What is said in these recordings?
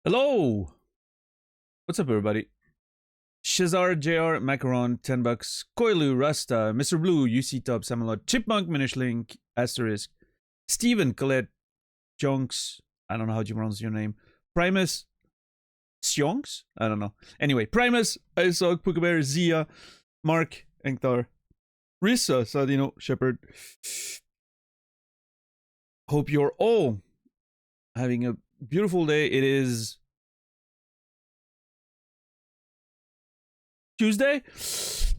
Hello! What's up, everybody? Shazar, JR, Macaron, $10, Koilu, Rasta, Mr. Blue, UC Top, Samalot, Chipmunk, Minishling, Asterisk, Steven, Colette, Jonks, I don't know how to pronounce your name, Primus, Sionks? I don't know. Anyway, Primus, Isog, Pukabear, Zia, Mark, Enktar, Rissa, Sadino, Shepherd. Hope you're all having a beautiful day. It is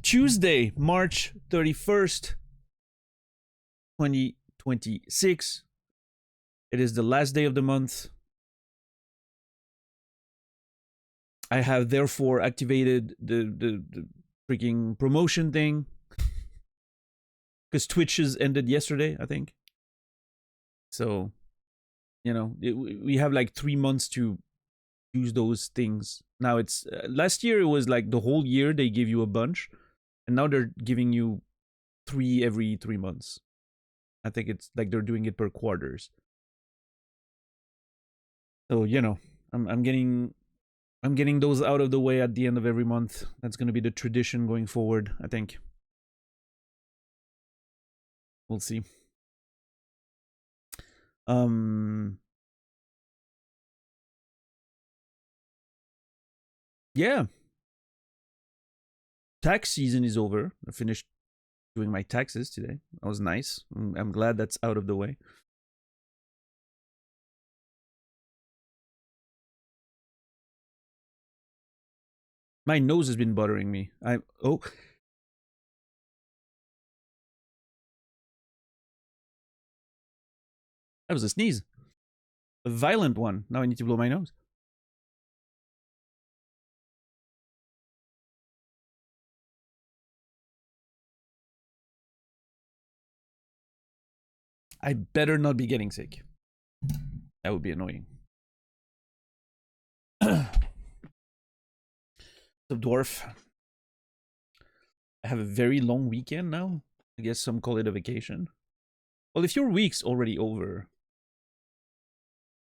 Tuesday, March 31st, 2026. It is the last day of the month. I have therefore activated the freaking promotion thing because Twitch has ended yesterday, I think. So, you know, we have like 3 months to use those things. Now it's last year it was like the whole year they give you a bunch, and now they're giving you 3 every 3 months. I think it's like they're doing it per quarters. So, you know, I'm getting those out of the way at the end of every month. That's going to be the tradition going forward, I think. We'll see. Yeah. Tax season is over. I finished doing my taxes today. That was nice. I'm glad that's out of the way. My nose has been bothering me. Oh. That was a sneeze. A violent one. Now I need to blow my nose. I better not be getting sick. That would be annoying. The dwarf. I have a very long weekend now. I guess some call it a vacation. Well, if your week's already over,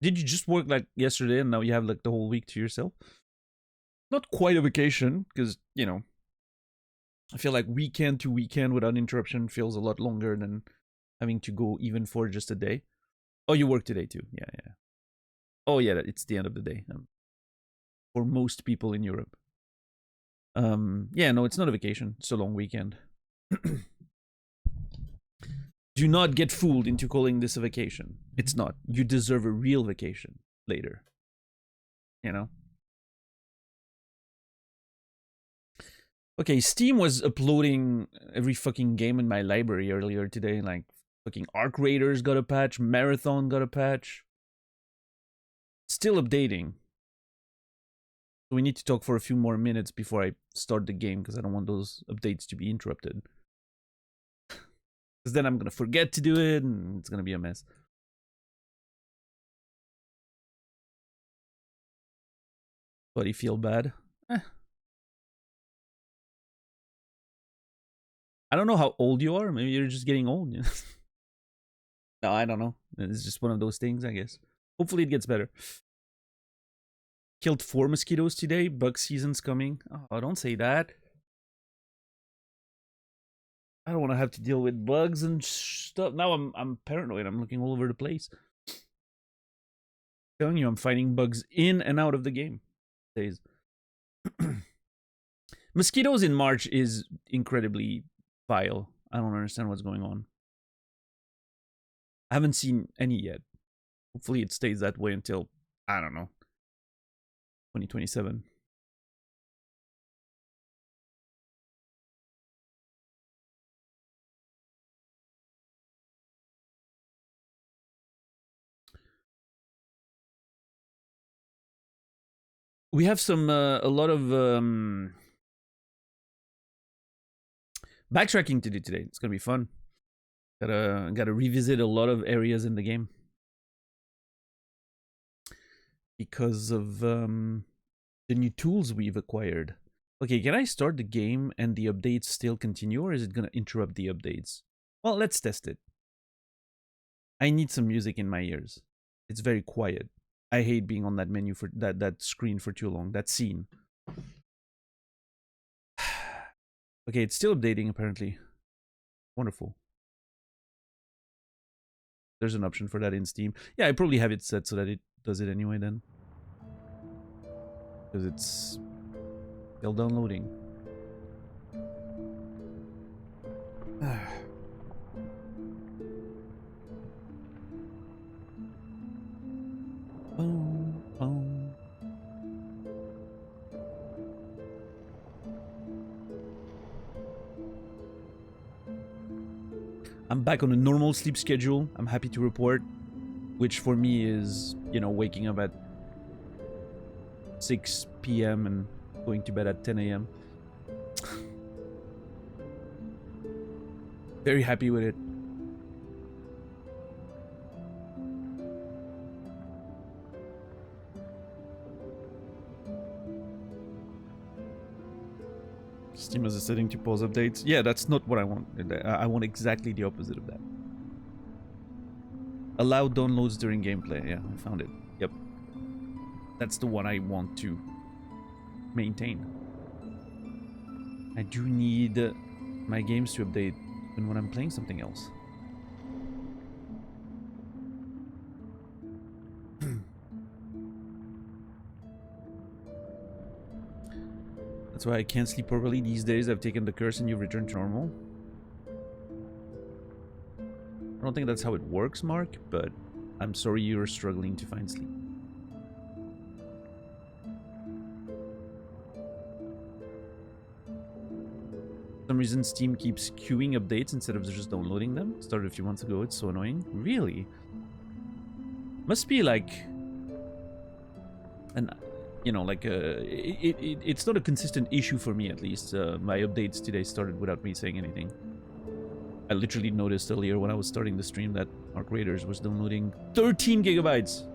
did you just work like yesterday and now you have like the whole week to yourself? Not quite a vacation, because, you know, I feel like weekend to weekend without interruption feels a lot longer than having to go even for just a day. Oh, you work today too. Yeah. Oh yeah, it's the end of the day. For most people in Europe. Yeah, no, it's not a vacation. It's a long weekend. Do not get fooled into calling this a vacation. It's not. You deserve a real vacation later. You know? Okay, Steam was uploading every fucking game in my library earlier today. Like, fucking Arc Raiders got a patch, Marathon got a patch. Still updating. We need to talk for a few more minutes before I start the game, because I don't want those updates to be interrupted. Because then I'm gonna forget to do it, and it's gonna be a mess. But you feel bad? I don't know how old you are. Maybe you're just getting old. No, I don't know. It's just one of those things, I guess. Hopefully it gets better. Killed 4 mosquitoes today. Bug season's coming. Oh, don't say that. I don't want to have to deal with bugs and stuff. Now I'm paranoid. I'm looking all over the place. I'm telling you, I'm finding bugs in and out of the game. Days. Mosquitoes in March is incredibly vile. I don't understand what's going on. I haven't seen any yet. Hopefully it stays that way until, I don't know, 2027. We have some a lot of Backtracking to do today. It's gonna be fun. Gotta revisit a lot of areas in the game because of the new tools we've acquired. Okay, can I start the game and the updates still continue, or is it gonna interrupt the updates? Well, let's test it. I need some music in my ears. It's very quiet. I hate being on that menu for that screen for too long. That scene. Okay, it's still updating apparently. Wonderful. There's an option for that in Steam. Yeah, I probably have it set so that it does it anyway then. Because it's still downloading. Boom, boom. I'm back on a normal sleep schedule. I'm happy to report, which for me is, you know, waking up at 6 p.m. and going to bed at 10 a.m. Very happy with it. Steam has a setting to pause updates. Yeah, that's not what I want. I want exactly the opposite of that. Allow downloads during gameplay. Yeah, I found it. Yep. That's the one I want to maintain. I do need my games to update when I'm playing something else. That's why I can't sleep properly these days. I've taken the curse and you've returned to normal. I don't think that's how it works, Mark, but I'm sorry you're struggling to find sleep. For some reason, Steam keeps queuing updates instead of just downloading them. Started a few months ago. It's so annoying. Really? Must be like an, you know, like it's not a consistent issue for me, at least. My updates today started without me saying anything. I literally noticed earlier when I was starting the stream that Arc Raiders was downloading 13 gigabytes.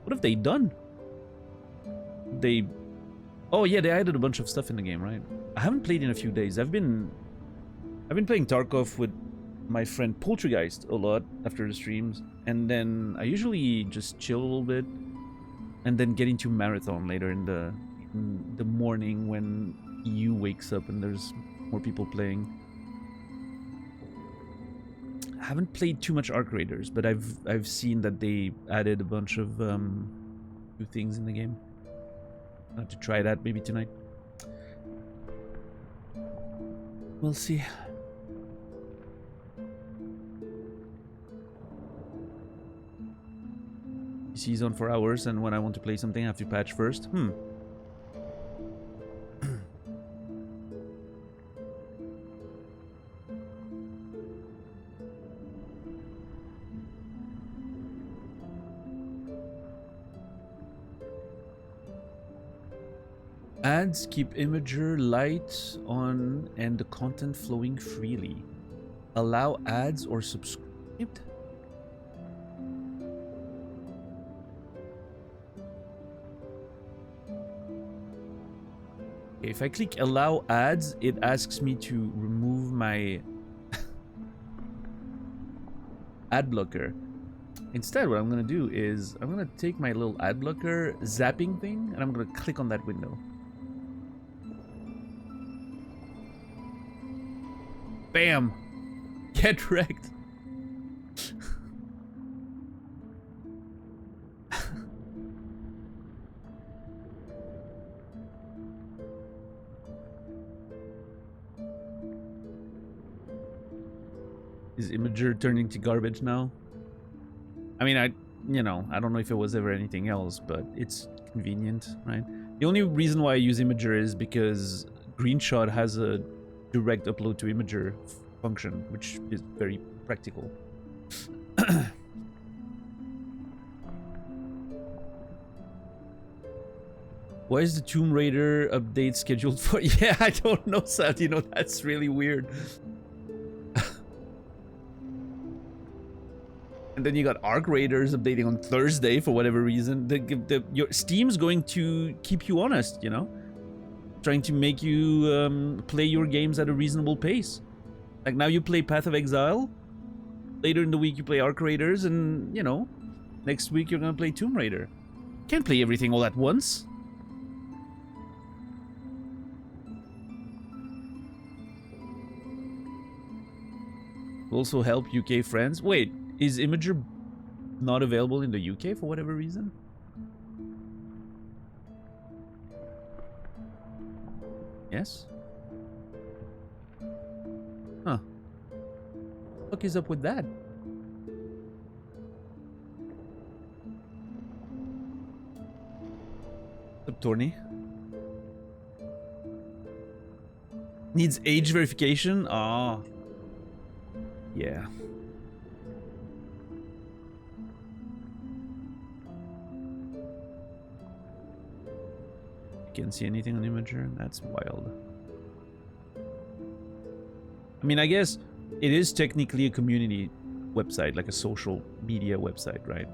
What have they done? Oh yeah, they added a bunch of stuff in the game, right? I haven't played in a few days. I've been playing Tarkov with my friend Poltergeist a lot after the streams, and then I usually just chill a little bit, and then get into Marathon later in the morning when EU wakes up and there's more people playing. I haven't played too much Arc Raiders, but I've seen that they added a bunch of new things in the game. I'll have to try that maybe tonight. We'll see. PC's on for hours, and when I want to play something, I have to patch first. Ads keep Imager light on and the content flowing freely. Allow ads or subscribed? If I click allow ads, it asks me to remove my ad blocker. Instead, what I'm gonna do is I'm gonna take my little ad blocker zapping thing and I'm gonna click on that window. Bam! Get wrecked! Is Imager turning to garbage now? I mean, I don't know if it was ever anything else, but it's convenient, right? The only reason why I use Imager is because Greenshot has a direct upload to Imager function, which is very practical. Why is the Tomb Raider update scheduled for? Yeah, I don't know, Sal. You know, that's really weird. And then you got Arc Raiders updating on Thursday for whatever reason. Your Steam's going to keep you honest, you know? Trying to make you play your games at a reasonable pace. Like now you play Path of Exile. Later in the week you play Arc Raiders, and, you know, next week you're gonna play Tomb Raider. Can't play everything all at once. Also help UK friends. Wait, is Imager not available in the UK for whatever reason? Yes? Huh. What is up with that? Up, Torny? Needs age verification? Ah. Yeah. Can't see anything on Imager? That's wild. I mean, I guess it is technically a community website, like a social media website, right?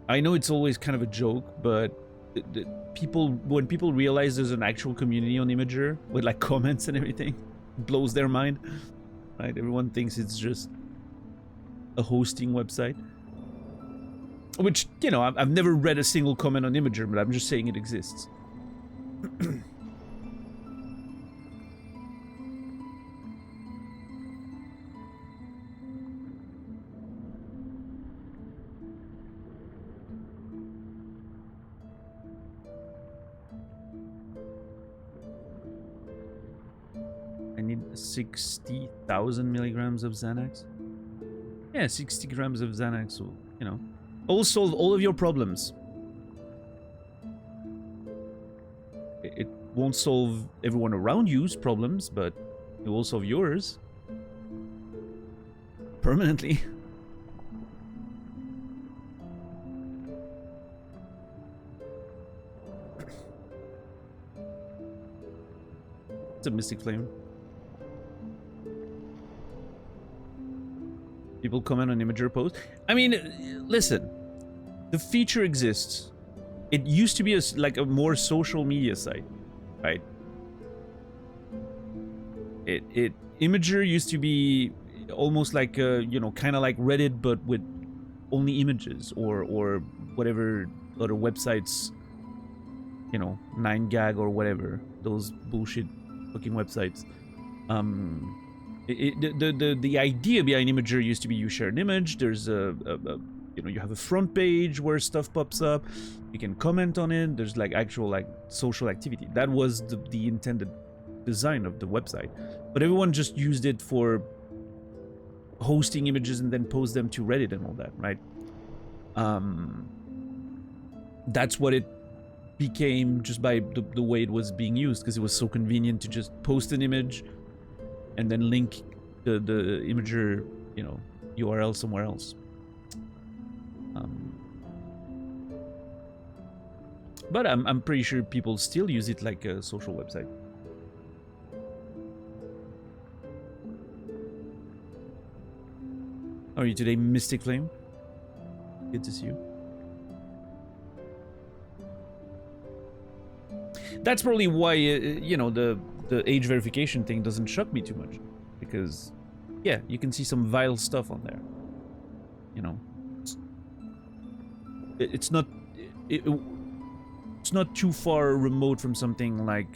I know it's always kind of a joke, but when people realize there's an actual community on Imager with like comments and everything, it blows their mind, right? Everyone thinks it's just a hosting website. Which, you know, I've never read a single comment on Imager, but I'm just saying it exists. I need 60,000 milligrams of Xanax. Yeah, 60 grams of Xanax will, you know, will solve all of your problems. It won't solve everyone around you's problems, but it will solve yours. Permanently. It's a Mystic Flame. People comment on Imager posts. I mean, listen, the feature exists. It used to be like a more social media site, right? Imager used to be almost like you know, kind of like Reddit, but with only images, or whatever other websites, you know, 9gag or whatever, those bullshit fucking websites. The idea behind Imager used to be you share an image, there's you know, you have a front page where stuff pops up, you can comment on it, there's like actual like social activity. That was the intended design of the website. But everyone just used it for hosting images and then post them to Reddit and all that, right? That's what it became just by the way it was being used, because it was so convenient to just post an image and then link the Imager, you know, URL somewhere else. But I'm pretty sure people still use it like a social website. How are you today, Mystic Flame? Good to see you. That's probably why, you know, the age verification thing doesn't shock me too much. Because, yeah, you can see some vile stuff on there. You know. It's not too far remote from something like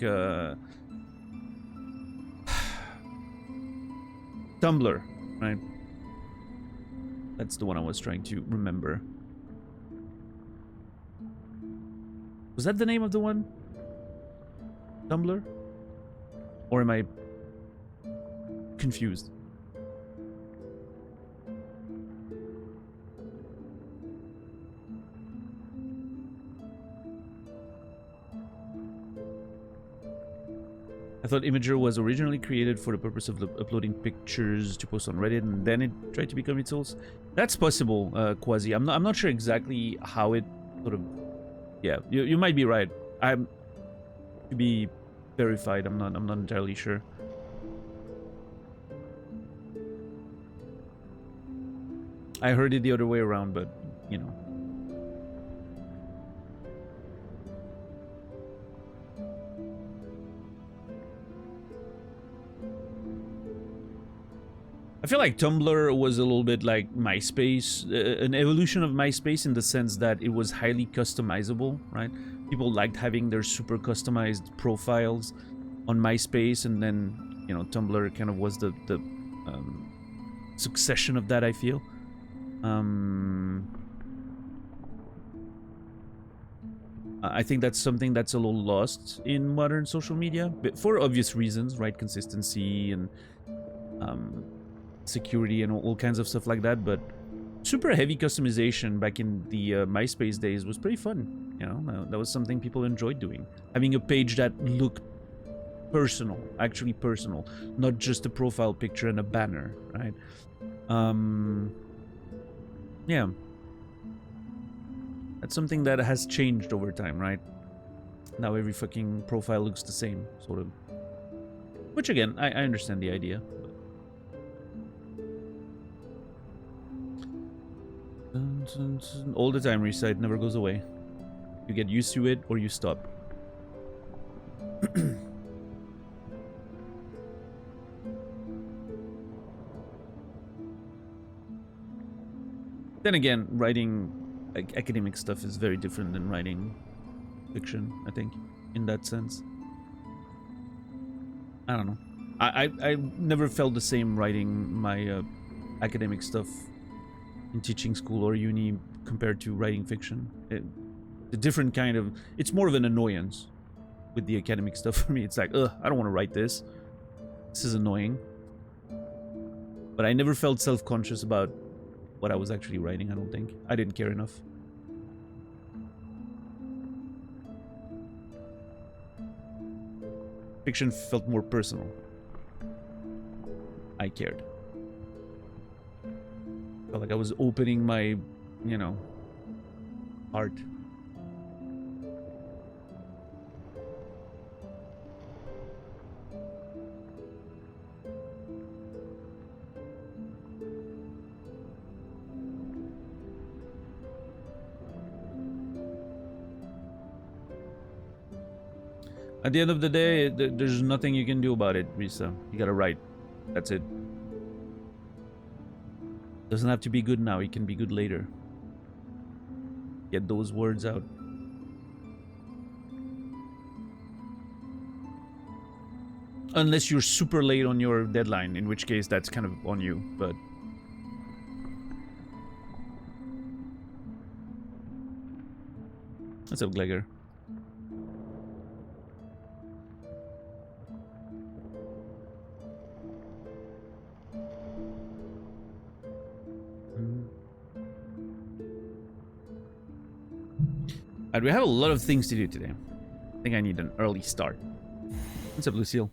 Tumblr, right? That's the one I was trying to remember. Was that the name of the one? Tumblr? Or am I confused? I thought Imager was originally created for the purpose of uploading pictures to post on Reddit, and then it tried to become its source. That's possible, Quasi. I'm not sure exactly how it sort of Yeah, you might be right. I'm to be verified. I'm not entirely sure. I heard it the other way around, but you know. I feel like Tumblr was a little bit like MySpace, an evolution of MySpace in the sense that it was highly customizable, right? People liked having their super customized profiles on MySpace, and then, you know, Tumblr kind of was the succession of that, I feel. I think that's something that's a little lost in modern social media, but for obvious reasons, right? Consistency and security and all kinds of stuff like that. But super heavy customization back in the MySpace days was pretty fun. You know, that was something people enjoyed doing. Having a page that looked personal, actually personal, not just a profile picture and a banner, right? Yeah. That's something that has changed over time, right? Now every fucking profile looks the same, sort of. Which again, I understand the idea. All the time recite never goes away. You get used to it or you stop. Then again, writing academic stuff is very different than writing fiction, I think, in that sense. I don't know. I never felt the same writing my academic stuff in teaching school or uni compared to writing fiction. The different kind of... It's more of an annoyance with the academic stuff for me. It's like, ugh, I don't want to write this. This is annoying. But I never felt self-conscious about what I was actually writing, I don't think. I didn't care enough. Fiction felt more personal. I cared. Felt like I was opening my, you know, heart. At the end of the day, there's nothing you can do about it, Risa. You gotta write. That's it. Doesn't have to be good now, it can be good later. Get those words out. Unless you're super late on your deadline, in which case that's kind of on you, but... What's up, Glegor? And we have a lot of things to do today. I think I need an early start. What's up, Lucille?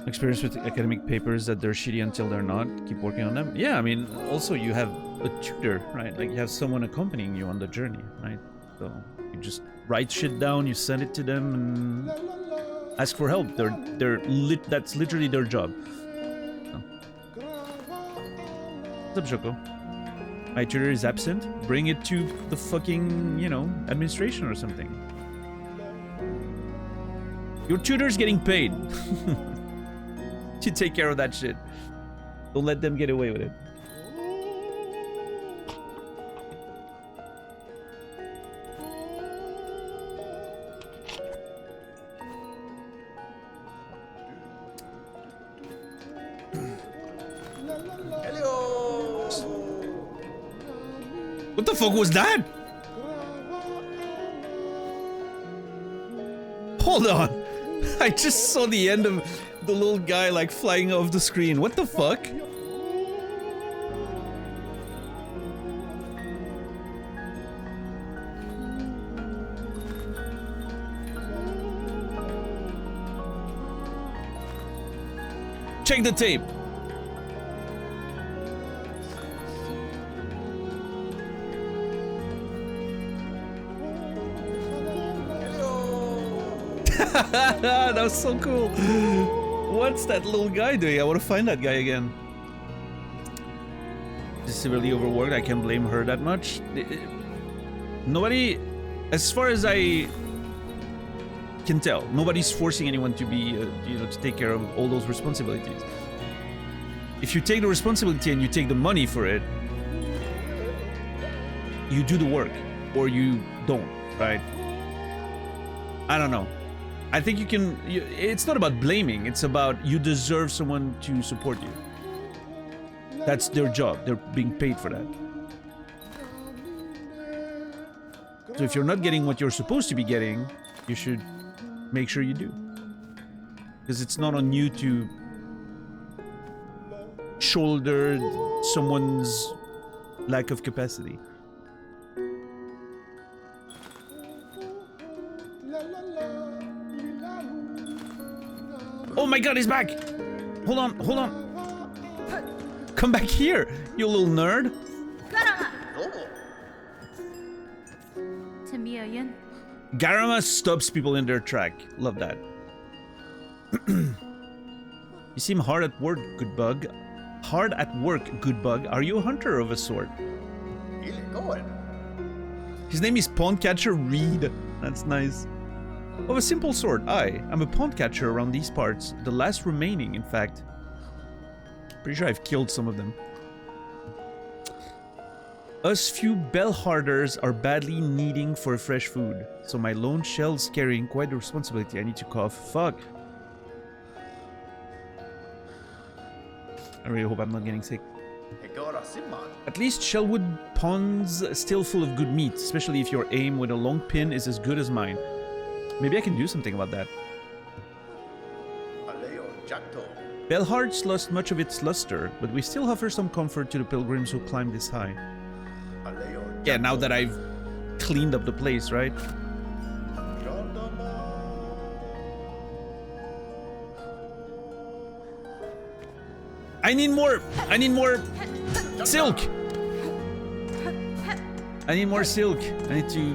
Experience with academic papers that they're shitty until they're not. Keep working on them. Yeah, I mean, also you have a tutor, right? Like you have someone accompanying you on the journey, right? So you just write shit down, you send it to them, and ask for help. That's literally their job. So. What's up, Choco? My tutor is absent. Bring it to the fucking, you know, administration or something. Your tutor's getting paid. To take care of that shit. Don't let them get away with it. Hello. What the fuck was that? Hold on. I just saw the end of the little guy like flying off the screen. What the fuck? Check the tape. That was so cool. What's that little guy doing? I want to find that guy again. She's severely overworked. I can't blame her that much. Nobody, as far as I can tell, nobody's forcing anyone to be, you know, to take care of all those responsibilities. If you take the responsibility and you take the money for it, you do the work, or you don't, right? I don't know. I think you can. It's not about blaming. It's about you deserve someone to support you. That's their job. They're being paid for that. So if you're not getting what you're supposed to be getting, you should make sure you do. Because it's not on you to shoulder someone's lack of capacity. Oh my god, he's back! Hold on, hold on. Come back here, you little nerd. Garama stops people in their track. Love that. You seem hard at work, good bug. Hard at work, good bug. Are you a hunter of a sort? His name is Pondcatcher Reed. That's nice. Of a simple sort, I'm a pond catcher around these parts. The last remaining, in fact. Pretty sure I've killed some of them. Us few bellharders are badly needing for fresh food. So my lone shell's carrying quite the responsibility. I need to cough. Fuck. I really hope I'm not getting sick. At least Shellwood Pond's still full of good meat, especially if your aim with a long pin is as good as mine. Maybe I can do something about that. Bellhart's lost much of its luster, but we still offer some comfort to the pilgrims who climb this high. Yeah, now that I've cleaned up the place, right? I need more silk. I need more silk. I need to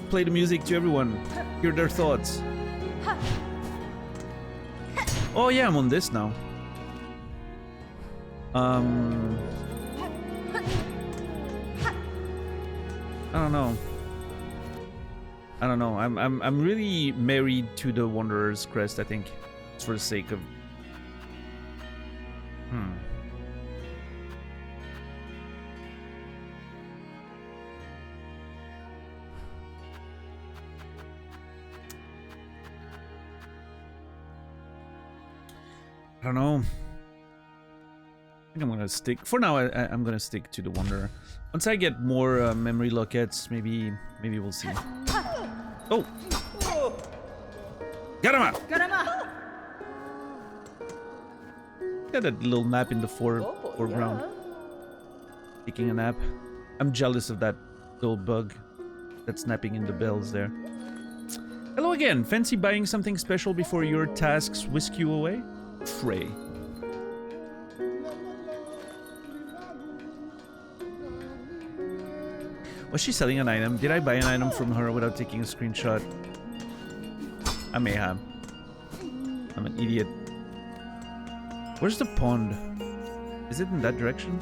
play the music to everyone. Hear their thoughts. Oh yeah, I'm on this now. I don't know. I'm really married to the Wanderer's Crest, I think. It's for the sake of... I don't know. I think I'm gonna stick... For now, I'm gonna stick to the Wanderer. Once I get more memory lockets, maybe we'll see. Oh! Got him out! Got him out! Got that little nap in the foreground. Yeah. Taking a nap. I'm jealous of that little bug that's napping in the bells there. Hello again. Fancy buying something special before your tasks whisk you away? Frey. Was she selling an item? Did I buy an item from her without taking a screenshot? I may have. I'm an idiot. Where's the pond? Is it in that direction?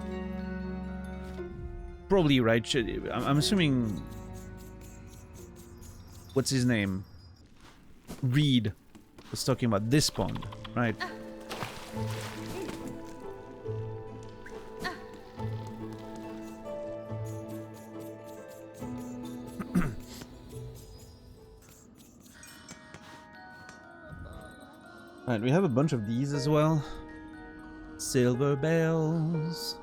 Probably right. I'm assuming... What's his name? Reed was talking about this pond, right? Alright, we have a bunch of these as well. Silver bells.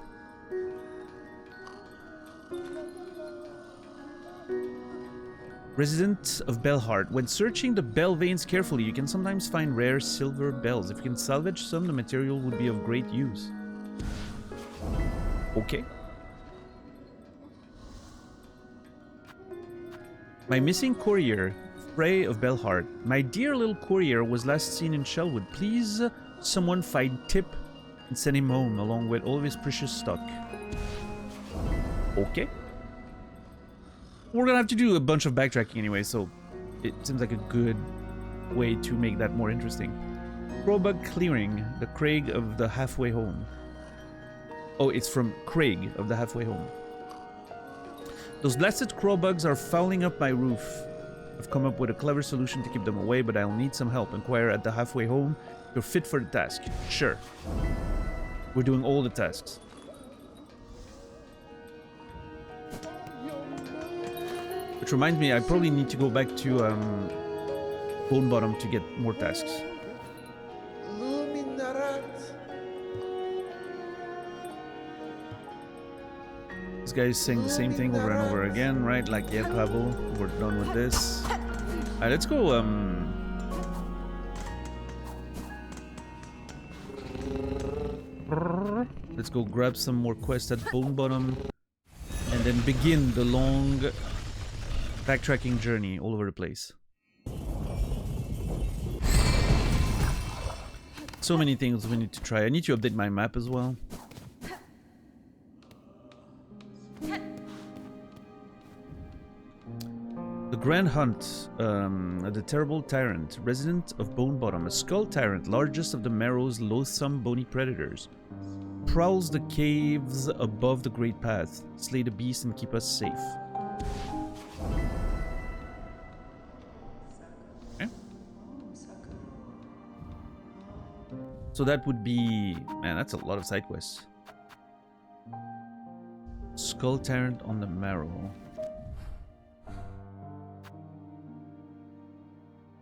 Resident of Bellheart. When searching the bell veins carefully, you can sometimes find rare silver bells. If you can salvage some, the material would be of great use. Okay. My missing courier, Frey of Bellheart. My dear little courier was last seen in Shellwood. Please someone find Tip and send him home along with all of his precious stock. Okay. We're gonna have to do a bunch of backtracking anyway, so it seems like a good way to make that more interesting. Crowbug clearing, the Craig of the halfway home. Oh, it's from Craig of the halfway home. Those blasted crowbugs are fouling up my roof. I've come up with a clever solution to keep them away, but I'll need some help. Inquire at the halfway home. You're fit for the task. Sure. We're doing all the tasks. Which reminds me, I probably need to go back to Bone Bottom to get more tasks. This guy is saying the same thing over and over again, right? Like, yeah, Pavel, we're done with this. Alright, let's go, let's go grab some more quests at Bone Bottom. And then begin the long backtracking journey all over the place. So many things we need to try. I need to update my map as well. The Grand Hunt, the Terrible Tyrant, resident of Bone Bottom, a skull tyrant, largest of the Marrow's loathsome bony predators, prowls the caves above the Great Path, slay the beast and keep us safe. Okay. So that would be... Man, that's a lot of side quests. Skull Tyrant on the Marrow.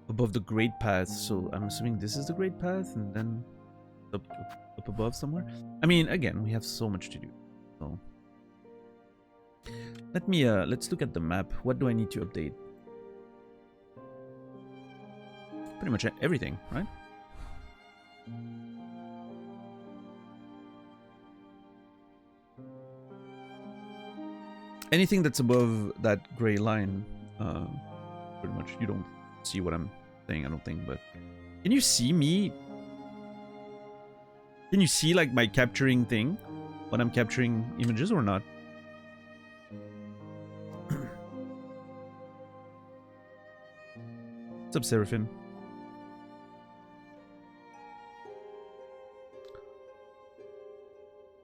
Above the Great Path, so I'm assuming this is the Great Path, and then up above somewhere. I mean, again, we have so much to do. So let me let's look at the map. What do I need to update? Pretty much everything, right? Anything that's above that gray line, pretty much you don't see what I'm saying, I don't think, but can you see me? Can you see like my capturing thing when I'm capturing images or not? What's up, Seraphim?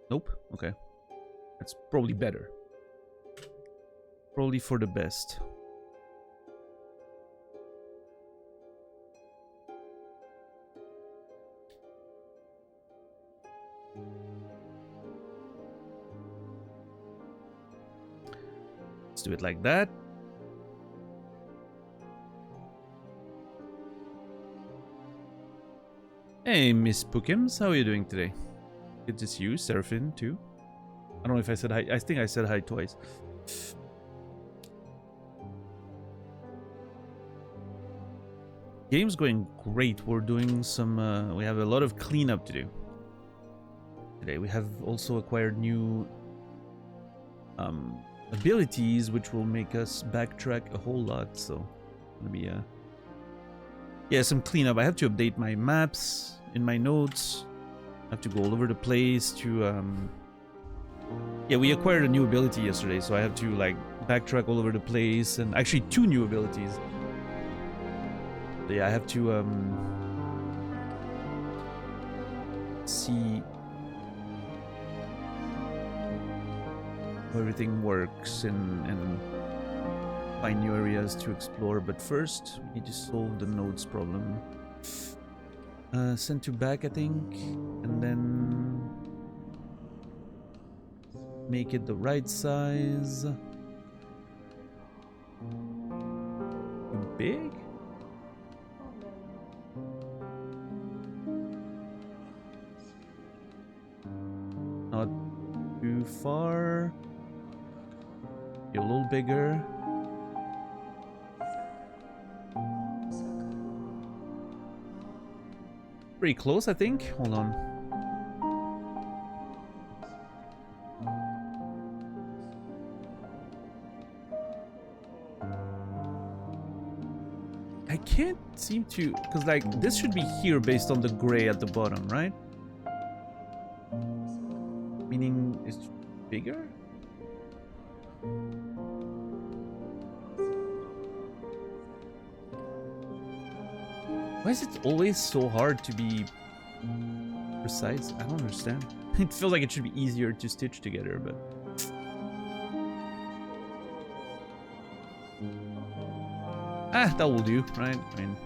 Nope. Okay. That's probably better. Probably for the best. Let's do it like that. Hey, Miss Pookums, how are you doing today? Good to see you, Seraphim, too. I don't know if I said hi. I think I said hi twice. Game's going great. We're doing some... we have a lot of cleanup to do today. We have also acquired new abilities, which will make us backtrack a whole lot. So, gonna be yeah, some cleanup. I have to update my maps in my notes. I have to go all over the place to yeah, we acquired a new ability yesterday, so I have to like backtrack all over the place, and actually 2 new abilities. So yeah, I have to see how everything works and find new areas to explore. But first, we need to solve the nodes problem. Send to back, I think, and then make it the right size. Too big? Not too far. Be a little bigger. Pretty close, I think. Hold on. I can't seem to, because like this should be here based on the gray at the bottom, right? Meaning it's bigger? Why is it always so hard to be precise? I don't understand. It feels like it should be easier to stitch together, but... Ah, that will do, right? I mean,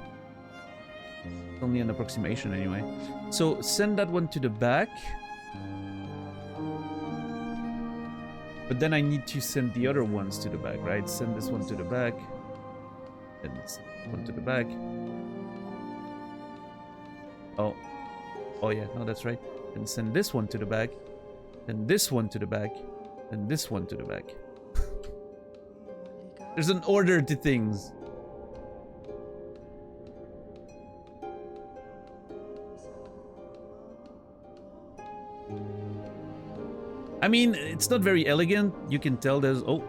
it's only an approximation anyway. So send that one to the back. But then I need to send the other ones to the back, right? Send this one to the back. And this one to the back. Oh. Oh yeah, no, that's right. And send this one to the back. And this one to the back. And this one to the back. There's an order to things. I mean, it's not very elegant. You can tell there's... Oh,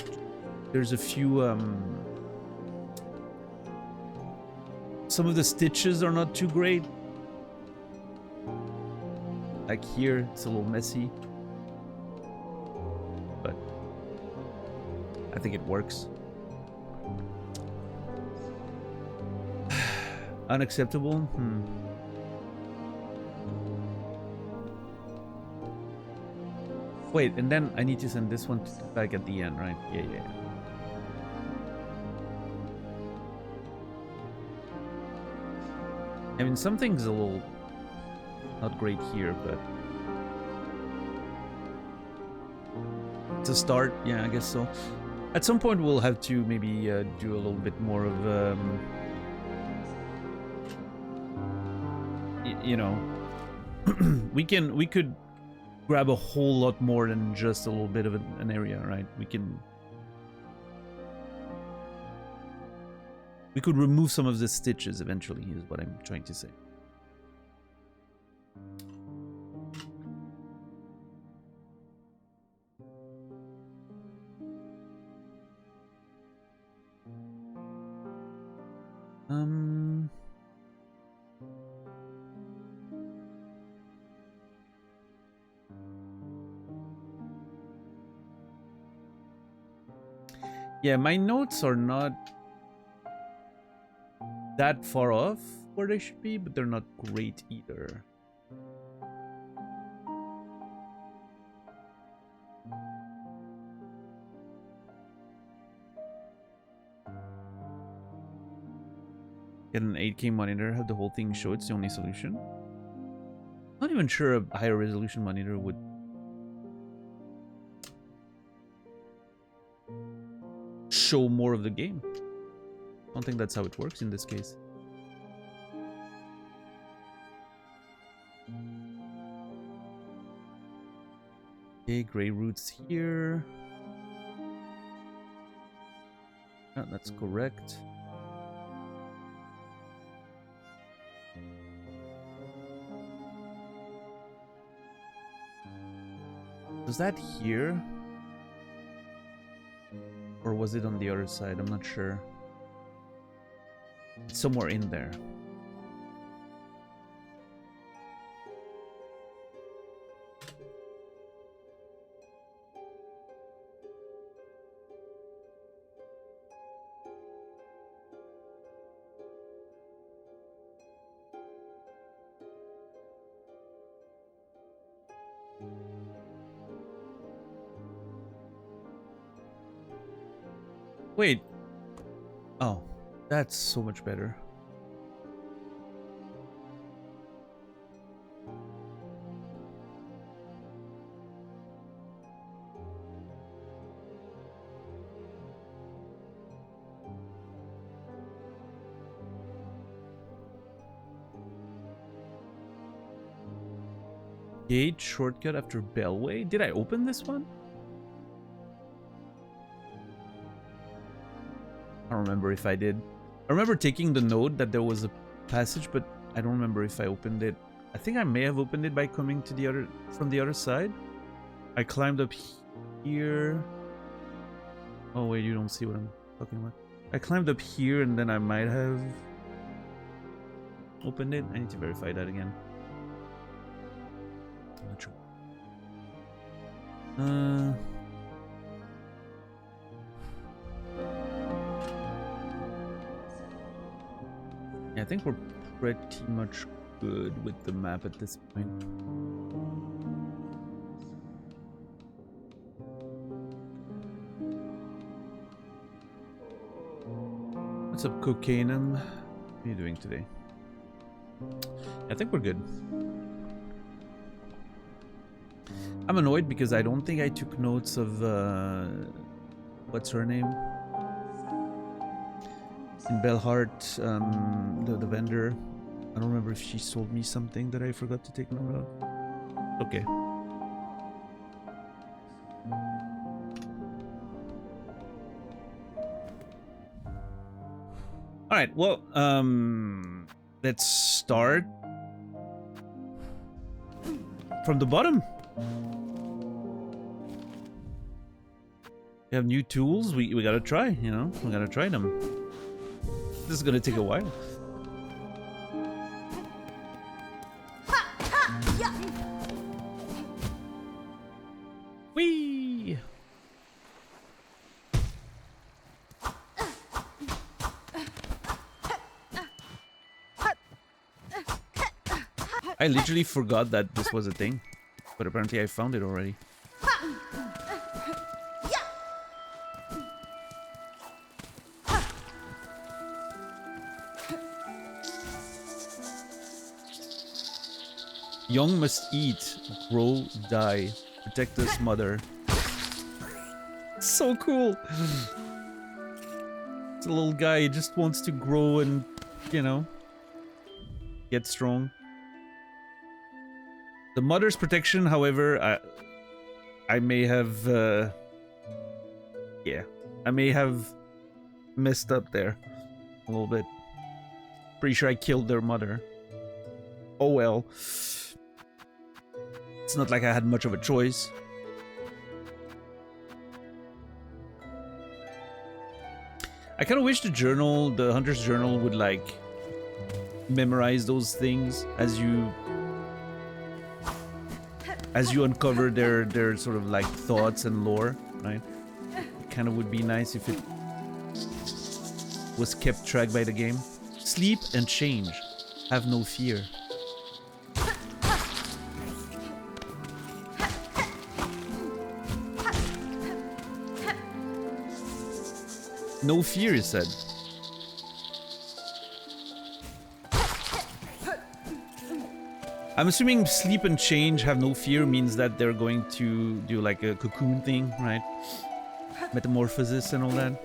there's a few... Some of the stitches are not too great. Like here, it's a little messy. But I think it works. Unacceptable? Wait, and then I need to send this one back at the end, right? Yeah. I mean, something's a little not great here, but it's a start. Yeah, I guess so. At some point, we'll have to maybe do a little bit more of, you know, we could grab a whole lot more than just a little bit of an area, right? We could remove some of the stitches eventually, is what I'm trying to say. Yeah, my notes are not that far off where they should be, but they're not great either. Get an 8K monitor, have the whole thing show it's the only solution. Not even sure a higher resolution monitor would show more of the game. I don't think that's how it works in this case. Okay, gray roots here. Oh, that's correct. Was that here? Or was it on the other side? I'm not sure. It's somewhere in there. Wait. Oh, that's so much better. Gate shortcut after Bellway? Did I open this one? I don't remember if I did. I remember taking the note that there was a passage, but I don't remember if I opened it. I think I may have opened it by coming to the other from the other side. I climbed up here. Oh wait, you don't see what I'm talking about. I climbed up here and then I might have opened it. I need to verify that again. Not sure. Yeah, I think we're pretty much good with the map at this point. What's up, Cocainum? What are you doing today? I think we're good. I'm annoyed because I don't think I took notes of what's her name in Belhart, the vendor. I don't remember if she sold me something that I forgot to take note of. Okay. All right. Well, let's start from the bottom. We have new tools. We gotta try. You know, we gotta try them. This is gonna take a while. Whee! I literally forgot that this was a thing, but apparently I found it already. Young must eat, grow, die, protect his mother. So cool. It's a little guy, he just wants to grow and, you know, get strong. The mother's protection, however, I may have, yeah, I may have messed up there a little bit. Pretty sure I killed their mother. Oh well. It's not like I had much of a choice. I kind of wish the journal, the Hunter's Journal, would like memorize those things as you uncover their sort of like thoughts and lore, right? It kind of would be nice if it was kept track by the game. Sleep and change. Have no fear. No fear, he said. I'm assuming sleep and change, have no fear means that they're going to do like a cocoon thing, right? Metamorphosis and all that.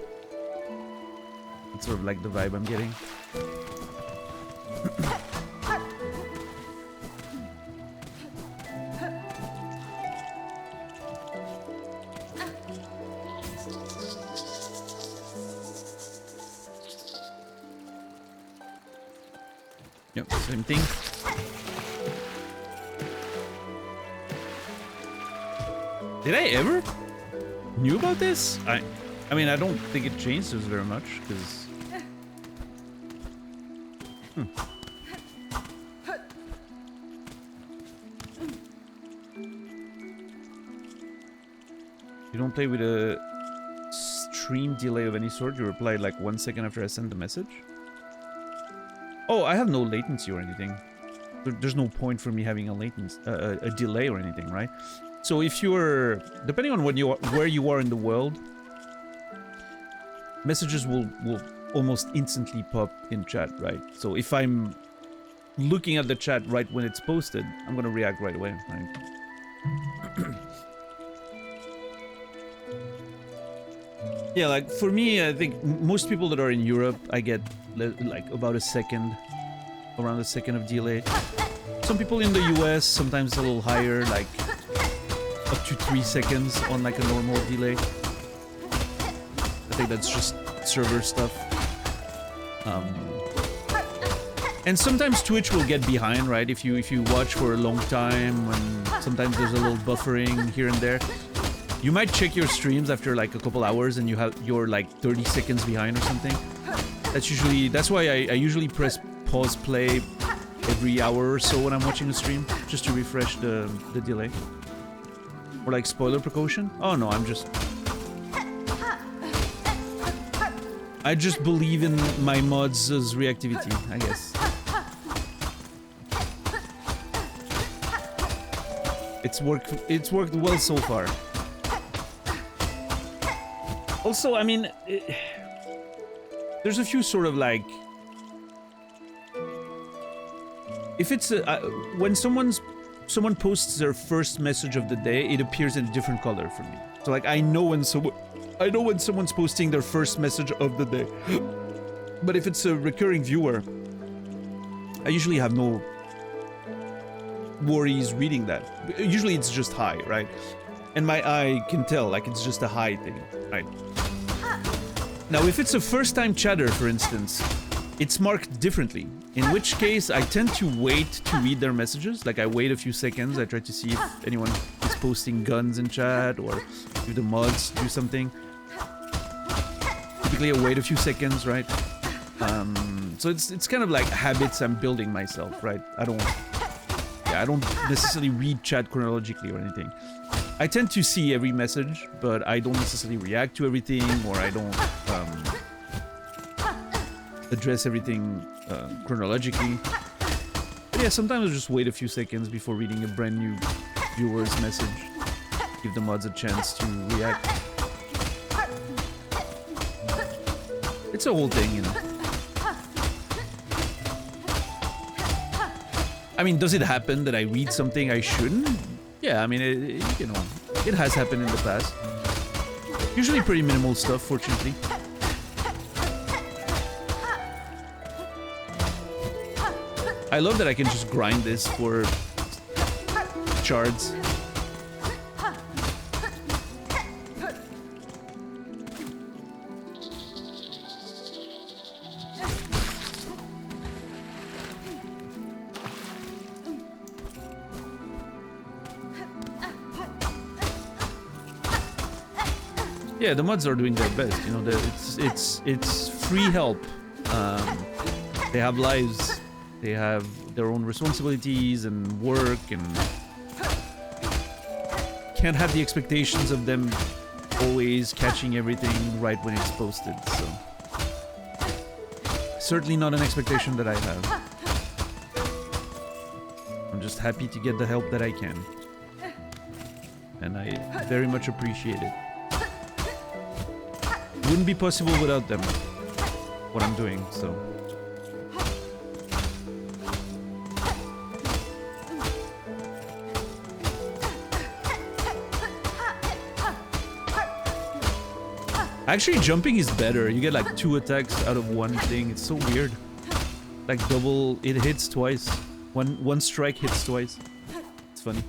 That's sort of like the vibe I'm getting. Yep, same thing. Did I ever knew about this? I mean, I don't think it changed us very much, because... You don't play with a stream delay of any sort? You reply like 1 second after I send the message? Oh, I have no latency or anything. There's no point for me having a latency, a delay or anything, right? So if you're, depending on where you are in the world, messages will almost instantly pop in chat, right? So if I'm looking at the chat right when it's posted, I'm gonna react right away, right? Yeah, like for me, I think most people that are in Europe, I get like about a second, around a second of delay. Some people in the US, sometimes a little higher, like up to 3 seconds on like a normal delay. I think that's just server stuff. And sometimes Twitch will get behind, right? If you watch for a long time, and sometimes there's a little buffering here and there. You might check your streams after like a couple hours and you're like 30 seconds behind or something. That's why I usually press pause play every hour or so when I'm watching a stream, just to refresh the delay. Or like spoiler precaution. Oh no, I just believe in my mods' reactivity, I guess. It's worked well so far. Also, I mean, there's a few sort of like, if it's when someone posts their first message of the day, it appears in a different color for me. So like I know when someone's posting their first message of the day. But if it's a recurring viewer, I usually have no worries reading that. Usually it's just hi, right? And my eye can tell, like it's just a hi thing, right? Now, if it's a first-time chatter, for instance, it's marked differently. In which case, I tend to wait to read their messages. Like, I wait a few seconds. I try to see if anyone is posting guns in chat or if the mods do something. Typically, I wait a few seconds, right? So it's kind of like habits I'm building myself, right? I don't necessarily read chat chronologically or anything. I tend to see every message, but I don't necessarily react to everything, or I don't address everything chronologically. But yeah, sometimes I just wait a few seconds before reading a brand new viewer's message. Give the mods a chance to react. It's a whole thing, you know. I mean, does it happen that I read something I shouldn't? Yeah, I mean, you know, it has happened in the past. Usually pretty minimal stuff, fortunately. I love that I can just grind this for shards. Yeah, the mods are doing their best. You know, it's free help. They have lives. They have their own responsibilities and work, and can't have the expectations of them always catching everything right when it's posted. So certainly not an expectation that I have. I'm just happy to get the help that I can, and I very much appreciate it. Wouldn't be possible without them, what I'm doing, so. Actually, jumping is better. You get like 2 attacks out of one thing. It's so weird. Like double, it hits twice. One strike hits twice. It's funny.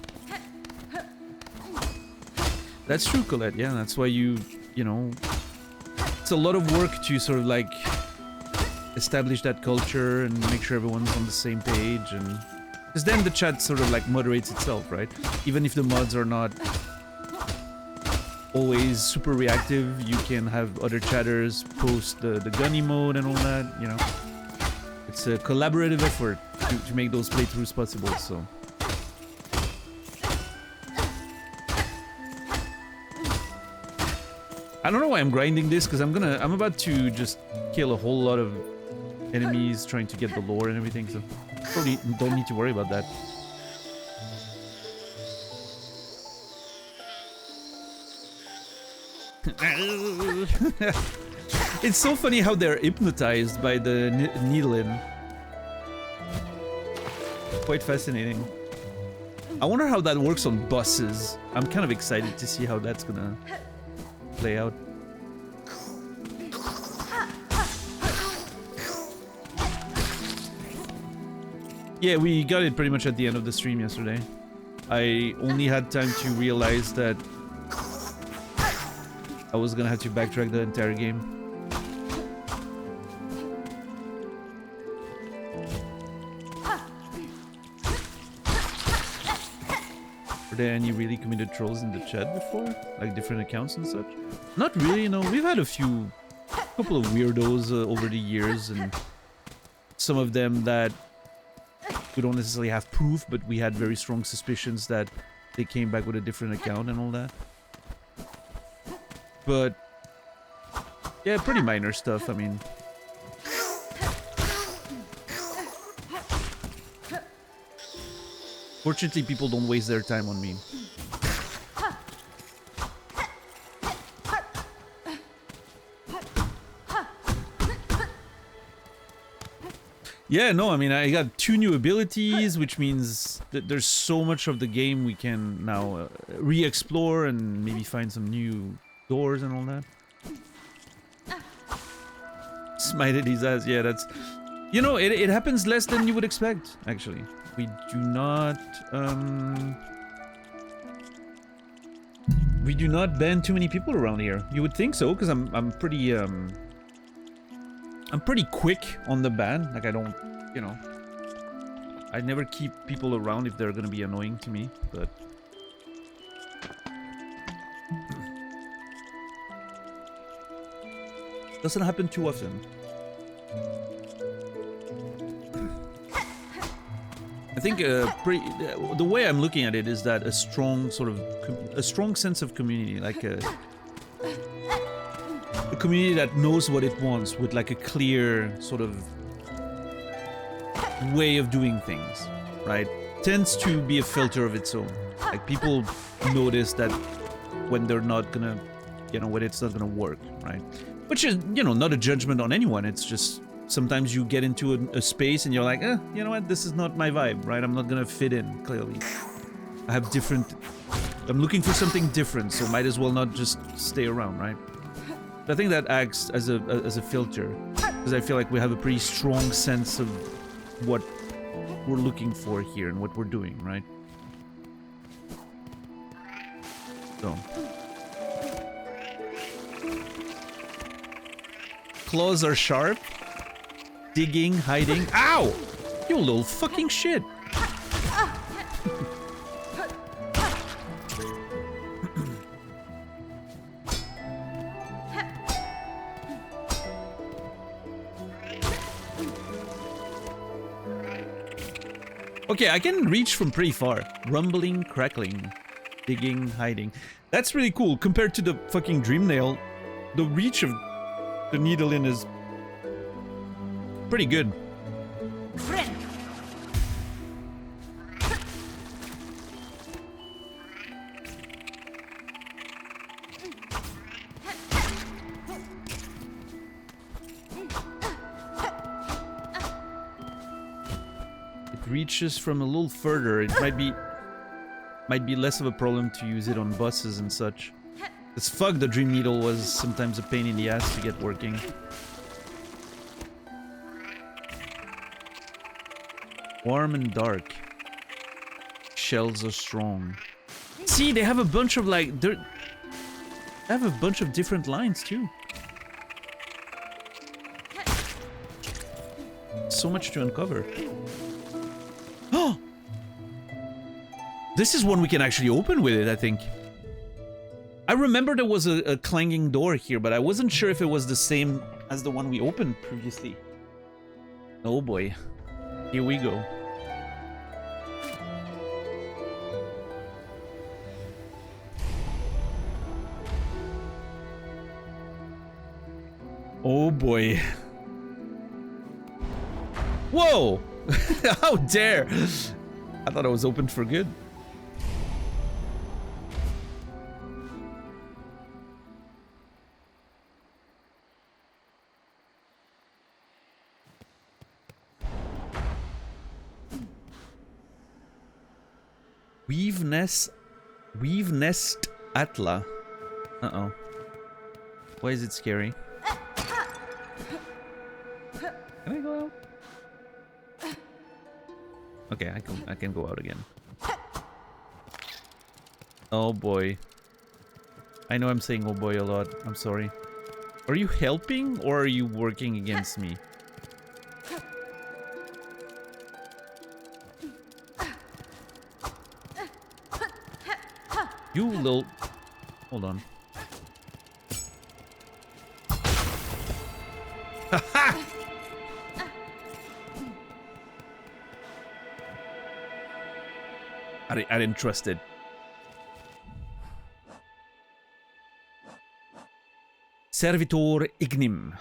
That's true, Colette. Yeah, that's why you know, it's a lot of work to sort of like establish that culture and make sure everyone's on the same page, and because then the chat sort of like moderates itself, right? Even if the mods are not always super reactive, you can have other chatters post the gunny mode and all that, you know. It's a collaborative effort to make those playthroughs possible, so. I don't know why I'm grinding this, because I'm about to just kill a whole lot of enemies trying to get the lore and everything, so don't need to worry about that. It's so funny how they're hypnotized by the needle-in. Quite fascinating. I wonder how that works on buses. I'm kind of excited to see how that's gonna play out. Yeah, we got it pretty much at the end of the stream yesterday. I only had time to realize that I was gonna have to backtrack the entire game. Were there any really committed trolls in the chat before? Like different accounts and such? Not really, you know. We've had a couple of weirdos over the years, and some of them that we don't necessarily have proof, but we had very strong suspicions that they came back with a different account and all that. But yeah, pretty minor stuff. I mean, fortunately, people don't waste their time on me. Yeah, no, I mean, I got 2 new abilities, which means that there's so much of the game we can now re-explore and maybe find some new doors and all that. Smited his ass, yeah, that's... You know, it happens less than you would expect, actually. We do not... We do not ban too many people around here. You would think so, because I'm pretty quick on the ban. Like, I don't, you know... I never keep people around if they're gonna be annoying to me, but... Doesn't happen too often. I think the way I'm looking at it is that a strong sort of... a strong sense of community, like a community that knows what it wants with like a clear sort of way of doing things, right? Tends to be a filter of its own. Like people notice that when they're not gonna, you know, when it's not gonna work, right? Which is, you know, not a judgment on anyone. It's just sometimes you get into a space and you're like, you know what, this is not my vibe, right? I'm not gonna fit in, clearly. I have different... I'm looking for something different, so might as well not just stay around, right? I think that acts as a filter, because I feel like we have a pretty strong sense of what we're looking for here and what we're doing, right? So. Claws are sharp. Digging, hiding. Ow! You little fucking shit! Okay, I can reach from pretty far. Rumbling, crackling, digging, hiding. That's really cool. Compared to the fucking dream nail, the reach of the needle in is pretty good. Friend. Reaches from a little further. It might be less of a problem to use it on buses and such. As fuck, the dream needle was sometimes a pain in the ass to get working. Warm and dark. Shells are strong. See, they have a bunch of like they have a bunch of different lines too. So much to uncover. This is one we can actually open with it, I think. I remember there was a clanging door here, but I wasn't sure if it was the same as the one we opened previously. Oh boy. Here we go. Oh boy. Whoa! How dare! I thought it was open for good. Weave nest Atla. Uh-oh. Why is it scary? Can I go out? Okay, I can go out again. Oh boy. I know I'm saying oh boy a lot. I'm sorry. Are you helping or are you working against me? You little... Hold on. I didn't trust it. Servitor Ignim.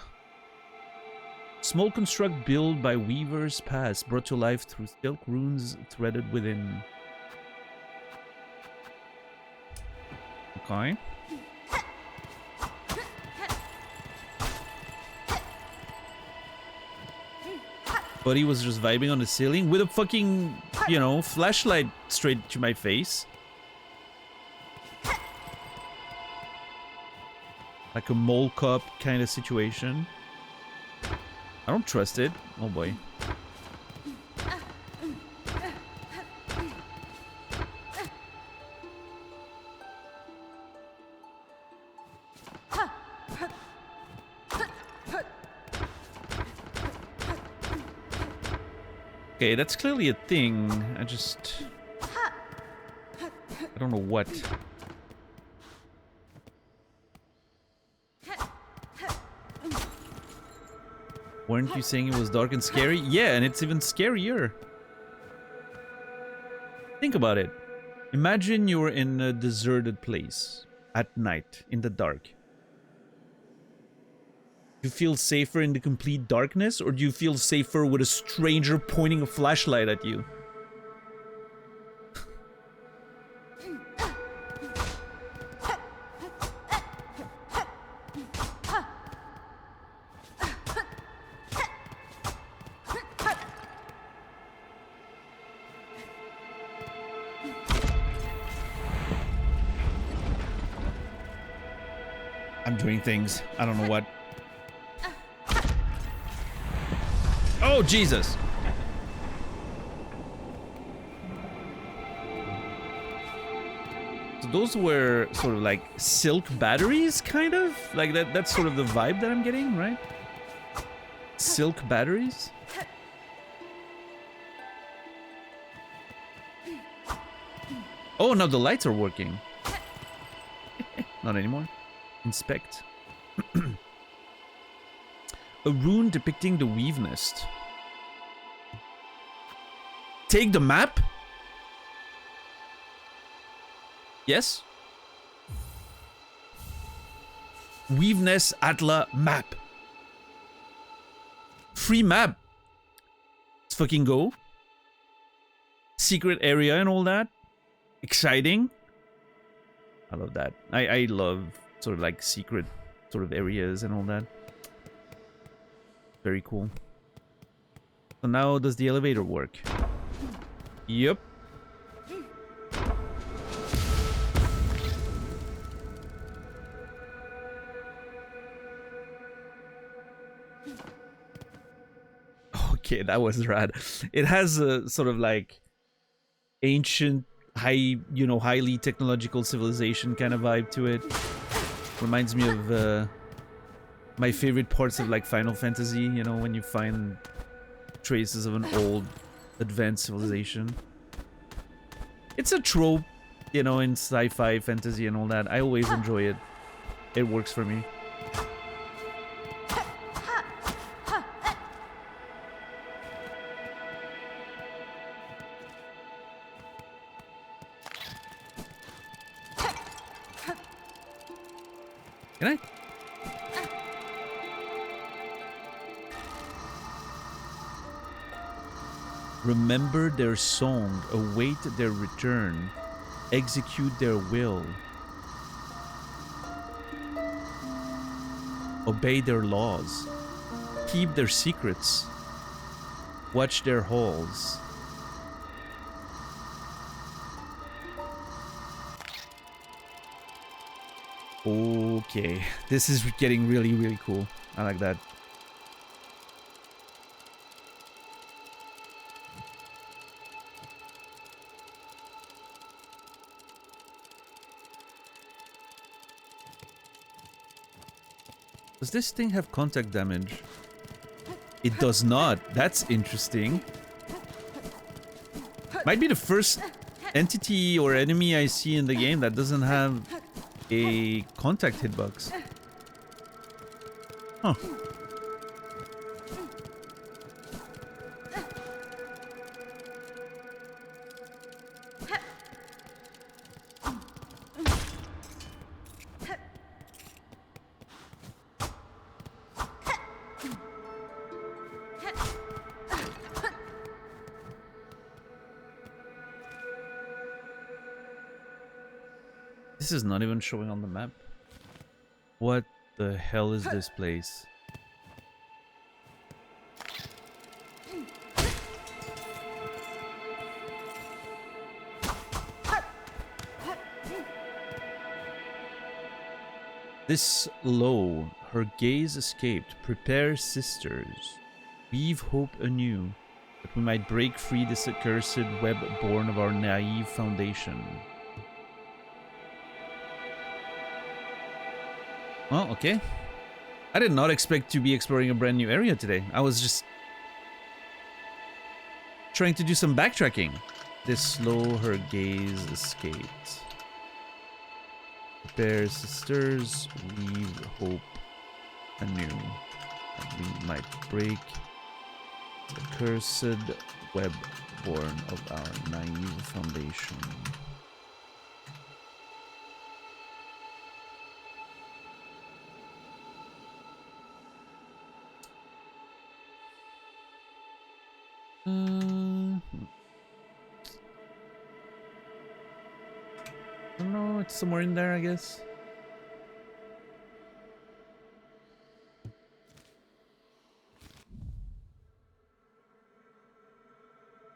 Small construct built by weavers past, brought to life through silk runes threaded within. Okay. Buddy was just vibing on the ceiling with a fucking, you know, flashlight straight to my face. Like a mole cop kind of situation. I don't trust it. Oh boy. Okay, that's clearly a thing. I don't know what. Weren't you saying it was dark and scary? Yeah, and it's even scarier. Think about it. Imagine you're in a deserted place at night in the dark. Do you feel safer in the complete darkness, or do you feel safer with a stranger pointing a flashlight at you? I'm doing things. I don't know what. Oh, Jesus. So those were sort of like silk batteries, kind of? Like that's sort of the vibe that I'm getting, right? Silk batteries? Oh, now the lights are working. Not anymore. Inspect. A rune depicting the weave nest. Take the map? Yes? Weave nest Atla map. Free map. Let's fucking go. Secret area and all that. Exciting. I love that. I love sort of like secret sort of areas and all that. Very cool. So now does the elevator work? Yep. Okay, that was rad. It has a sort of like ancient, highly technological civilization kind of vibe to it. Reminds me of my favorite parts of like Final Fantasy, you know, when you find traces of an old advanced civilization. It's a trope, you know, in sci-fi, fantasy and all that. I always enjoy it. It works for me. Can I? Remember their song, await their return, execute their will, obey their laws, keep their secrets, watch their halls. Okay, this is getting really, really cool. I like that. Does this thing have contact damage? It does not. That's interesting. Might be the first entity or enemy I see in the game that doesn't have a contact hitbox. Huh. This is not even showing on the map. What the hell is this place? This low, her gaze escaped. Prepare, sisters. Weave hope anew, that we might break free this accursed web born of our naive foundation. Well, okay. I did not expect to be exploring a brand new area today. I was just trying to do some backtracking. This slow, her gaze escaped. Prepare, sisters, weave hope anew, that we might break the cursed web born of our naive foundation. I don't know, it's somewhere in there, I guess.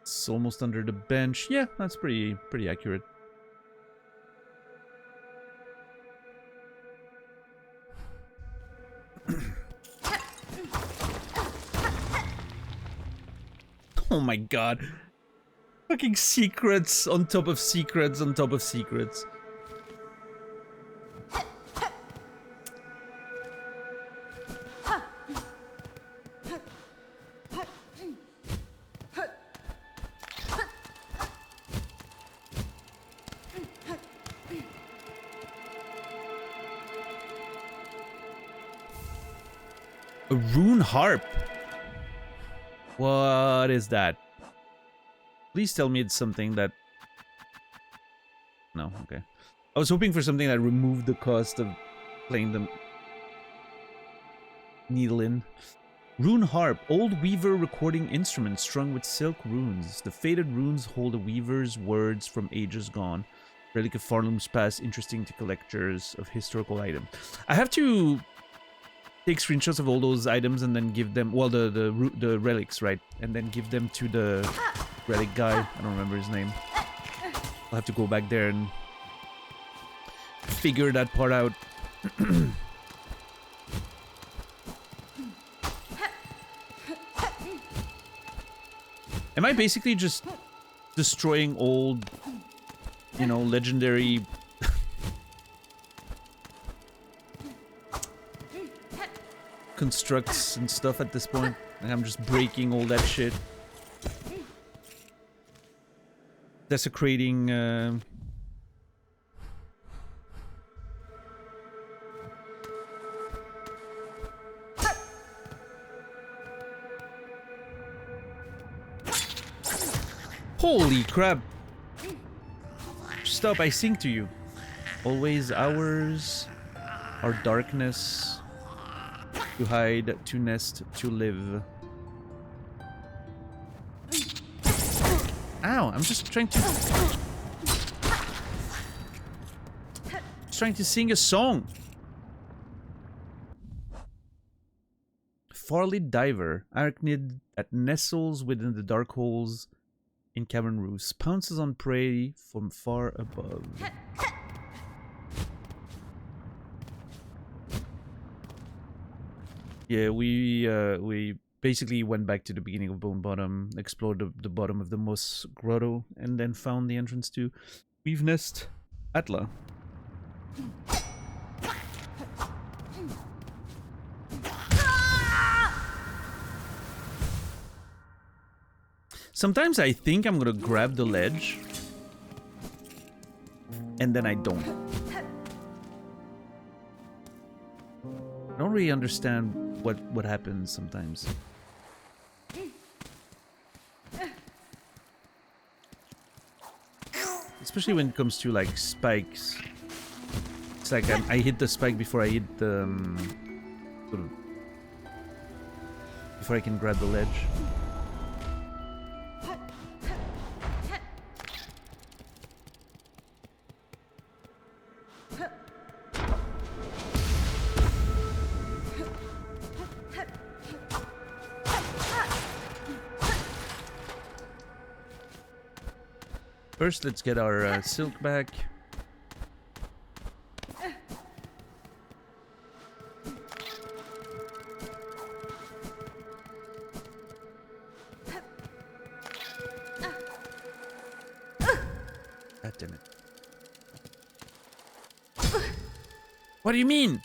It's almost under the bench. Yeah, that's pretty accurate. Oh my god. Fucking secrets on top of secrets on top of secrets. A rune harp. What is that? Please tell me it's something that... No, okay. I was hoping for something that removed the cost of playing the needle in. Rune harp, old weaver recording instrument strung with silk runes. The faded runes hold a weaver's words from ages gone. Relic of Farnham's past, interesting to collectors of historical items. I have to take screenshots of all those items and then give them, well, the relics, right? And then give them to the relic guy. I don't remember his name. I'll have to go back there and figure that part out. Am I basically just destroying old, you know, legendary constructs and stuff at this point? Like, I'm just breaking all that shit. Desecrating, Holy crap! Stop, I sing to you. Always ours, our darkness, to hide, to nest, to live. Ow, I'm just trying to sing a song. Farley diver, arachnid that nestles within the dark holes in cavern roofs, pounces on prey from far above. Yeah, we basically went back to the beginning of Bone Bottom, explored the bottom of the Moss Grotto, and then found the entrance to Weave Nest Atla. Sometimes I think I'm gonna grab the ledge, and then I don't. I don't really understand what happens sometimes. Especially when it comes to like spikes. It's like I hit the spike before I hit the sort of before I can grab the ledge. First, let's get our silk back. God damn it. What do you mean?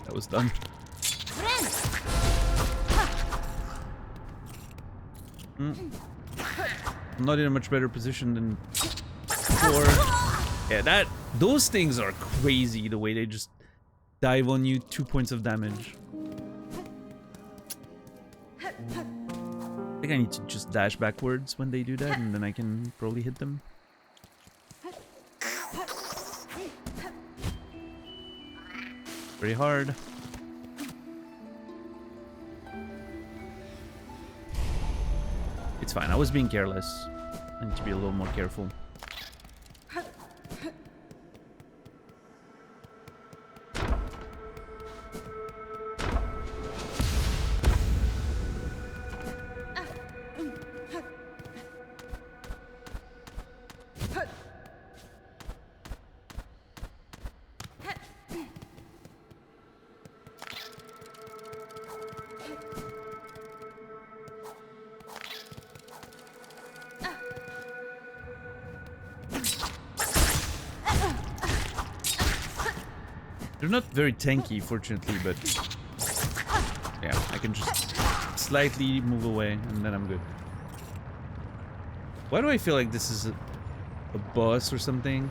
That was done. I'm not in a much better position than before. Yeah, those things are crazy, the way they just dive on you, 2 points of damage. I think I need to just dash backwards when they do that, and then I can probably hit them. Very hard. It's fine, I was being careless. I need to be a little more careful. They're not very tanky, fortunately, but yeah, I can just slightly move away and then I'm good. Why do I feel like this is a boss or something?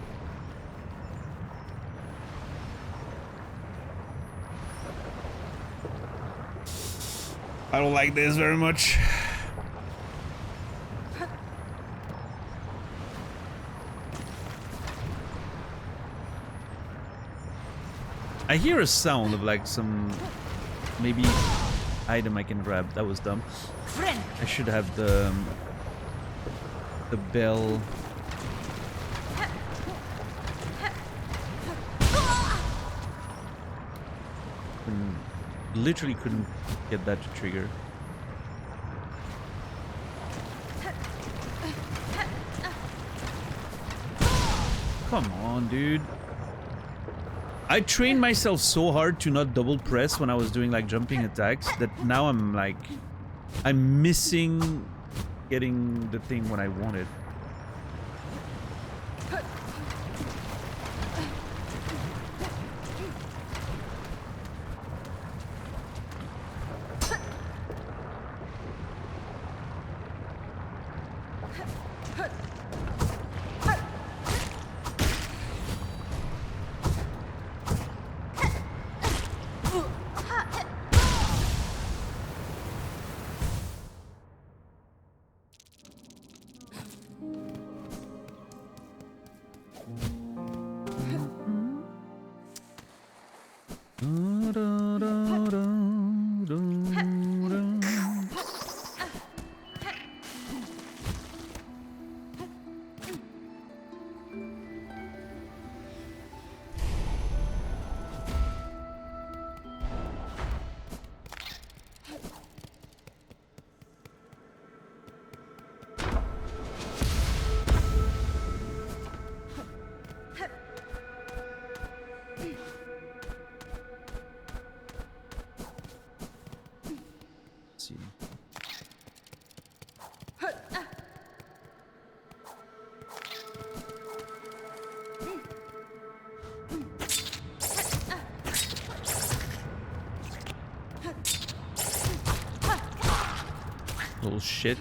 I don't like this very much. I hear a sound of like some maybe item I can grab. That was dumb. I should have the bell. Literally couldn't get that to trigger. Come on, dude. I trained myself so hard to not double press when I was doing like jumping attacks that now I'm like, I'm missing getting the thing when I want it. Little shit.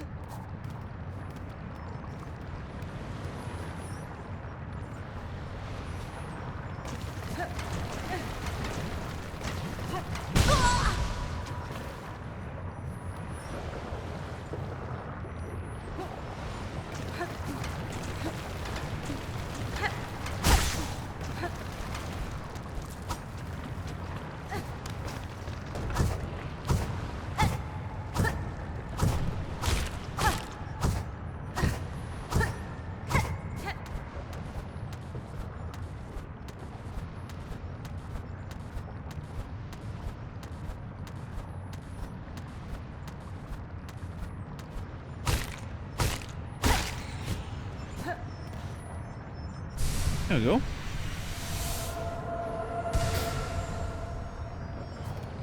There we go.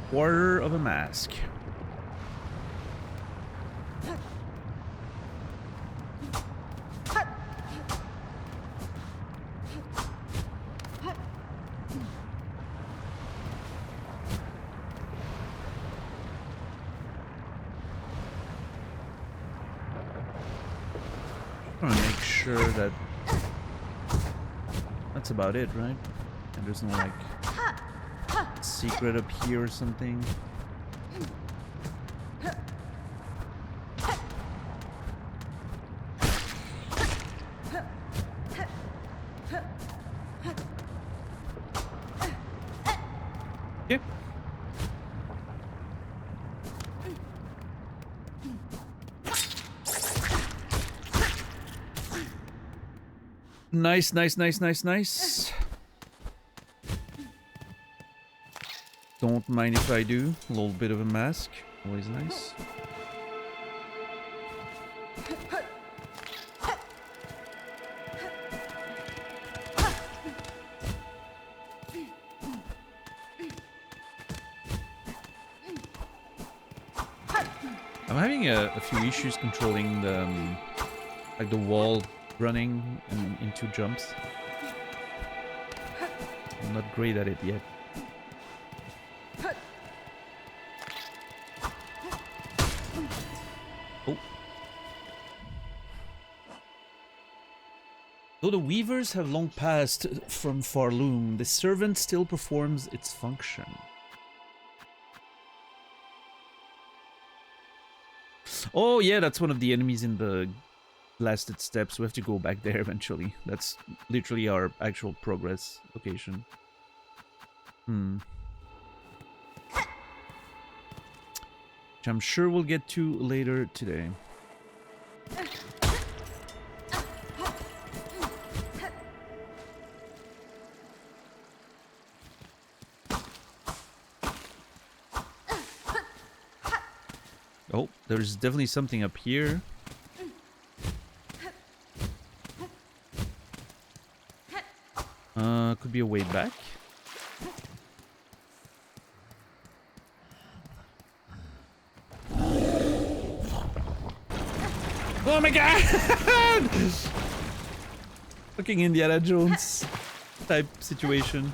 Quarter of a mask. I want to make sure that that's about it, right? And there's no like secret up here or something. Okay. Nice, nice, nice, nice, nice. Don't mind if I do. A little bit of a mask. Always nice. I'm having a few issues controlling the like the wall running into jumps. I'm not great at it yet. Oh. Though the weavers have long passed from Farloom, the servant still performs its function. Oh yeah, that's one of the enemies in the blasted steps. We have to go back there eventually. That's literally our actual progress location. Which I'm sure we'll get to later today. Oh, there's definitely something up here. Could be a way back. Oh my god! Fucking Indiana Jones type situation.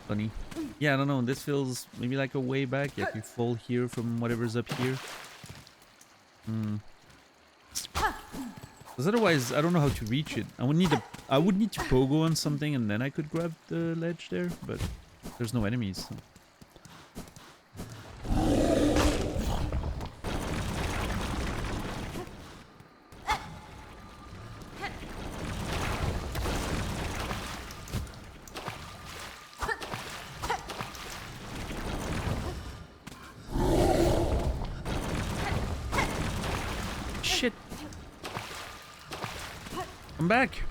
Funny. Yeah, I don't know. This feels maybe like a way back. Yeah, if you fall here from whatever's up here. Because otherwise, I don't know how to reach it. I would need to pogo on something and then I could grab the ledge there, but there's no enemies. So. Shit. I'm back.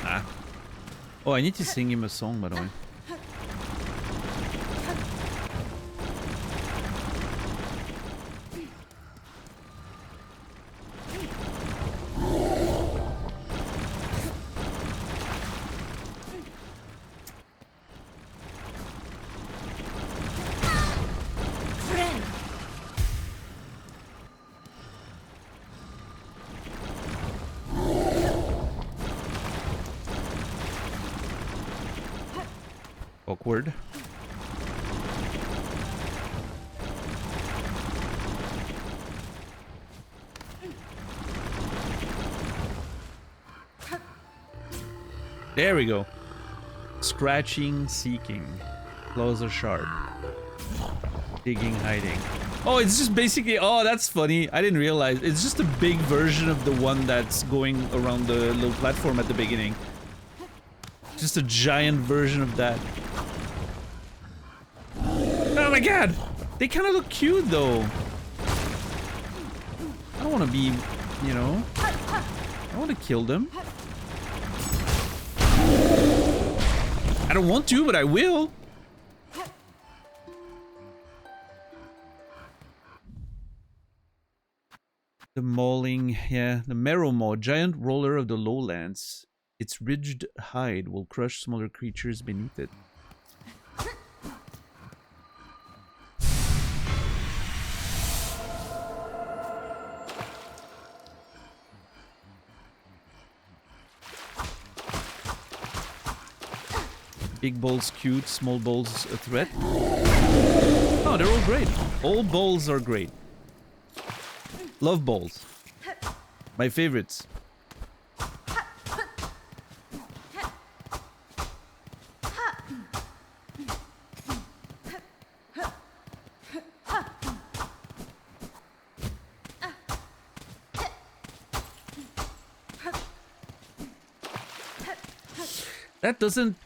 Ah. Oh, I need to sing him a song, by the way. Awkward. There we go. Scratching, seeking. Claws are sharp. Digging, hiding. Oh, it's just basically... Oh, that's funny. I didn't realize. It's just a big version of the one that's going around the little platform at the beginning. Just a giant version of that. Oh my god! They kind of look cute though. I don't want to be, you know... I want to kill them. I don't want to, but I will. The mauling, yeah, the marrow maw, giant roller of the lowlands. Its ridged hide will crush smaller creatures beneath it. Big balls cute, small balls a threat. Oh, they're all great. All balls are great. Love balls. My favorites. That doesn't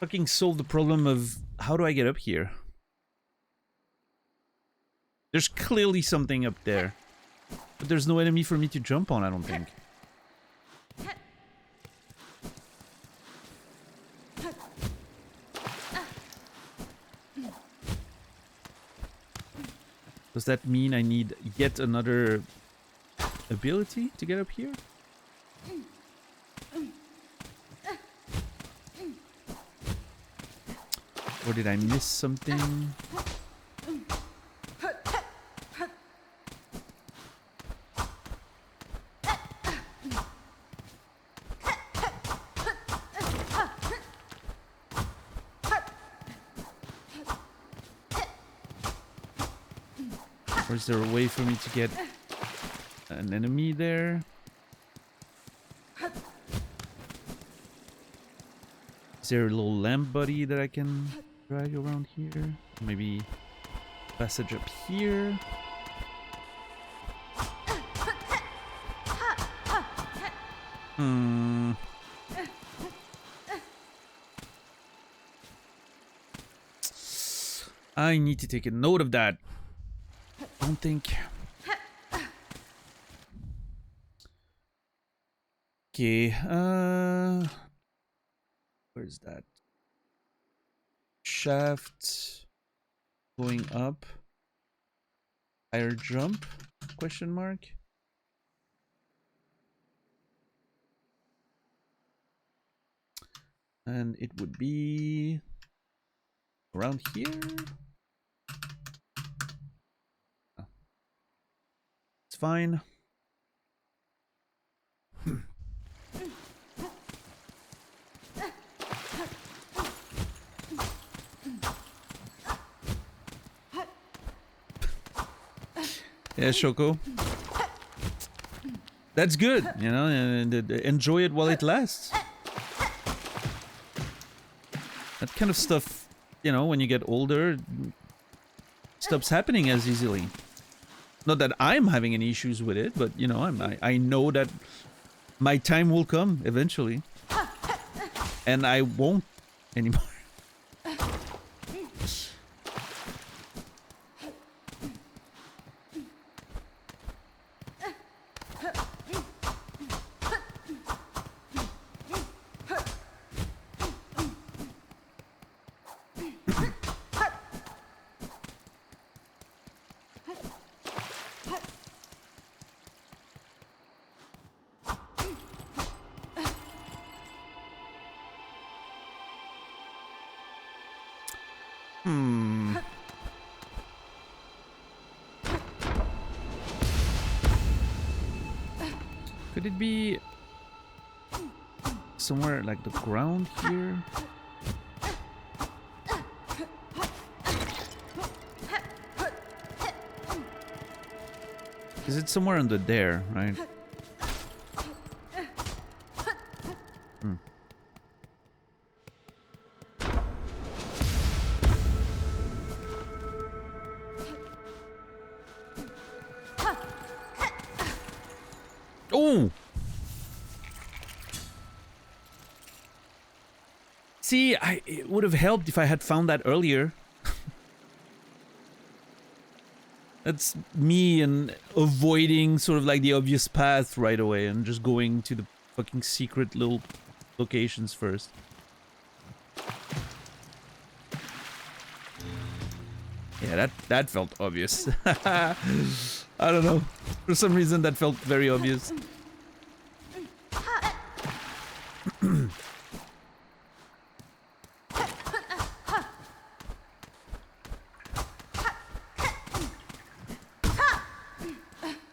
fucking solve the problem of how do I get up here? There's clearly something up there. But there's no enemy for me to jump on, I don't think. Does that mean I need yet another ability to get up here? Or did I miss something? Or is there a way for me to get an enemy there? Is there a little lamp buddy that I can drag around here? Maybe passage up here? I need to take a note of that. Don't think. Okay, where's that? Shaft going up. Higher jump? Question mark. And it would be around here. Oh. It's fine. Yeah, Shoko. That's good, you know, and enjoy it while it lasts. That kind of stuff, you know, when you get older, stops happening as easily. Not that I'm having any issues with it, but, you know, I know that my time will come eventually. And I won't anymore. Could it be somewhere like the ground here? Is it somewhere under there, right? Oh! See, it would have helped if I had found that earlier. That's me and avoiding sort of like the obvious path right away and just going to the fucking secret little locations first. Yeah, that felt obvious. I don't know. For some reason that felt very obvious.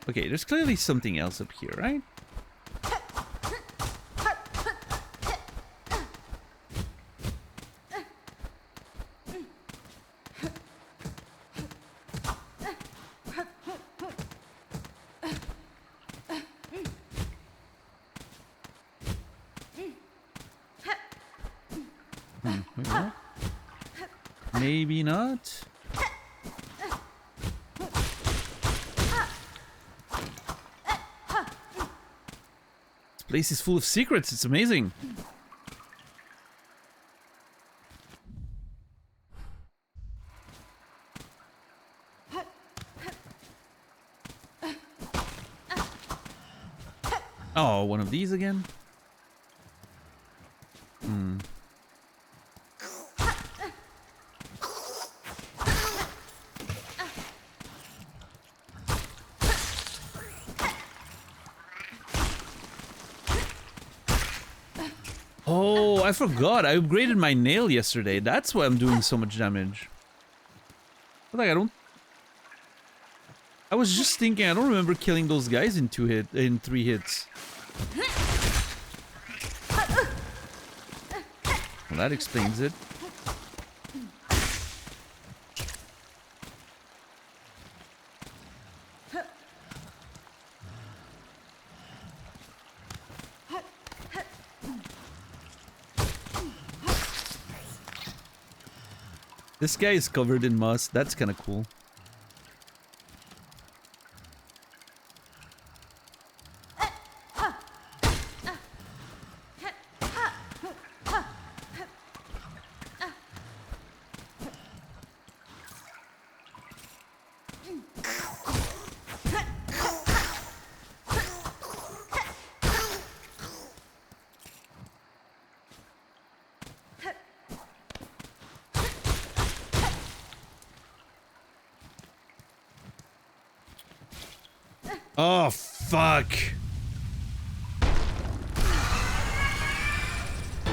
Okay, there's clearly something else up here, right? Maybe not. This place is full of secrets. It's amazing. Oh, one of these again? Oh, I forgot. I upgraded my nail yesterday. That's why I'm doing so much damage. But like, I was just thinking, I don't remember killing those guys in 3 hits. Well, that explains it. This guy is covered in moss. That's kind of cool. Oh, fuck.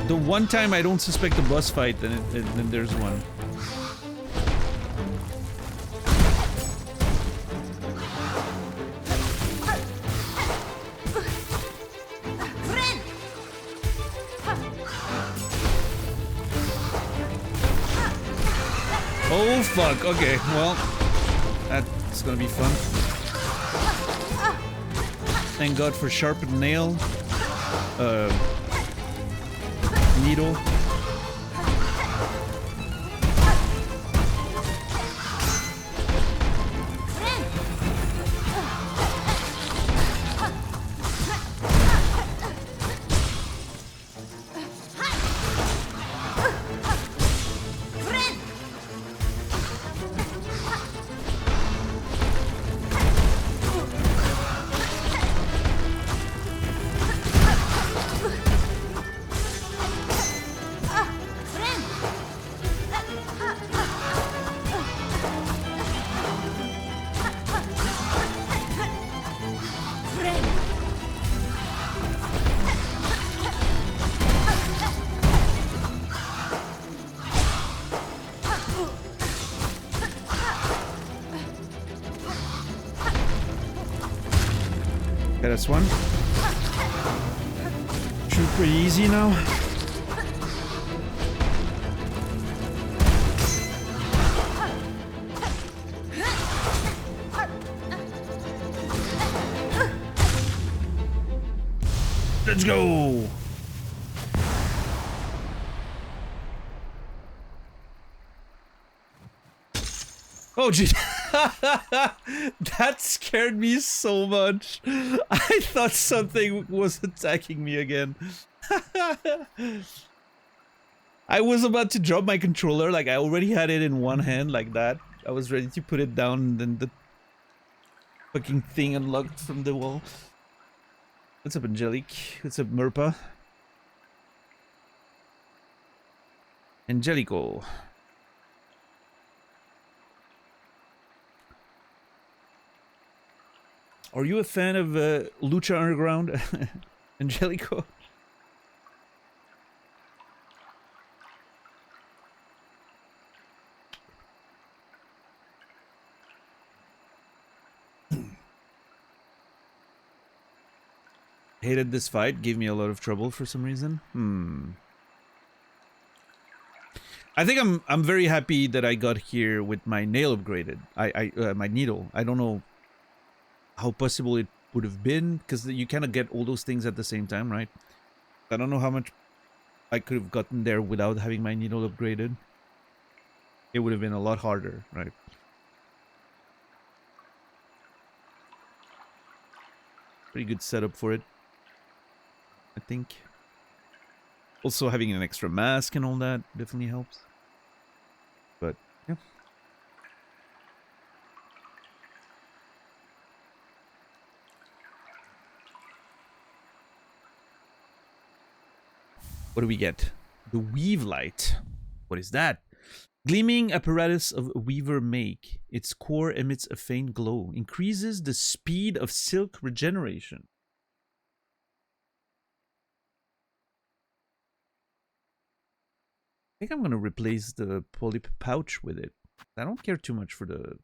The one time I don't suspect a boss fight, then there's one. Oh, fuck. Okay, well, that's gonna be fun. Thank God for sharpened nail. Needle. Okay, that's one. Shoot pretty easy now. Let's go! Oh, jeez. That scared me so much. I thought something was attacking me again. I I was about to drop my controller, like I already had it in one hand like that. I was ready to put it down and then the fucking thing unlocked from the wall. What's up, Angelique? What's up, Merpa? Angelico. Are you a fan of Lucha Underground? Angelico? Hated this fight, gave me a lot of trouble for some reason. I think I'm very happy that I got here with my nail upgraded. My needle. I don't know how possible it would have been, because you kind of get all those things at the same time, right? I don't know how much I could have gotten there without having my needle upgraded. It would have been a lot harder, right? Pretty good setup for it, I think. Also, having an extra mask and all that definitely helps. But, yeah. What do we get? The Weave Light. What is that? Gleaming apparatus of a weaver make. Its core emits a faint glow. Increases the speed of silk regeneration. I think I'm gonna replace the polyp pouch with it. I don't care too much for the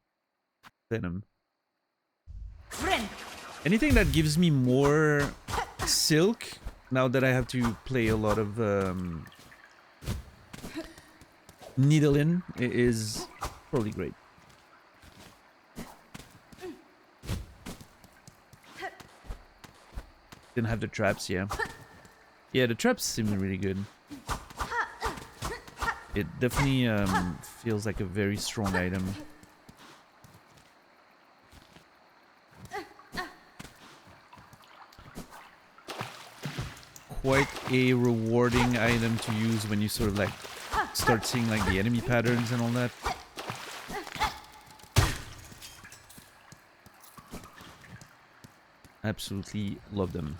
venom. Friend. Anything that gives me more silk, now that I have to play a lot of needling, is probably great. Didn't have the traps, yeah. Yeah, the traps seem really good. It definitely feels like a very strong item. Quite a rewarding item to use when you sort of like start seeing like the enemy patterns and all that. Absolutely love them.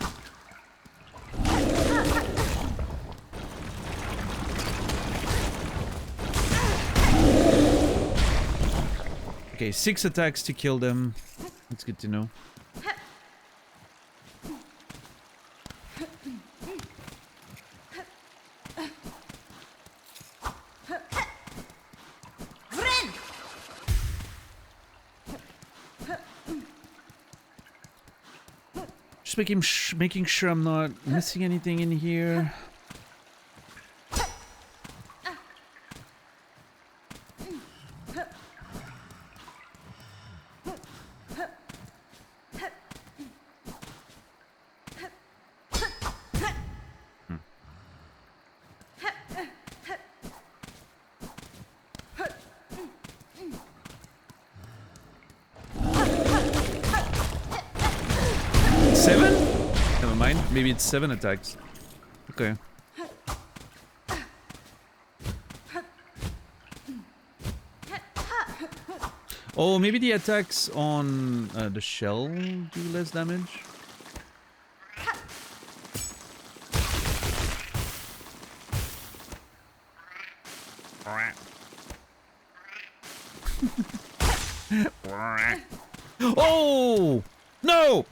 Okay, 6 attacks to kill them. That's good to know. Just making sure I'm not missing anything in here. Maybe it's 7 attacks. Okay. Oh, maybe the attacks on the shell do less damage. Oh! No!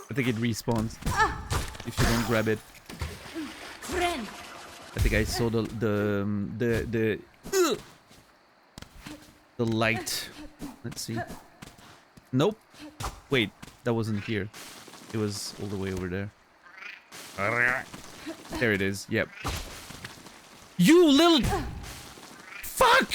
I think it respawns if you don't grab it. Friend. I think I saw the light. Let's see. Nope. Wait, that wasn't here. It was all the way over there. There it is. Yep. You little... Fuck!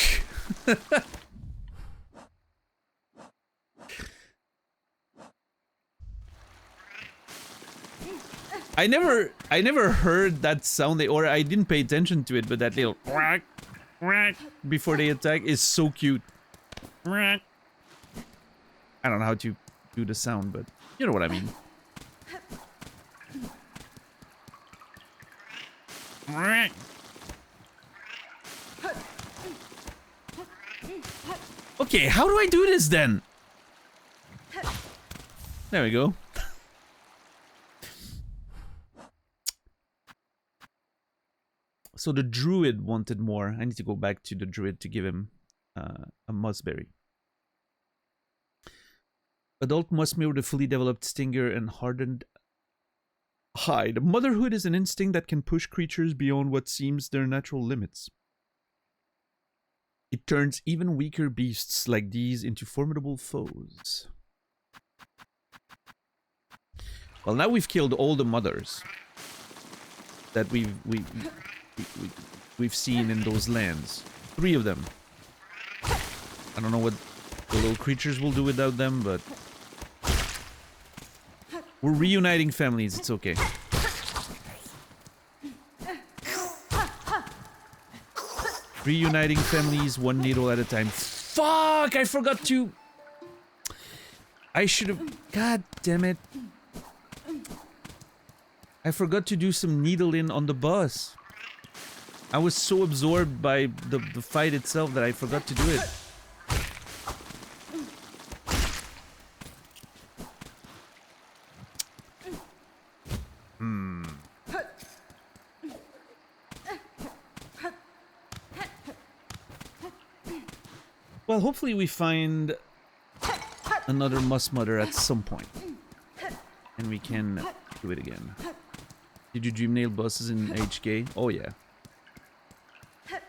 I never heard that sound, or I didn't pay attention to it, but that little quack, quack before they attack is so cute. I don't know how to do the sound, but you know what I mean. Okay, how do I do this then? There we go. So the druid wanted more. I need to go back to the druid to give him a mossberry. Adult mossmere with a fully developed stinger and hardened hide. Motherhood is an instinct that can push creatures beyond what seems their natural limits. It turns even weaker beasts like these into formidable foes. Well, now we've killed all the mothers that we've seen in those lands. 3 of them. I don't know what the little creatures will do without them, but we're reuniting families. It's okay. Reuniting families, 1 needle at a time. Fuck! I forgot to... I should have... God damn it. I forgot to do some needling on the boss. I was so absorbed by the fight itself that I forgot to do it. Well, hopefully we find another Musk Mother at some point. And we can do it again. Did you dream nail bosses in HK? Oh yeah.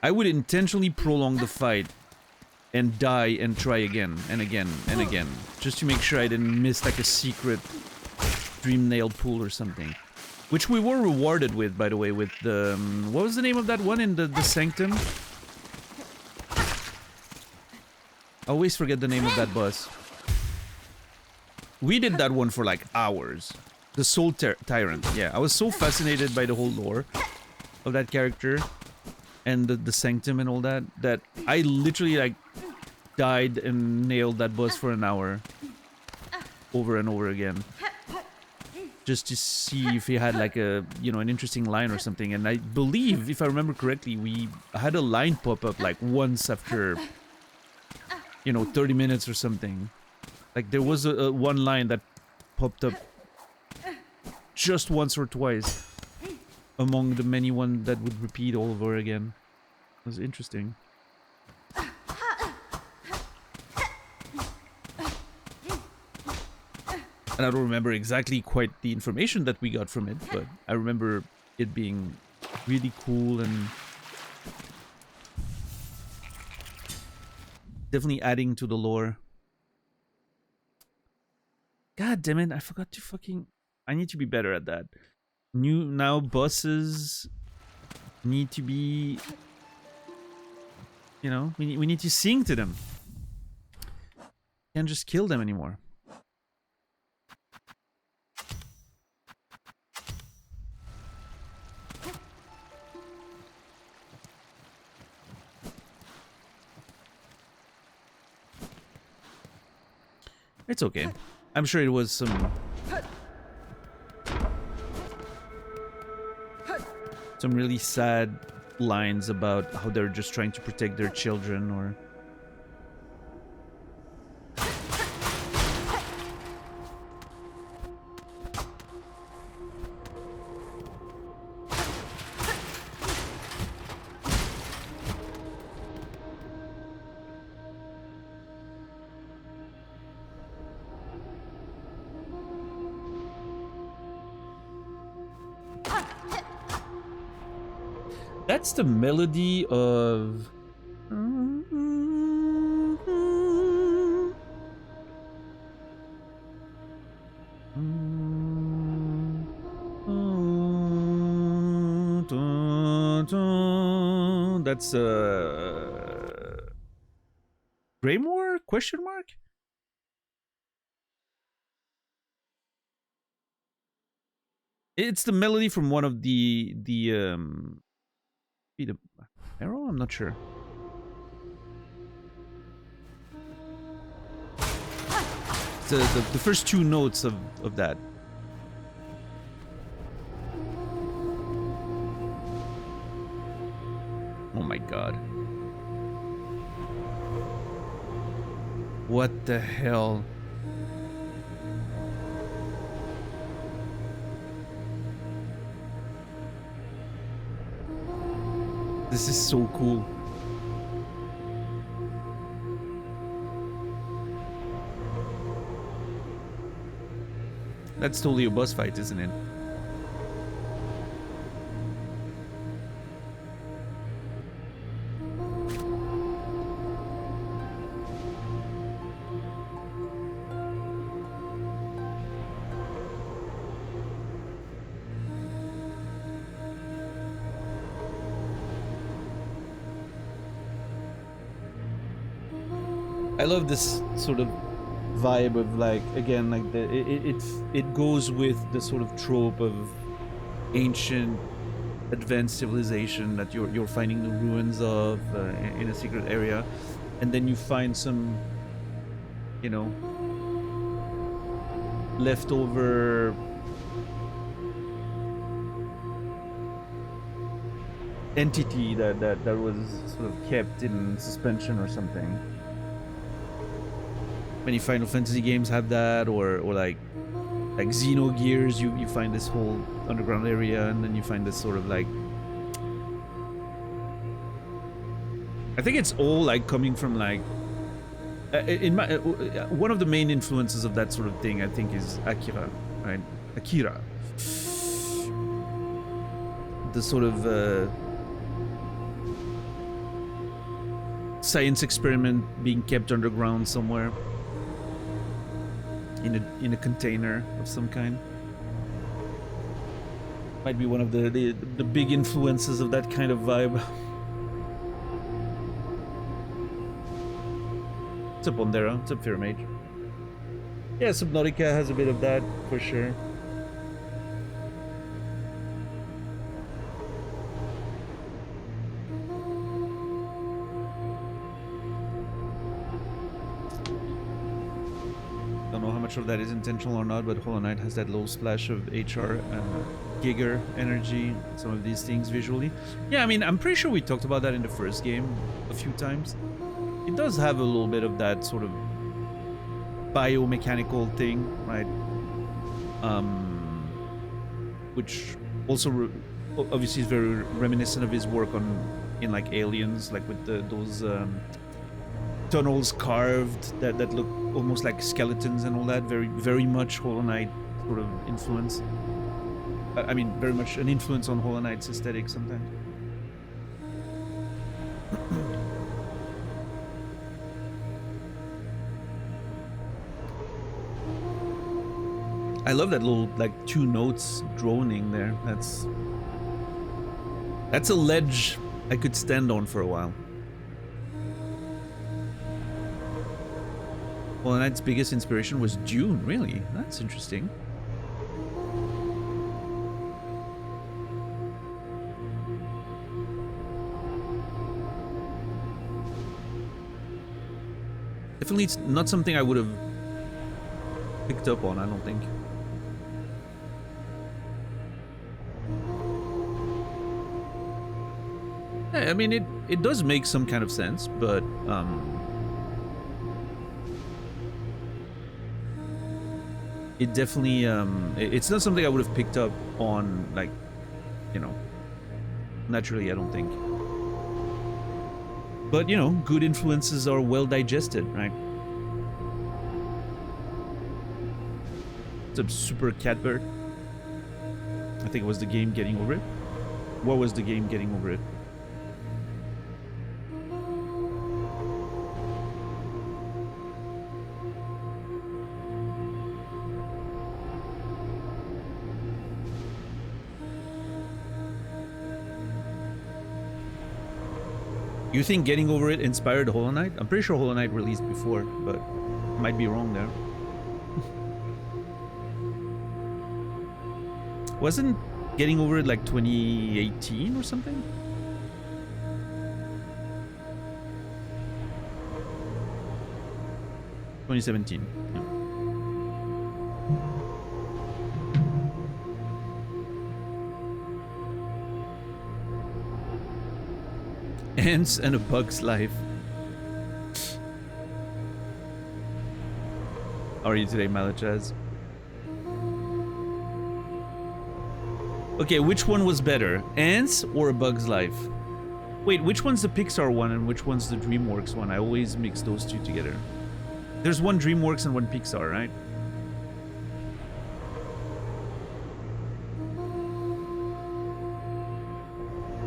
I would intentionally prolong the fight and die and try again and again and again. Just to make sure I didn't miss like a secret dream nail pool or something. Which we were rewarded with, by the way, with the... what was the name of that one in the Sanctum? I always forget the name of that boss. We did that one for like hours. The Soul Tyrant. Yeah, I was so fascinated by the whole lore of that character and the Sanctum and all that, that I literally like died and nailed that boss for an hour over and over again. Just to see if he had like a, you know, an interesting line or something. And I believe, if I remember correctly, we had a line pop up like once after, you know, 30 minutes or something. Like there was a one line that popped up just once or twice among the many ones that would repeat all over again. It was interesting. And I don't remember exactly quite the information that we got from it, but I remember it being really cool and definitely adding to the lore. God damn it, I forgot to fucking... I need to be better at that. Now bosses need to be... You know, we need to sing to them. Can't just kill them anymore. It's okay. I'm sure it was some really sad lines about how they're just trying to protect their children or... That's the melody of... that's Greymoor? Question mark? It's the melody from one of the Arrow? I'm not sure. It's the first two notes of that. Oh my god. What the hell? This is so cool. That's totally a boss fight, isn't it? I love this sort of vibe of like, again, like it goes with the sort of trope of ancient advanced civilization that you're finding the ruins of in a secret area, and then you find some, you know, leftover entity that was sort of kept in suspension or something. Many Final Fantasy games have that, or like Xenogears, you find this whole underground area, and then you find this sort of like, I think it's all like coming from like in my one of the main influences of that sort of thing, I think, is Akira, right? Akira, the sort of science experiment being kept underground somewhere in a container of some kind. Might be one of the big influences of that kind of vibe. What's up, Ondera? What's up, Mage? Yeah, Subnautica has a bit of that, for sure. Don't know how much of that is intentional or not, but Hollow Knight has that low splash of HR Giger energy, some of these things visually. Yeah, I mean, I'm pretty sure we talked about that in the first game a few times. It does have a little bit of that sort of biomechanical thing, right? Which also obviously is very reminiscent of his work in like Aliens, like with those tunnels carved that look almost like skeletons and all that. Very much Hollow Knight sort of influence. I mean, very much an influence on Hollow Knight's aesthetic sometimes. I love that little like two notes droning there. That's a ledge I could stand on for a while. Hollow Knight's biggest inspiration was Dune, really? That's interesting. Definitely it's not something I would have picked up on, I don't think. Yeah, I mean, it does make some kind of sense, but it definitely it's not something I would have picked up on, like, you know, naturally, I don't think. But, you know, good influences are well digested, right? It's a super catbird. I think it was the game getting over it. What was the game getting over it? You think Getting Over It inspired Hollow Knight? I'm pretty sure Hollow Knight released before, but might be wrong there. Wasn't Getting Over It like 2018 or something? (2017). Yeah. Ants and a Bug's Life. How are you today, Malachaz? Okay, which one was better? Ants or A Bug's Life? Wait, which one's the Pixar one and which one's the DreamWorks one? I always mix those two together. There's one DreamWorks and one Pixar, right?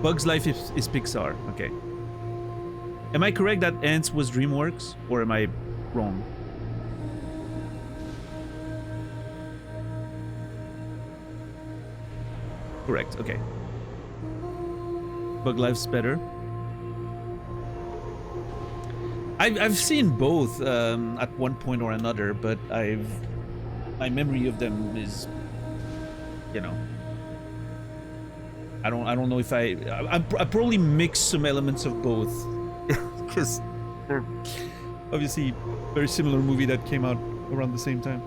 Bug's Life is Pixar. Okay. Am I correct that Ants was DreamWorks, or am I wrong? Correct. Okay. Bug Life's better. I've seen both at one point or another, but my memory of them is, you know. I don't know if I probably mixed some elements of both, because they're obviously very similar movie that came out around the same time.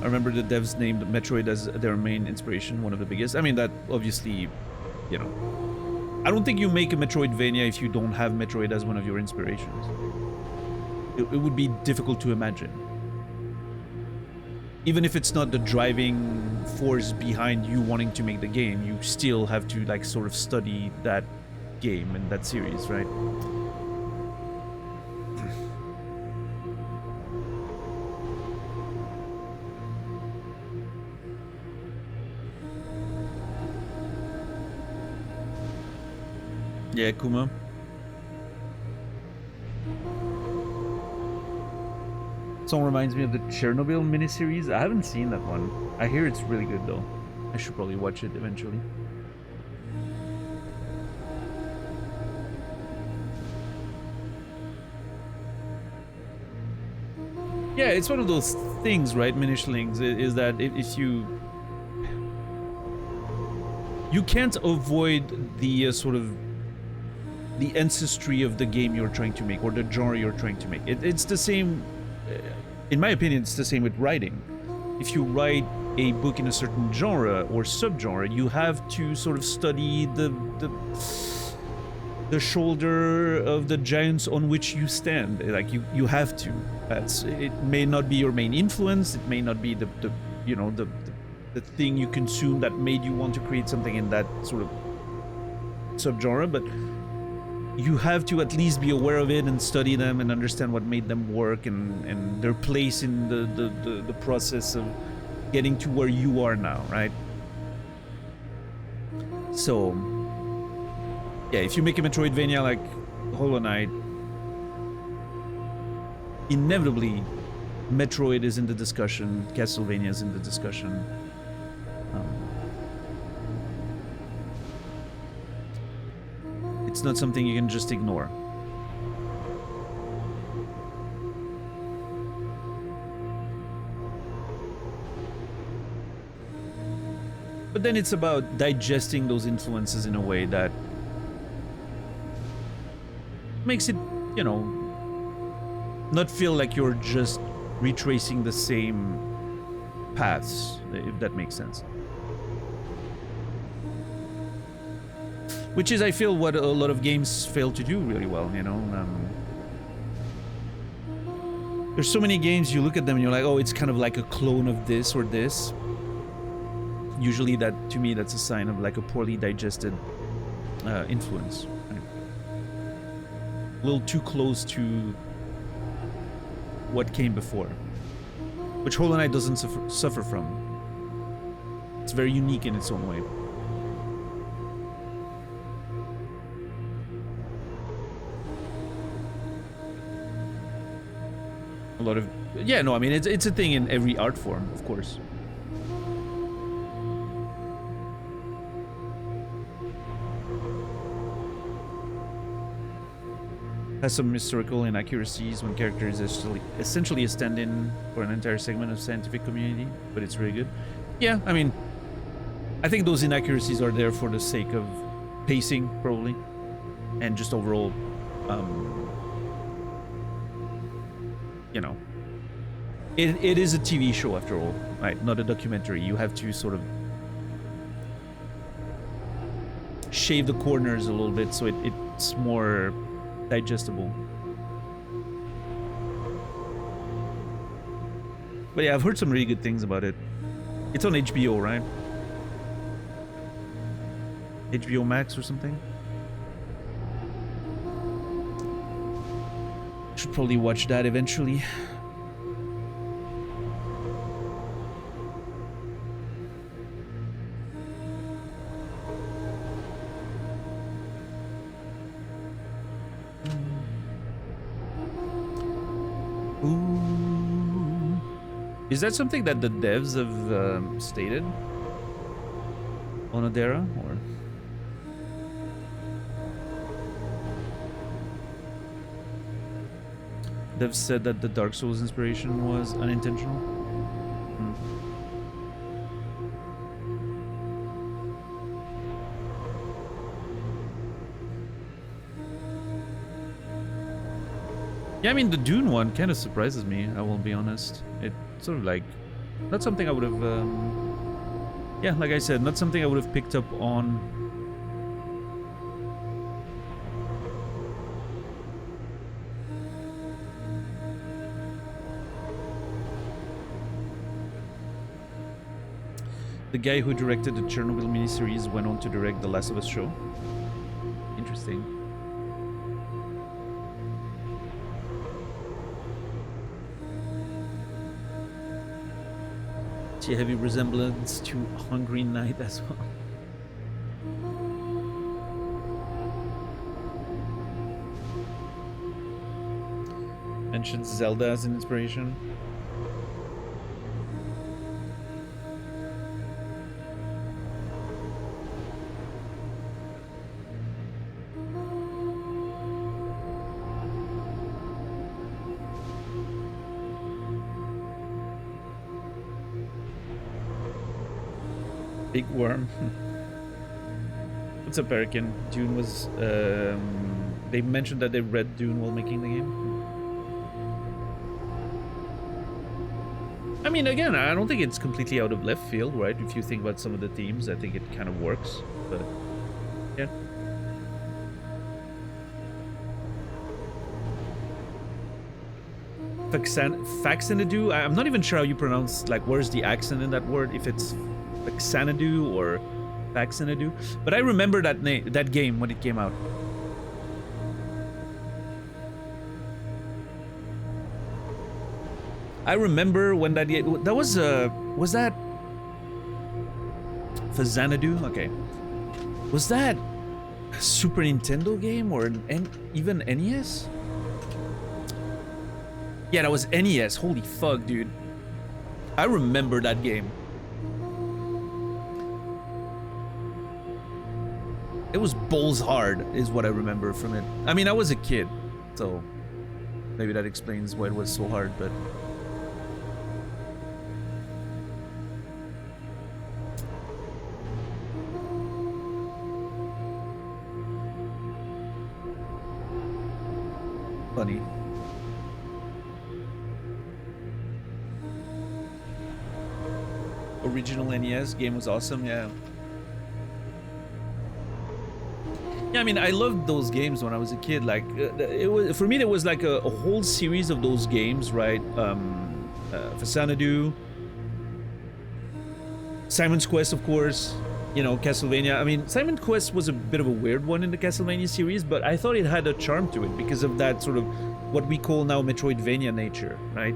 I remember the devs named Metroid as their main inspiration, one of the biggest. I mean, that obviously, you know, I don't think you make a Metroidvania if you don't have Metroid as one of your inspirations. It would be difficult to imagine. Even if it's not the driving force behind you wanting to make the game, you still have to like sort of study that game and that series, right? Yeah, Kuma. Song reminds me of the Chernobyl miniseries. I haven't seen that one. I hear it's really good though. I should probably watch it eventually. Yeah, it's one of those things, right, Minishlings, is that if you can't avoid the sort of the ancestry of the game you're trying to make or the genre you're trying to make. It's the same, in my opinion, it's the same with writing. If you write a book in a certain genre or subgenre, you have to sort of study the shoulder of the giants on which you stand. Like you have to. It may not be your main influence. It may not be the thing you consume that made you want to create something in that sort of subgenre, but you have to at least be aware of it and study them and understand what made them work and their place in the process of getting to where you are now, right? So, yeah, if you make a Metroidvania like Hollow Knight, inevitably Metroid is in the discussion, Castlevania is in the discussion. It's not something you can just ignore. But then it's about digesting those influences in a way that makes it, you know, not feel like you're just retracing the same paths, if that makes sense. Which is, I feel, what a lot of games fail to do really well, you know? There's so many games, you look at them and you're like, oh, it's kind of like a clone of this or this. Usually that, to me, that's a sign of like a poorly digested influence. Right? A little too close to what came before. Which Hollow Knight doesn't suffer from. It's very unique in its own way. A lot of, yeah, no, I mean, it's a thing in every art form, of course. Has some historical inaccuracies when characters essentially a stand-in for an entire segment of scientific community, but it's really good. Yeah, I mean, I think those inaccuracies are there for the sake of pacing, probably, and just overall, you know, it is a TV show after all, right? Not a documentary. You have to sort of shave the corners a little bit so it's more digestible. But yeah, I've heard some really good things about it. It's on HBO, right? HBO Max or something? Should probably watch that eventually. Ooh. Is that something that the devs have stated on Adera, or? Devs said that the Dark Souls inspiration was unintentional. Yeah, I mean, the Dune one kind of surprises me, I will be honest. It's sort of like, not something I would have, yeah, like I said, not something I would have picked up on. The guy who directed the Chernobyl miniseries went on to direct the Last of Us show. Interesting. See a heavy resemblance to Hungry Night as well. Mentioned Zelda as an inspiration. Big worm. What's up, Erican? Dune was. They mentioned that they read Dune while making the game. I mean, again, I don't think it's completely out of left field, right? If you think about some of the themes, I think it kind of works. But yeah. Faxanadu? I'm not even sure how you pronounce, like, where's the accent in that word, if it's Faxanadu or Faxanadu. But I remember that game when it came out. I remember when that was that Faxanadu? Okay. Was that a Super Nintendo game or even NES? Yeah, that was NES. Holy fuck, dude. I remember that game. It was balls hard, is what I remember from it. I mean, I was a kid, so maybe that explains why it was so hard, but... funny. Original NES game was awesome, yeah. Yeah, I mean, I loved those games when I was a kid. Like, it was, for me, there was like a whole series of those games, right? Faxanadu, Simon's Quest, of course. You know, Castlevania. I mean, Simon's Quest was a bit of a weird one in the Castlevania series, but I thought it had a charm to it because of that sort of what we call now Metroidvania nature, right?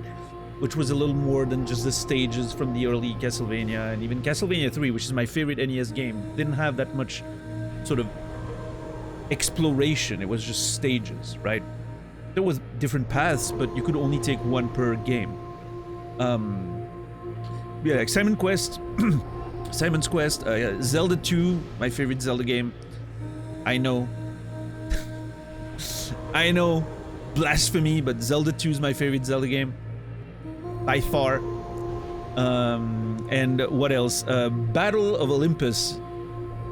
Which was a little more than just the stages from the early Castlevania, and even Castlevania 3, which is my favorite NES game, didn't have that much sort of exploration. It was just stages, right? There was different paths, but you could only take one per game. Yeah, like Simon's Quest, Zelda 2, my favorite Zelda game. I know. I know, blasphemy, but Zelda 2 is my favorite Zelda game. By far. And what else? Battle of Olympus.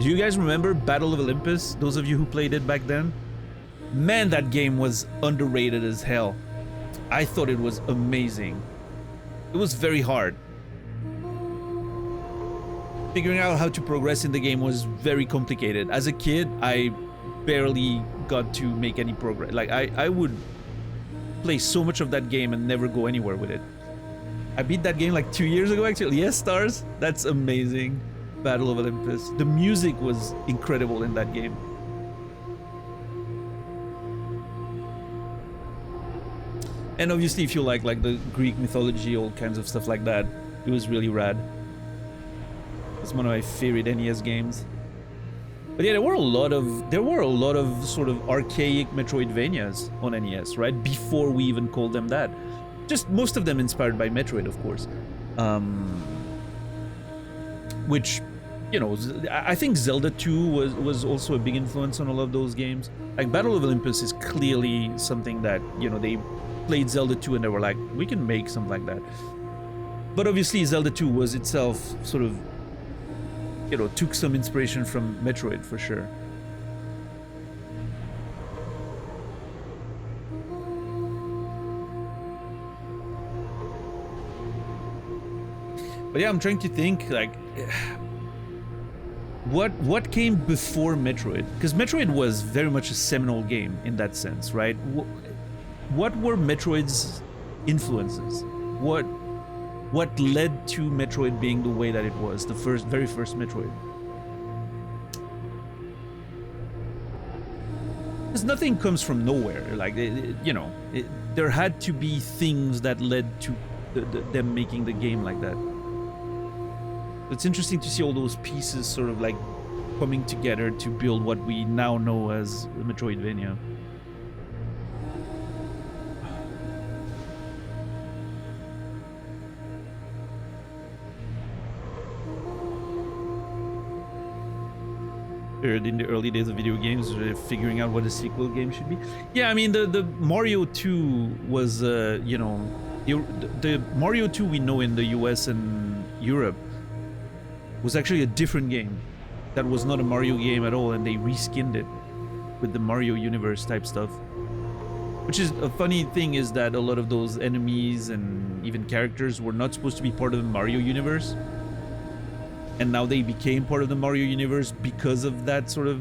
Do you guys remember Battle of Olympus? Those of you who played it back then? Man, that game was underrated as hell. I thought it was amazing. It was very hard. Figuring out how to progress in the game was very complicated. As a kid, I barely got to make any progress. Like, I would play so much of that game and never go anywhere with it. I beat that game like 2 years ago, actually. Yes, stars. That's amazing. Battle of Olympus. The music was incredible in that game. And obviously, if you like the Greek mythology, all kinds of stuff like that, it was really rad. It's one of my favorite NES games. But yeah, there were a lot of sort of archaic Metroidvanias on NES, right? Before we even called them that. Just most of them inspired by Metroid, of course. Which, you know, I think Zelda 2 was also a big influence on all of those games. Like Battle of Olympus is clearly something that, you know, they played Zelda 2 and they were like, we can make something like that. But obviously Zelda 2 was itself sort of, you know, took some inspiration from Metroid for sure. But yeah, I'm trying to think, like, what came before Metroid? Because Metroid was very much a seminal game in that sense, right? What were Metroid's influences? What led to Metroid being the way that it was, the very first Metroid? Because nothing comes from nowhere. Like, you know, there had to be things that led to them making the game like that. It's interesting to see all those pieces sort of like coming together to build what we now know as Metroidvania. In the early days of video games, figuring out what a sequel game should be. Yeah, I mean, the Mario 2 was, you know, the Mario 2 we know in the US and Europe was actually a different game. That was not a Mario game at all, and they reskinned it with the Mario universe type stuff. Which is a funny thing, is that a lot of those enemies and even characters were not supposed to be part of the Mario universe. And now they became part of the Mario universe because of that sort of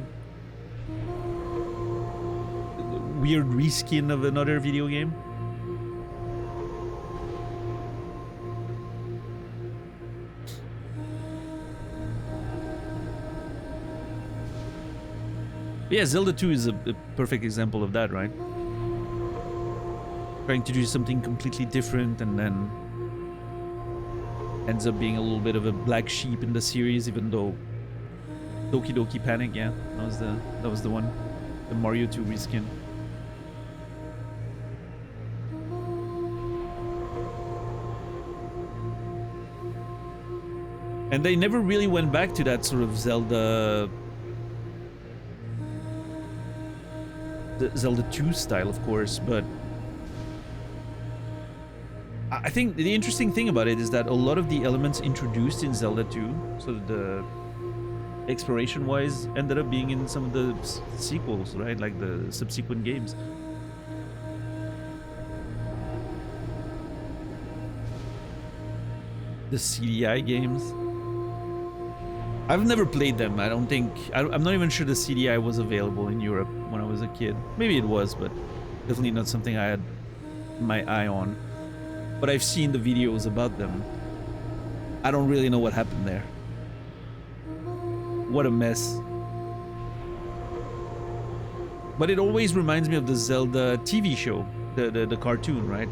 weird reskin of another video game. Yeah, Zelda 2 is a perfect example of that, right? Trying to do something completely different and then ends up being a little bit of a black sheep in the series, even though Doki Doki Panic, yeah, that was the one, the Mario 2 reskin. And they never really went back to that sort of Zelda 2 style, of course, but I think the interesting thing about it is that a lot of the elements introduced in Zelda 2, so the exploration-wise, ended up being in some of the sequels, right? Like the subsequent games. The CDI games. I've never played them. I don't think... I'm not even sure the CDI was available in Europe when I was a kid. Maybe it was, but definitely not something I had my eye on. But I've seen the videos about them. I don't really know what happened there. What a mess. But it always reminds me of the Zelda TV show, the cartoon, right?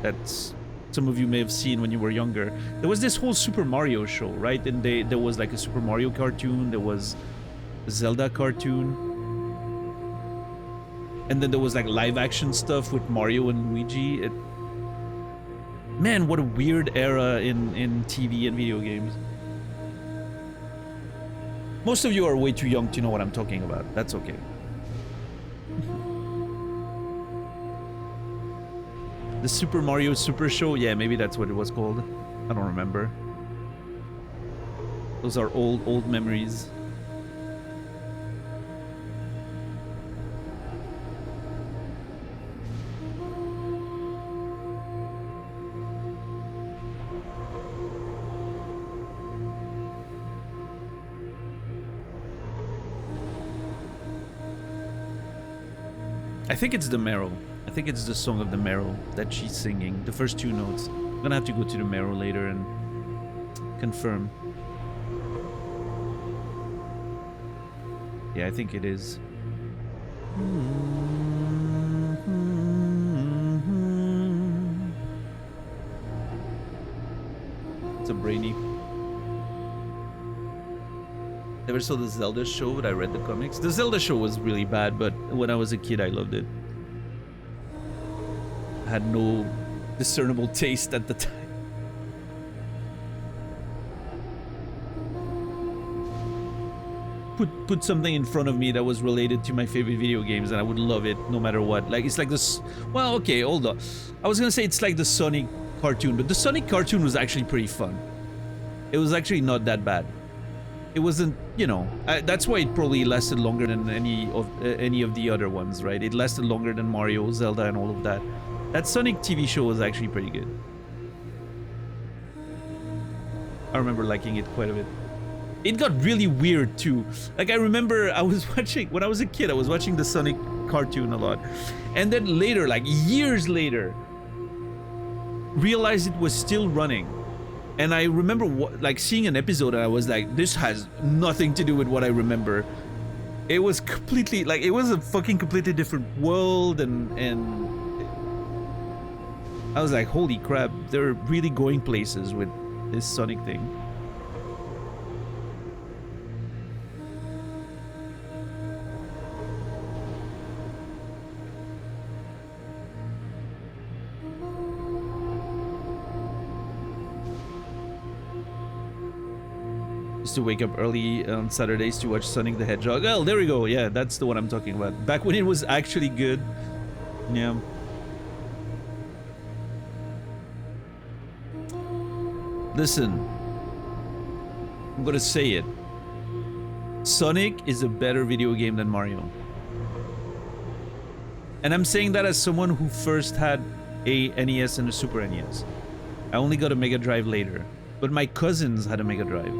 That's some of you may have seen when you were younger. There was this whole Super Mario show, right? And there was like a Super Mario cartoon, there was a Zelda cartoon, and then there was like live action stuff with Mario and Luigi. Man, what a weird era in TV and video games. Most of you are way too young to know what I'm talking about. That's okay. The Super Mario Super Show? Yeah, maybe that's what it was called. I don't remember. Those are old memories. I think it's the Marrow. I think it's the song of the Marrow that she's singing. The first two notes. I'm gonna have to go to the Marrow later and confirm. Yeah, I think it is. It's a brainy. Never saw the Zelda show, but I read the comics. The Zelda show was really bad, but when I was a kid, I loved it. I had no discernible taste at the time. Put something in front of me that was related to my favorite video games, and I would love it no matter what. Like, it's like this. Well, okay, hold on. I was gonna say it's like the Sonic cartoon, but the Sonic cartoon was actually pretty fun. It was actually not that bad. It wasn't, you know, that's why it probably lasted longer than any of the other ones, right? It lasted longer than Mario, Zelda, and all of that. That Sonic TV show was actually pretty good. I remember liking it quite a bit. It got really weird too. Like, I remember I was watching, when I was a kid, I was watching the Sonic cartoon a lot. And then later, like years later, realized it was still running. And I remember like seeing an episode and I was like, this has nothing to do with what I remember. It was completely, like, it was a fucking completely different world, and I was like, holy crap, they're really going places with this Sonic thing. To wake up early on Saturdays to watch Sonic the Hedgehog. Oh, there we go. Yeah, that's the one I'm talking about. Back when it was actually good. Yeah. Listen. I'm gonna say it. Sonic is a better video game than Mario. And I'm saying that as someone who first had a NES and a Super NES. I only got a Mega Drive later. But my cousins had a Mega Drive.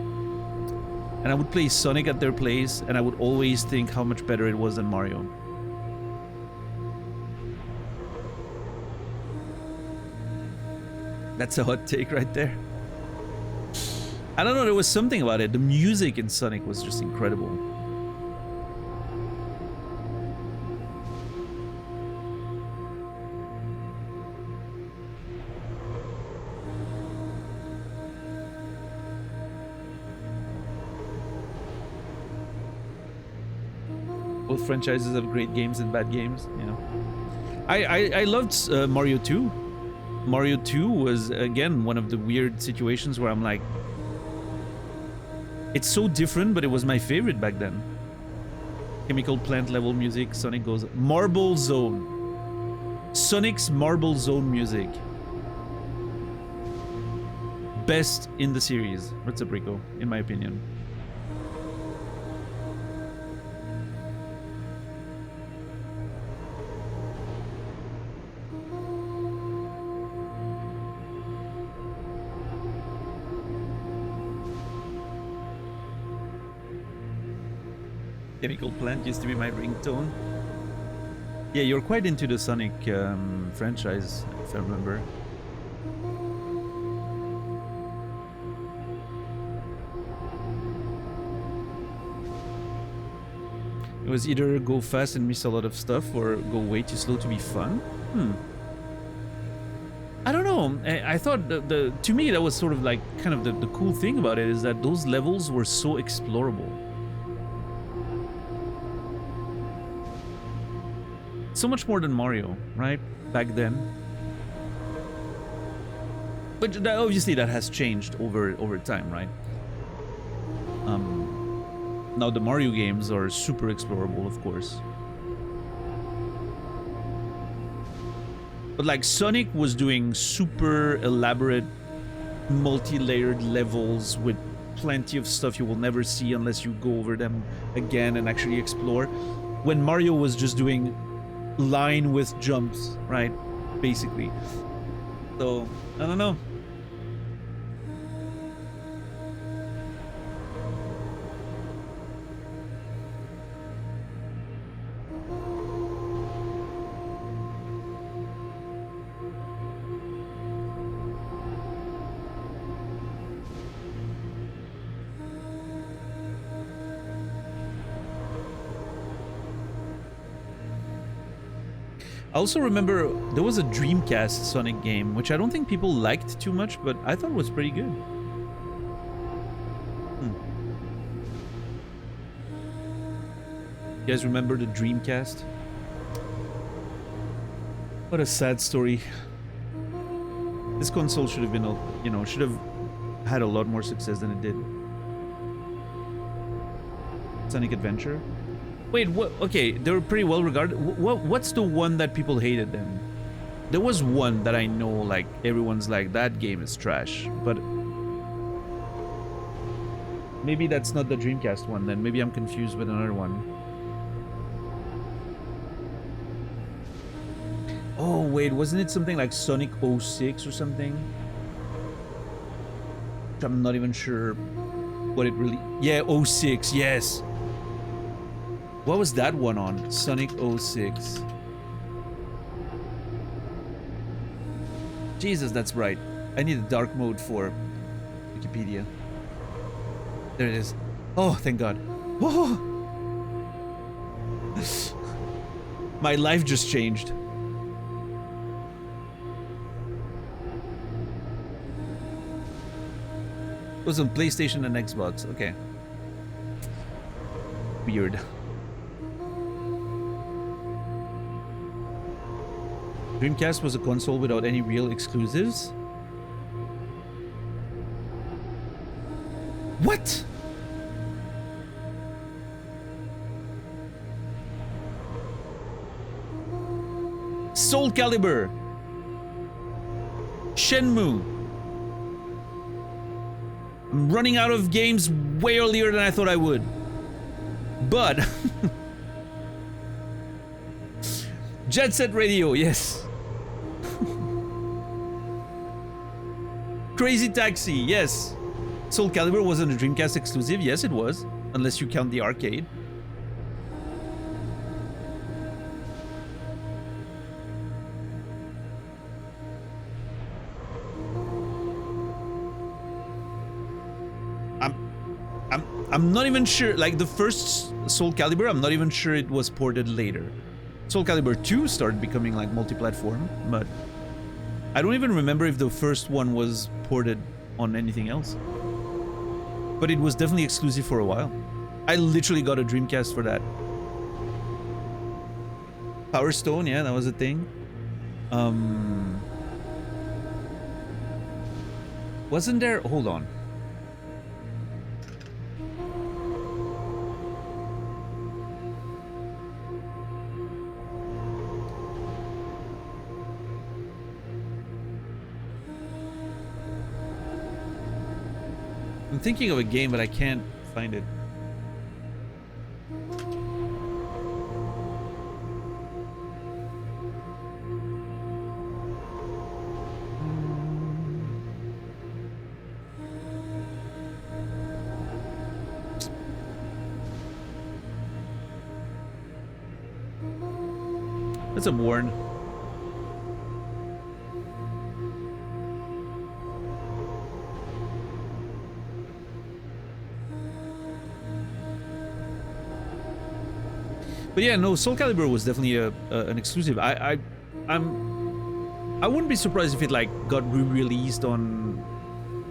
And I would play Sonic at their place, and I would always think how much better it was than Mario. That's a hot take right there. I don't know, there was something about it. The music in Sonic was just incredible. Both franchises have great games and bad games, you know. I loved Mario 2. Mario 2 was, again, one of the weird situations where I'm like, it's so different, but it was my favorite back then. Chemical plant level music, Sonic goes... Marble Zone. Sonic's Marble Zone music. Best in the series. What's up, Rico? In my opinion. Chemical Plant used to be my ringtone. Yeah, you're quite into the Sonic franchise, if I remember. It was either go fast and miss a lot of stuff, or go way too slow to be fun. I don't know. I thought to me that was sort of like kind of the cool thing about it is that those levels were so explorable. So much more than Mario, right? Back then. But obviously that has changed over time, right? Now the Mario games are super explorable, of course. But like Sonic was doing super elaborate, multi-layered levels with plenty of stuff you will never see unless you go over them again and actually explore. When Mario was just doing line with jumps, right? Basically. So, I don't know. I also remember there was a Dreamcast Sonic game, which I don't think people liked too much, but I thought was pretty good. You guys remember the Dreamcast? What a sad story. This console should have been, you know, should have had a lot more success than it did. Sonic Adventure. Wait, what? Okay, they were pretty well regarded. What's the one that people hated then? There was one that I know, like, everyone's like, that game is trash, but maybe that's not the Dreamcast one then. Maybe I'm confused with another one. Oh, wait, wasn't it something like Sonic 06 or something? I'm not even sure what it really... Yeah, 06, yes! What was that one on? Sonic 06. Jesus, that's right. I need a dark mode for Wikipedia. There it is. Oh, thank God. Oh! My life just changed. It was on PlayStation and Xbox. Okay. Weird. Dreamcast was a console without any real exclusives? What? Soul Calibur. Shenmue. I'm running out of games way earlier than I thought I would. But Jet Set Radio, yes. Crazy Taxi, yes. Soul Calibur wasn't a Dreamcast exclusive. Yes, it was. Unless you count the arcade. I'm not even sure, like the first Soul Calibur, I'm not even sure it was ported later. Soul Calibur 2 started becoming like multi-platform, but I don't even remember if the first one was ported on anything else. But it was definitely exclusive for a while. I literally got a Dreamcast for that. Power Stone, yeah, that was a thing. Wasn't there... Hold on. I'm thinking of a game, but I can't find it. That's a Warren. But yeah, no, Soul Calibur was definitely an exclusive. I wouldn't be surprised if it like got re-released on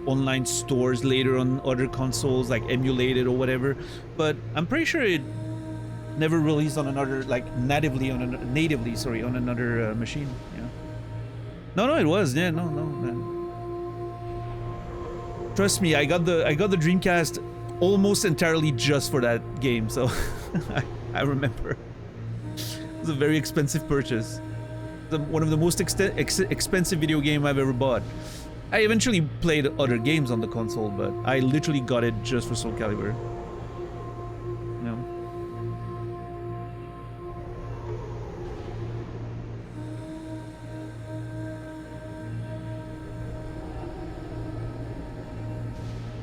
online stores later on other consoles, like emulated or whatever. But I'm pretty sure it never released on another, like natively on another machine. Yeah. No, it was. Yeah, no. Man. Trust me, I got the Dreamcast almost entirely just for that game, so I remember. It was a very expensive purchase. one of the most expensive video game I've ever bought. I eventually played other games on the console, but I literally got it just for Soul Calibur. No.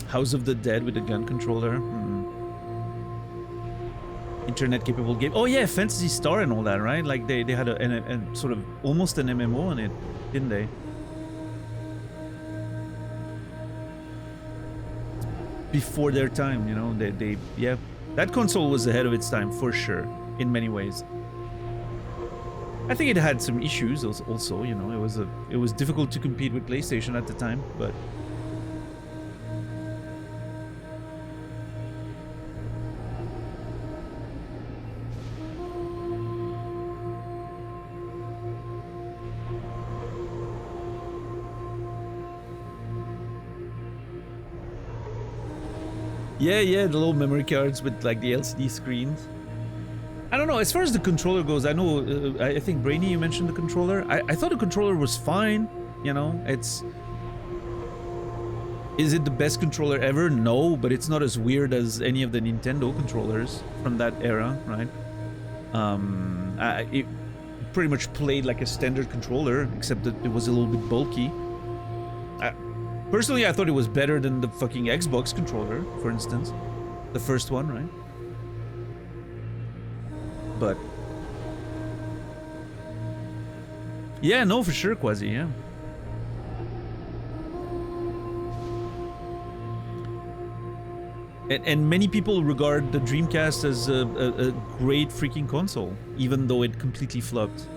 House of the Dead with a gun controller. Internet capable game. Oh yeah, Fantasy Star and all that, right? Like they had a sort of almost an MMO on it, didn't they? Before their time, you know. They yeah, that console was ahead of its time for sure in many ways. I think it had some issues also, you know. It was difficult to compete with PlayStation at the time, but yeah, the little memory cards with like the LCD screens. I don't know, as far as the controller goes, I know, I think Brainy, you mentioned the controller. I thought the controller was fine, you know, is it the best controller ever? No, but it's not as weird as any of the Nintendo controllers from that era, right? It pretty much played like a standard controller, except that it was a little bit bulky. Personally, I thought it was better than the fucking Xbox controller, for instance. The first one, right? But yeah, no, for sure, Quasi, yeah. And many people regard the Dreamcast as a great freaking console, even though it completely flopped.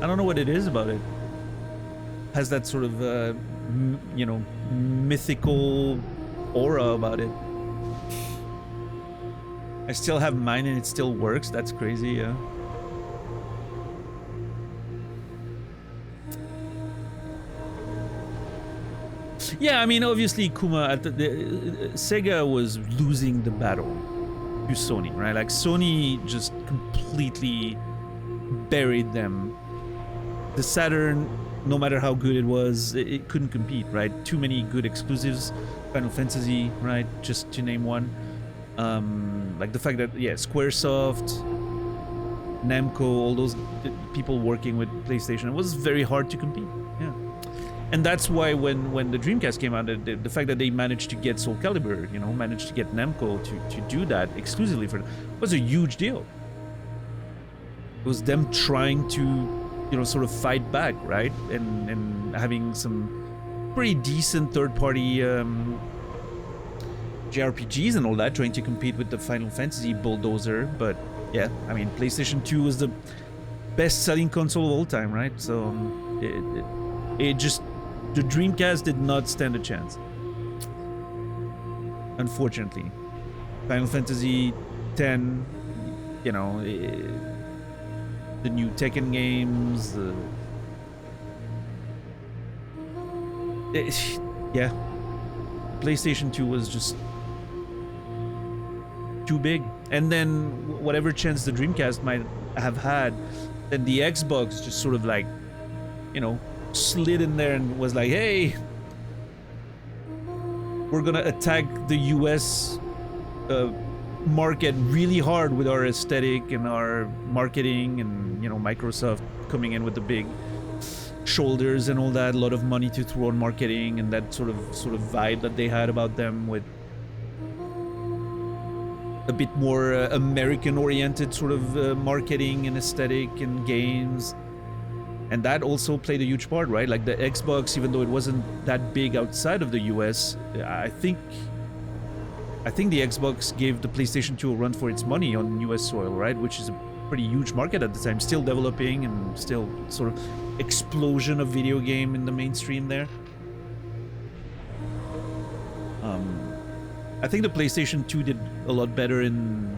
I don't know what it is about it. Has that sort of, you know, mythical aura about it. I still have mine and it still works. That's crazy, yeah. Yeah, I mean, obviously, Kuma, at the Sega was losing the battle to Sony, right? Like, Sony just completely buried them. The Saturn, no matter how good it was, it couldn't compete, right? Too many good exclusives. Final Fantasy, right? Just to name one. Like the fact that, yeah, Squaresoft, Namco, all those people working with PlayStation, it was very hard to compete, yeah. And that's why when the Dreamcast came out, the fact that they managed to get Soul Calibur, you know, managed to get Namco to do that exclusively for them, was a huge deal. It was them trying to, you know, sort of fight back, right? And having some pretty decent third-party JRPGs and all that, trying to compete with the Final Fantasy bulldozer. But yeah, I mean, PlayStation 2 was the best-selling console of all time, right? So it just, the Dreamcast did not stand a chance, unfortunately. Final Fantasy 10, you know, the new Tekken games, yeah, PlayStation 2 was just too big. And then whatever chance the Dreamcast might have had, then the Xbox just sort of like, you know, slid in there and was like, hey, we're gonna attack the US market really hard with our aesthetic and our marketing, and, you know, Microsoft coming in with the big shoulders and all that, a lot of money to throw on marketing, and that sort of vibe that they had about them, with a bit more American oriented sort of marketing and aesthetic and games. And that also played a huge part, right? Like the Xbox, even though it wasn't that big outside of the US, I think the Xbox gave the PlayStation 2 a run for its money on US soil, right? Which is a pretty huge market at the time, still developing and still sort of explosion of video game in the mainstream there. I think the PlayStation 2 did a lot better in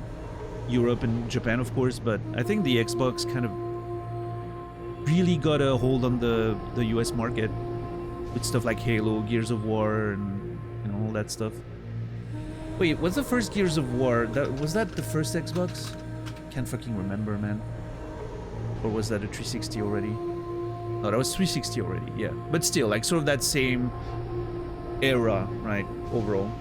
Europe and Japan, of course, but I think the Xbox kind of really got a hold on the US market with stuff like Halo, Gears of War, and, you know, all that stuff. Wait, what's the first Gears of War? Was that the first Xbox? Can't fucking remember, man. Or was that a 360 already? No, that was 360 already, yeah. But still, like, sort of that same era, right, overall.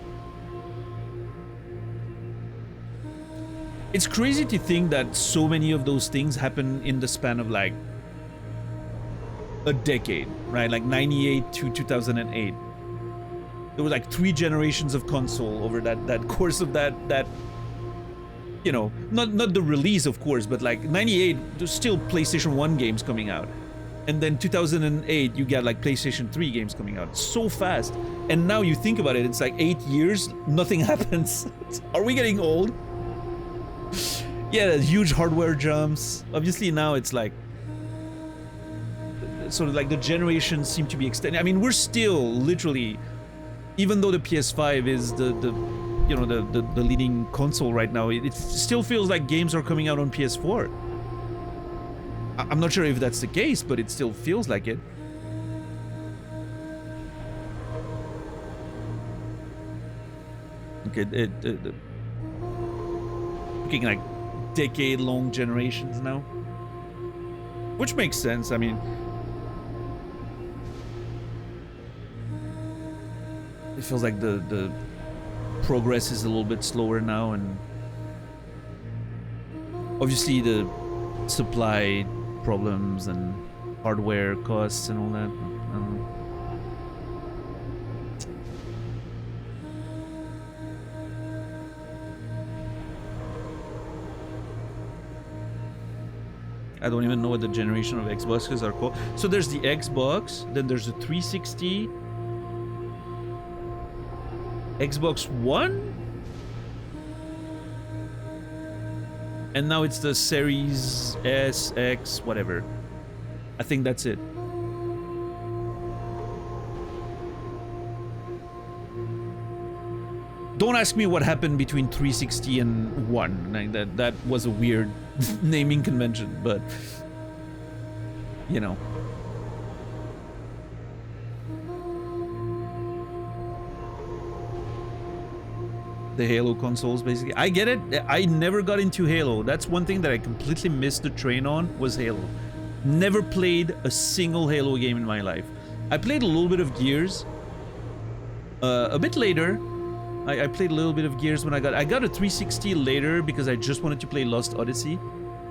It's crazy to think that so many of those things happen in the span of, like, a decade, right? Like, 98 to 2008. There were, like, 3 generations of console over that course of that you know, not the release, of course, but, like, 98, there's still PlayStation 1 games coming out. And then 2008, you get like PlayStation 3 games coming out so fast. And now you think about it, it's like 8 years, nothing happens. Are we getting old? Yeah, huge hardware jumps. Obviously now it's like, sort of like the generations seem to be extended. I mean, we're still literally, even though the PS5 is the you know, the leading console right now, it still feels like games are coming out on PS4. I'm not sure if that's the case, but it still feels like it. Okay, looking like decade-long generations now, which makes sense. I mean, it feels like the progress is a little bit slower now, and obviously the supply problems and hardware costs and all that. I don't even know what the generation of Xboxes are called. So there's the Xbox, then there's the 360, Xbox One, and now it's the Series S, X, whatever. I think that's it. Don't ask me what happened between 360 and 1. Like that was a weird naming convention, but you know. The Halo consoles, basically. I get it. I never got into Halo. That's one thing that I completely missed the train on, was Halo. Never played a single Halo game in my life. I played a little bit of Gears. A bit later. I played a little bit of Gears when I got a 360 later because I just wanted to play Lost Odyssey.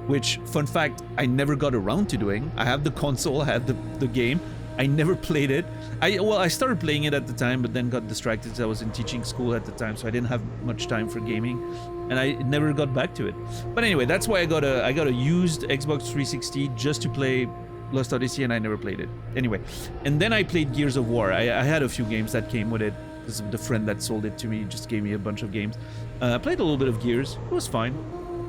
Which, fun fact, I never got around to doing. I have the console, I have the game. I never played it. I started playing it at the time, but then got distracted because I was in teaching school at the time, so I didn't have much time for gaming, and I never got back to it. But anyway, that's why I got a used Xbox 360 just to play Lost Odyssey, and I never played it. Anyway, and then I played Gears of War. I had a few games that came with it because the friend that sold it to me just gave me a bunch of games. I played a little bit of Gears. It was fine.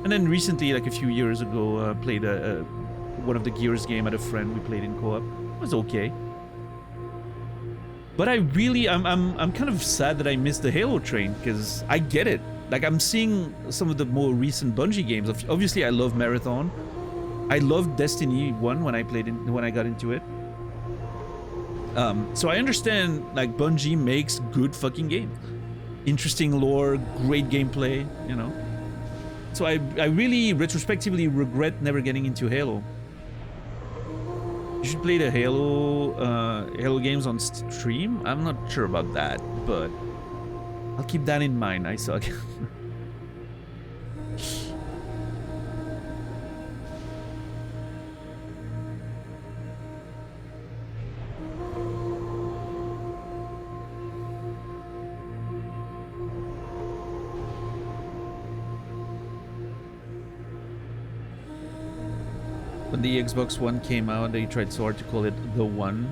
And then recently, like a few years ago, played one of the Gears game at a friend. We played in co-op. It was okay. But I'm kind of sad that I missed the Halo train, because I get it. Like, I'm seeing some of the more recent Bungie games. Obviously, I love Marathon. I loved Destiny 1 when I got into it. So I understand, like, Bungie makes good fucking games. Interesting lore, great gameplay, you know. So I really retrospectively regret never getting into Halo. You should play the Halo games on stream. I'm not sure about that, but I'll keep that in mind. I suck. When the Xbox One came out, they tried so hard to call it the one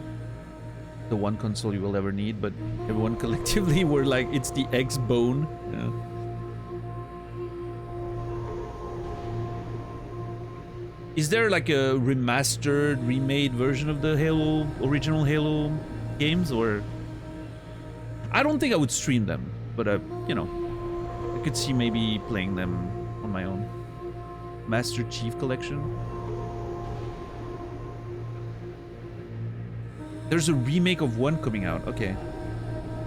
console you will ever need, but everyone collectively were like, it's the X-Bone. Yeah. Is there like a remastered, remade version of the original Halo games, or? I don't think I would stream them, but you know, I could see maybe playing them on my own. Master Chief Collection. There's a remake of 1 coming out. Okay.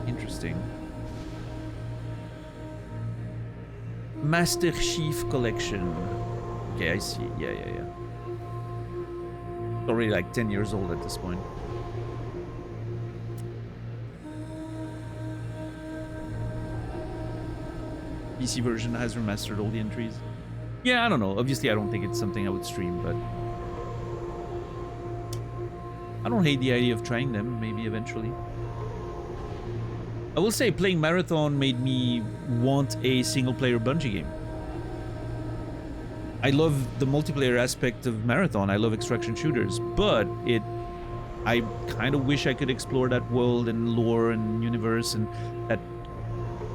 Interesting. Master Chief Collection. Okay, I see. Yeah. already like 10 years old at this point. PC version has remastered all the entries. Yeah, I don't know. Obviously, I don't think it's something I would stream, but I don't hate the idea of trying them, maybe eventually. I will say playing Marathon made me want a single-player Bungie game. I love the multiplayer aspect of Marathon. I love extraction shooters, but I kind of wish I could explore that world and lore and universe and that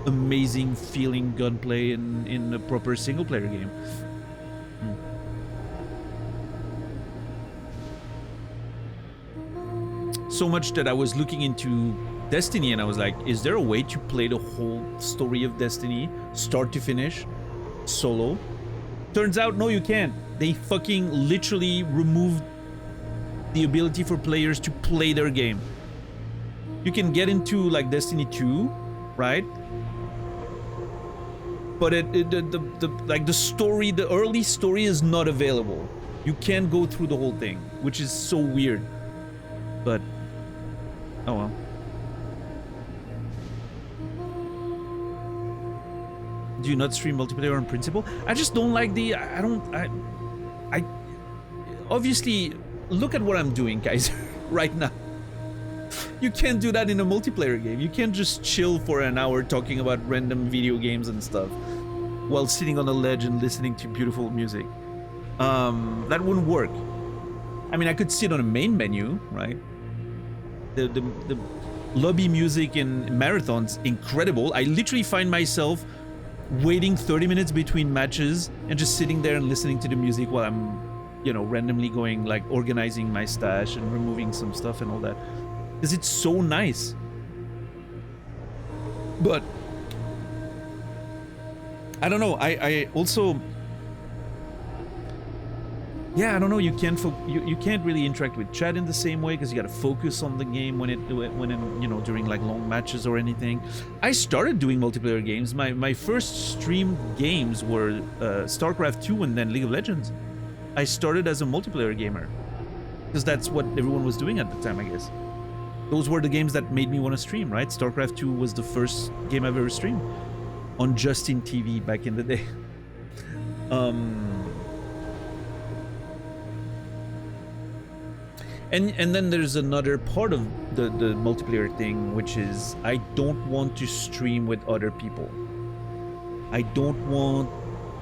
amazing feeling gunplay in a proper single-player game. So much that I was looking into Destiny and I was like, is there a way to play the whole story of Destiny, start to finish, solo? Turns out, no, you can't. They fucking literally removed the ability for players to play their game. You can get into like Destiny 2, right? But the story, the early story is not available. You can't go through the whole thing, which is so weird. But oh well. Do you not stream multiplayer on principle? I just don't like the. I obviously look at what I'm doing, guys, right now. You can't do that in a multiplayer game. You can't just chill for an hour talking about random video games and stuff while sitting on a ledge and listening to beautiful music. That wouldn't work. I mean, I could sit on a main menu, right? The lobby music in Marathon's incredible. I literally find myself waiting 30 minutes between matches and just sitting there and listening to the music while I'm, you know, randomly going, like, organizing my stash and removing some stuff and all that. Because it's so nice. But I don't know. I also, yeah, I don't know. You can't really interact with chat in the same way because you got to focus on the game when you know, during like long matches or anything. I started doing multiplayer games. My first streamed games were StarCraft 2 and then League of Legends. I started as a multiplayer gamer because that's what everyone was doing at the time, I guess. Those were the games that made me want to stream, right? StarCraft 2 was the first game I've ever streamed on Justin TV back in the day. And then there's another part of the multiplayer thing, which is I don't want to stream with other people. I don't want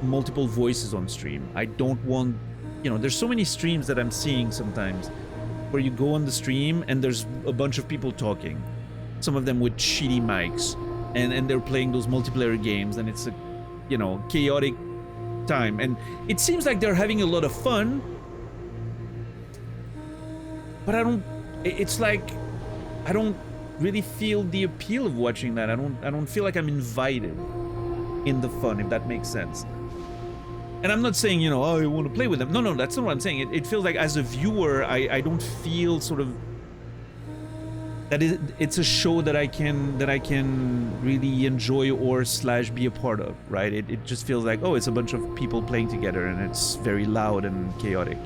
multiple voices on stream. I don't want, you know, there's so many streams that I'm seeing sometimes where you go on the stream and there's a bunch of people talking. Some of them with shitty mics and they're playing those multiplayer games and it's a, you know, chaotic time. And it seems like they're having a lot of fun, but it's like, I don't really feel the appeal of watching that. I don't feel like I'm invited in the fun, if that makes sense. And I'm not saying, you know, oh, I want to play with them. No, that's not what I'm saying. It feels like as a viewer, I don't feel sort of that it's a show that I can really enjoy or / be a part of, right? It just feels like, oh, it's a bunch of people playing together and it's very loud and chaotic.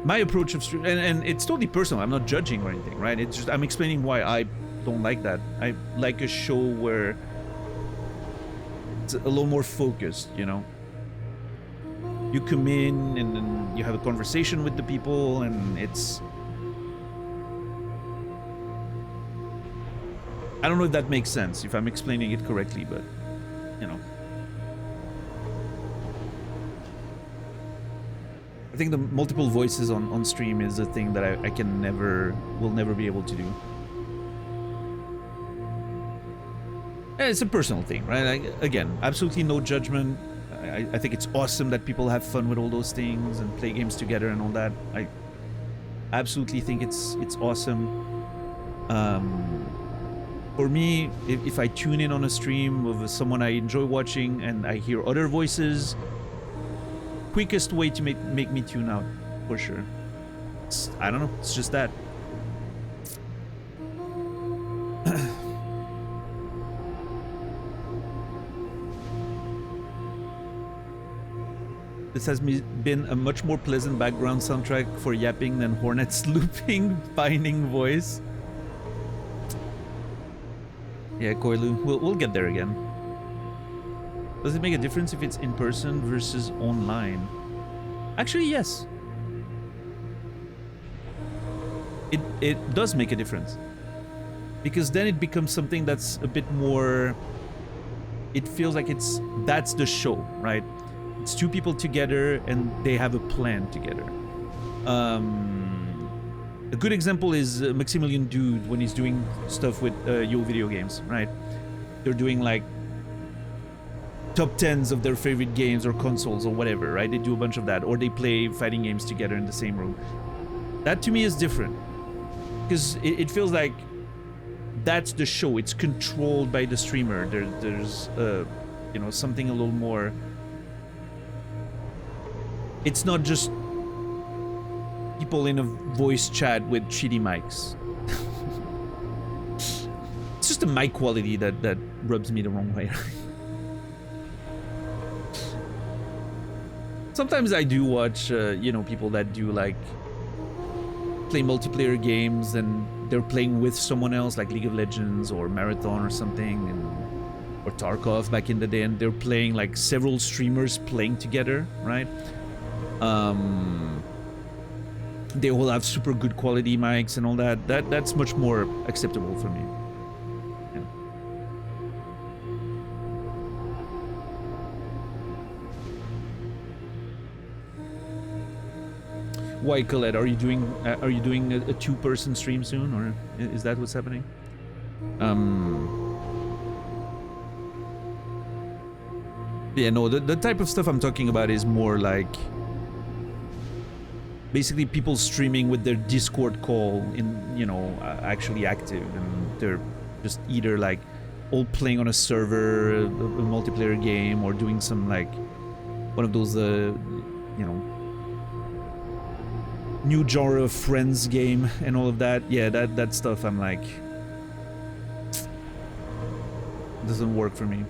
My approach of stream, and it's totally personal. I'm not judging or anything, right? It's just I'm explaining why I don't like that. I like a show where it's a little more focused, you know. You come in and then you have a conversation with the people, and it's. I don't know if that makes sense, if I'm explaining it correctly, but you know. I think the multiple voices on stream is a thing that I will never be able to do. It's a personal thing, right? Again, absolutely no judgment. I think it's awesome that people have fun with all those things and play games together and all that. I absolutely think it's awesome. For me, if I tune in on a stream of someone I enjoy watching and I hear other voices, quickest way to make me tune out, for sure. I don't know, it's just that. This has been a much more pleasant background soundtrack for yapping than Hornet's looping, binding voice. Yeah, Koilu, we'll get there again. Does it make a difference if it's in person versus online? Actually, yes. It does make a difference. Because then it becomes something that's a bit more... It feels like that's the show, right? It's two people together and they have a plan together. A good example is Maximilian Dude when he's doing stuff with Yo Video Games, right? They're doing like top 10s of their favorite games or consoles or whatever, right? They do a bunch of that, or they play fighting games together in the same room. That to me is different because it feels like that's the show. It's controlled by the streamer. There's you know, something a little more. It's not just people in a voice chat with shitty mics. It's just the mic quality that rubs me the wrong way. Sometimes I do watch, you know, people that do like play multiplayer games and they're playing with someone else, like League of Legends or Marathon or something, or Tarkov back in the day, and they're playing like several streamers playing together, right? They all have super good quality mics and all that. That's much more acceptable for me. Yeah. Why, Colette? Are you doing a two-person stream soon, or is that what's happening? Yeah, no. The type of stuff I'm talking about is more like basically people streaming with their Discord call in, you know, actually active, and they're just either like all playing on a server, a multiplayer game, or doing some like one of those, you know, new genre of Friends game and all of that. Yeah, that stuff I'm like, doesn't work for me.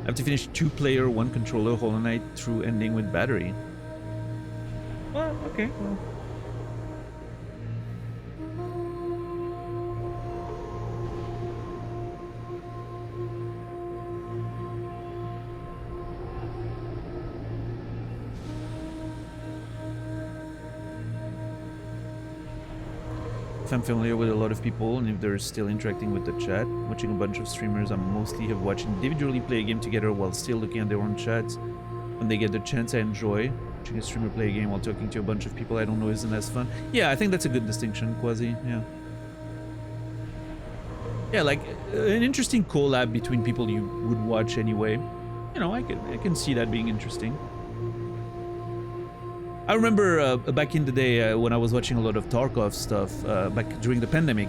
I have to finish 2-player, 1-controller Hollow Knight through ending with battery. Well, okay, well. If I'm familiar with a lot of people and if they're still interacting with the chat, watching a bunch of streamers, I mostly have watched individually play a game together while still looking at their own chats. When they get the chance, I enjoy. Watching a streamer play a game while talking to a bunch of people I don't know isn't as fun. Yeah, I think that's a good distinction, Quasi, yeah. Yeah, like an interesting collab between people you would watch anyway. You know, I can see that being interesting. I remember back in the day when I was watching a lot of Tarkov stuff back during the pandemic,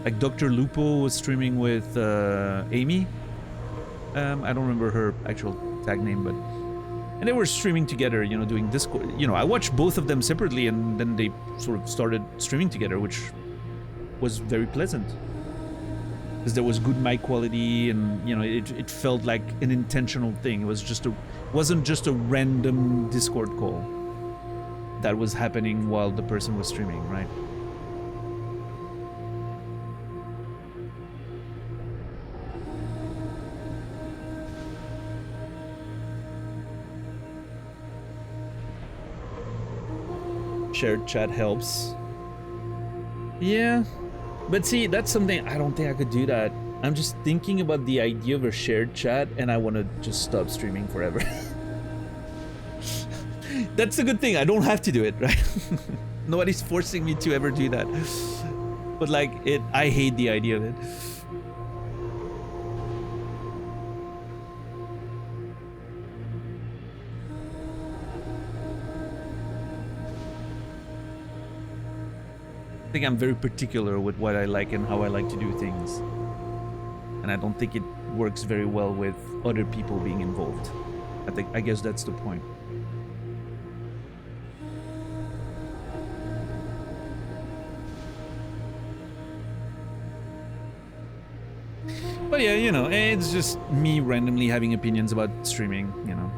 like Dr. Lupo was streaming with Amy. I don't remember her actual tag name, but and they were streaming together, you know, doing Discord. You know, I watched both of them separately, and then they sort of started streaming together, which was very pleasant because there was good mic quality, and you know, it felt like an intentional thing. It was just wasn't just a random Discord call that was happening while the person was streaming, right? Shared chat helps. Yeah, but see, that's something I don't think I could do that. I'm just thinking about the idea of a shared chat and I want to just stop streaming forever. That's a good thing. I don't have to do it, right? Nobody's forcing me to ever do that. But like I hate the idea of it. I think I'm very particular with what I like and how I like to do things. And I don't think it works very well with other people being involved. I guess that's the point. But yeah, you know, it's just me randomly having opinions about streaming, you know.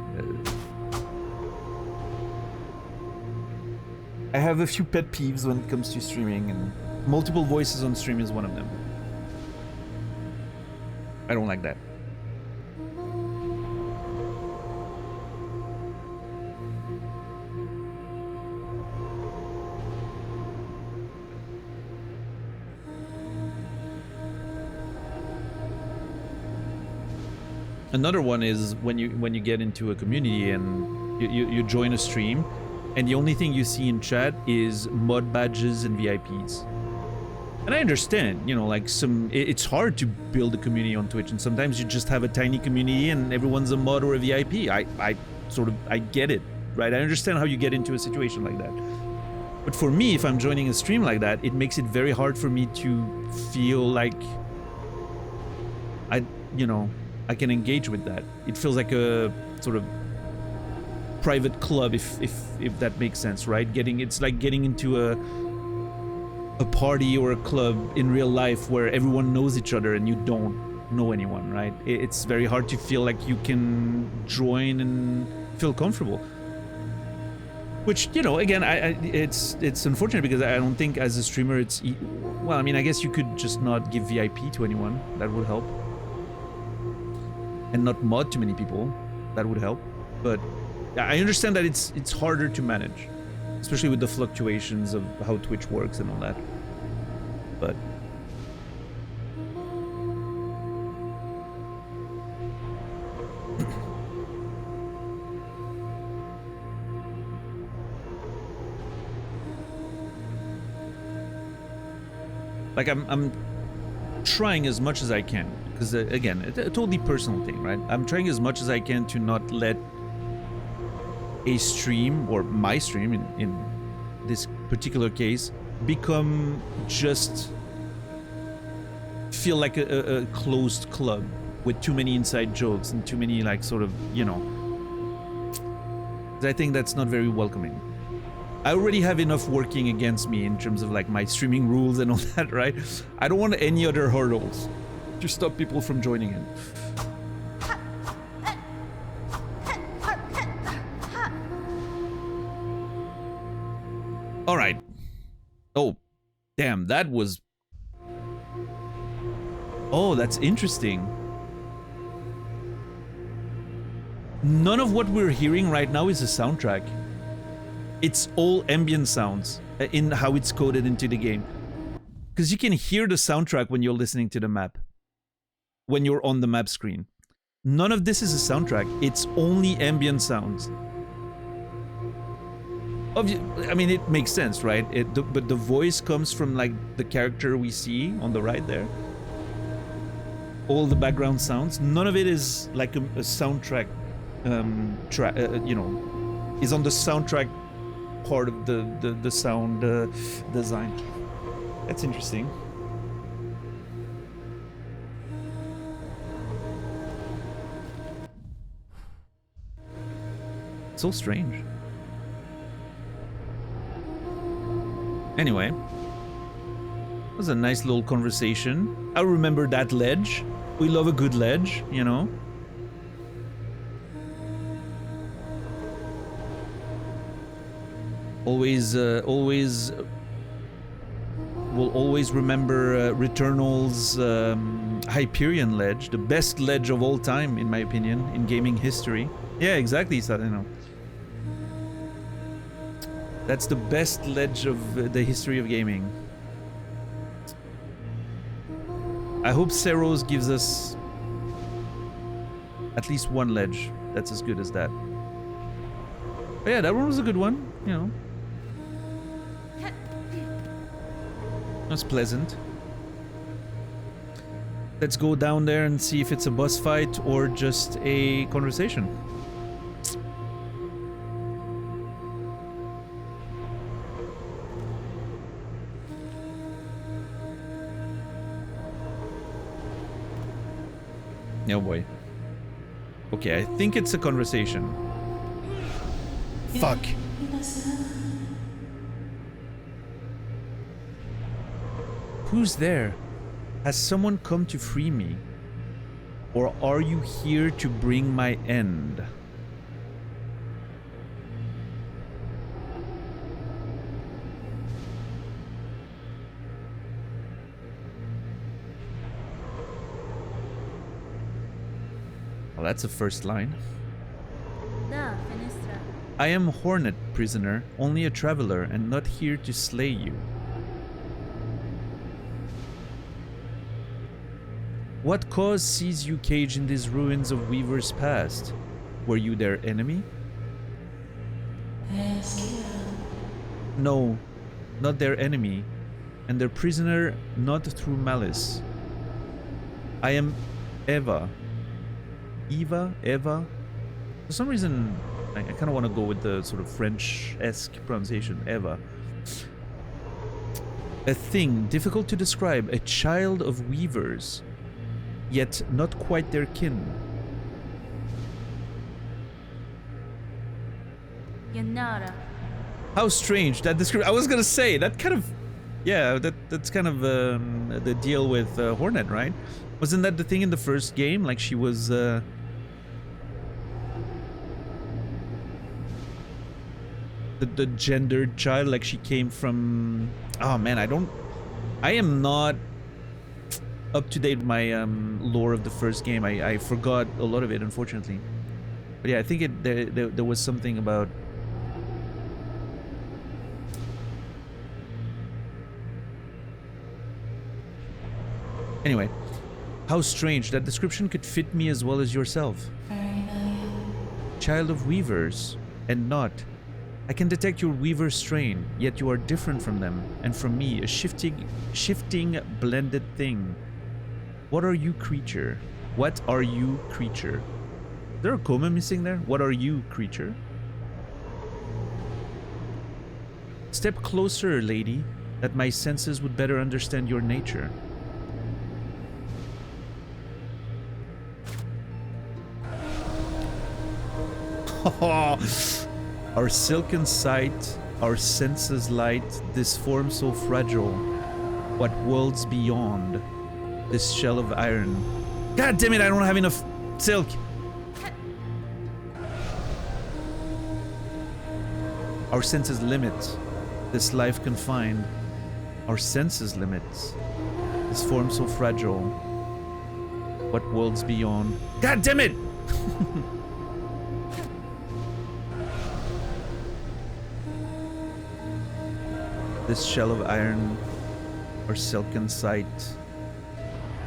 I have a few pet peeves when it comes to streaming, and multiple voices on stream is one of them. I don't like that. Another one is when you get into a community and you join a stream, and the only thing you see in chat is mod badges and VIPs. And I understand, you know, like it's hard to build a community on Twitch, and sometimes you just have a tiny community and everyone's a mod or a VIP. I get it, right? I understand how you get into a situation like that. But for me, if I'm joining a stream like that, it makes it very hard for me to feel like I can engage with that. It feels like a sort of private club, if that makes sense, right? It's like getting into a party or a club in real life where everyone knows each other and you don't know anyone, right? It's very hard to feel like you can join and feel comfortable. Which, you know, again, it's unfortunate because I don't think as a streamer well, I mean, I guess you could just not give VIP to anyone. That would help. And not mod too many people. That would help. But I understand that it's harder to manage, especially with the fluctuations of how Twitch works and all that. But like I'm trying as much as I can, because again, it's a totally personal thing, right? I'm trying as much as I can to not let a stream, or my stream in this particular case, become just feel like a closed club with too many inside jokes and too many, like, sort of, you know, I think that's not very welcoming. I already have enough working against me in terms of like my streaming rules and all that, right? I don't want any other hurdles to stop people from joining in. All right. Oh, damn, that was... Oh, that's interesting. None of what we're hearing right now is a soundtrack. It's all ambient sounds in how it's coded into the game. Because you can hear the soundtrack when you're listening to the map. When you're on the map screen. None of this is a soundtrack. It's only ambient sounds. I mean, it makes sense, right? But the voice comes from, like, the character we see on the right there. All the background sounds. None of it is like a soundtrack, you know, is on the soundtrack part of the sound design. That's interesting. So strange. Anyway, it was a nice little conversation. I remember that ledge. We love a good ledge, you know. We'll always remember Returnal's Hyperion ledge, the best ledge of all time, in my opinion, in gaming history. Yeah, exactly, you know. That's the best ledge of the history of gaming. I hope Seros gives us at least one ledge that's as good as that. But yeah, that one was a good one, you know. It was pleasant. Let's go down there and see if it's a boss fight or just a conversation. Oh boy. Okay, I think it's a conversation. Fuck. Who's there? Has someone come to free me? Or are you here to bring my end? Well, that's the first line. Da, fenestra. I am Hornet, prisoner, only a traveler, and not here to slay you. What cause sees you caged in these ruins of Weaver's past? Were you their enemy? No, not their enemy, and their prisoner not through malice. I am Eva. Eva? For some reason, I kind of want to go with the sort of French-esque pronunciation, Eva. A thing difficult to describe, a child of weavers, yet not quite their kin. Yanara. How strange that description. I was gonna say that kind of, yeah, that's kind of the deal with Hornet, right? Wasn't that the thing in the first game? Like she was the gendered child, like she came from. Oh man, I am not up to date with my lore of the first game. I forgot a lot of it, unfortunately. But yeah, I think there was something about. Anyway, how strange that description could fit me as well as yourself. Child of weavers, and not. I can detect your weaver strain, yet you are different from them, and from me, a shifting, blended thing. What are you, creature? What are you, creature? Is there a comma missing there? What are you, creature? Step closer, lady, that my senses would better understand your nature. Our silken sight, our senses light, this form so fragile. What worlds beyond this shell of iron? God damn it, I don't have enough silk. Our senses limit this life confined. Our senses limits this form so fragile. What worlds beyond? God damn it! This shell of iron, or silken sight.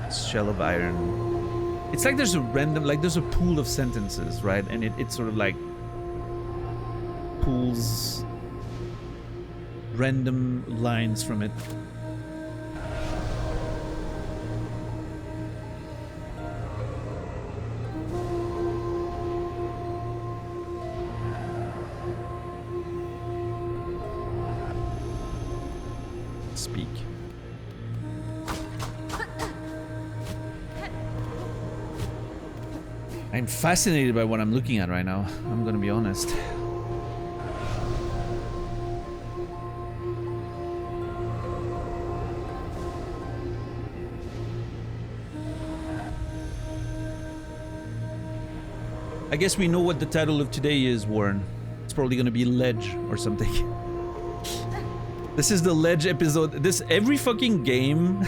This shell of iron. It's like there's a random, like there's a pool of sentences, right? And it sort of like pulls random lines from it. Speak. I'm fascinated by what I'm looking at right now, I'm gonna be honest. I guess we know what the title of today is, Warren. It's probably gonna be Ledge or something. This is the Ledge episode. This every fucking game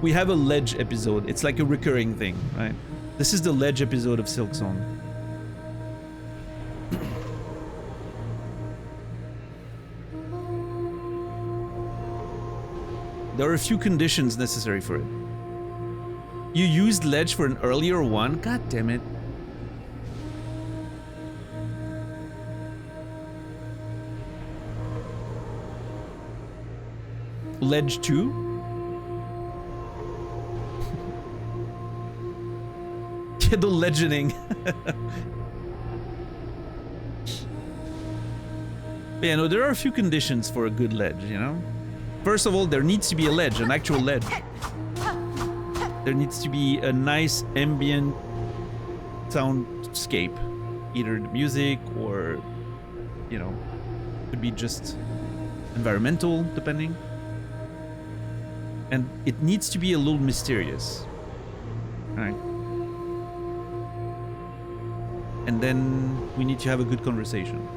we have a Ledge episode. It's like a recurring thing, right? This is the Ledge episode of Silksong. There are a few conditions necessary for it. You used Ledge for an earlier one? God damn it. Ledge 2? Yeah, the Ledgening. Yeah, no, there are a few conditions for a good ledge, you know? First of all, there needs to be a ledge, an actual ledge. There needs to be a nice ambient soundscape. Either the music or, you know, could be just environmental, depending. And it needs to be a little mysterious. Alright. And then we need to have a good conversation.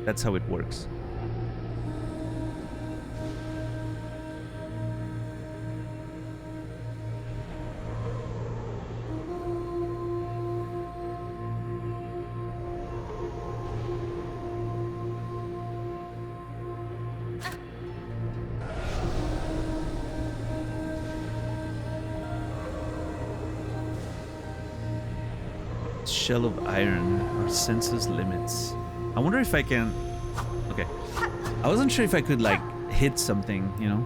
That's how it works. Shell of iron, our senses limits. I wonder if I can... Okay. I wasn't sure if I could, like, hit something, you know?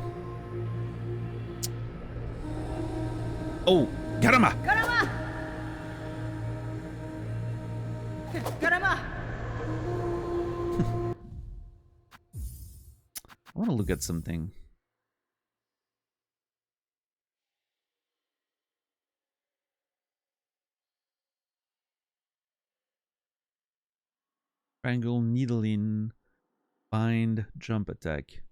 Oh! Garama! Garama! Garama! I want to look at something. Triangle, needle in, bind, jump attack.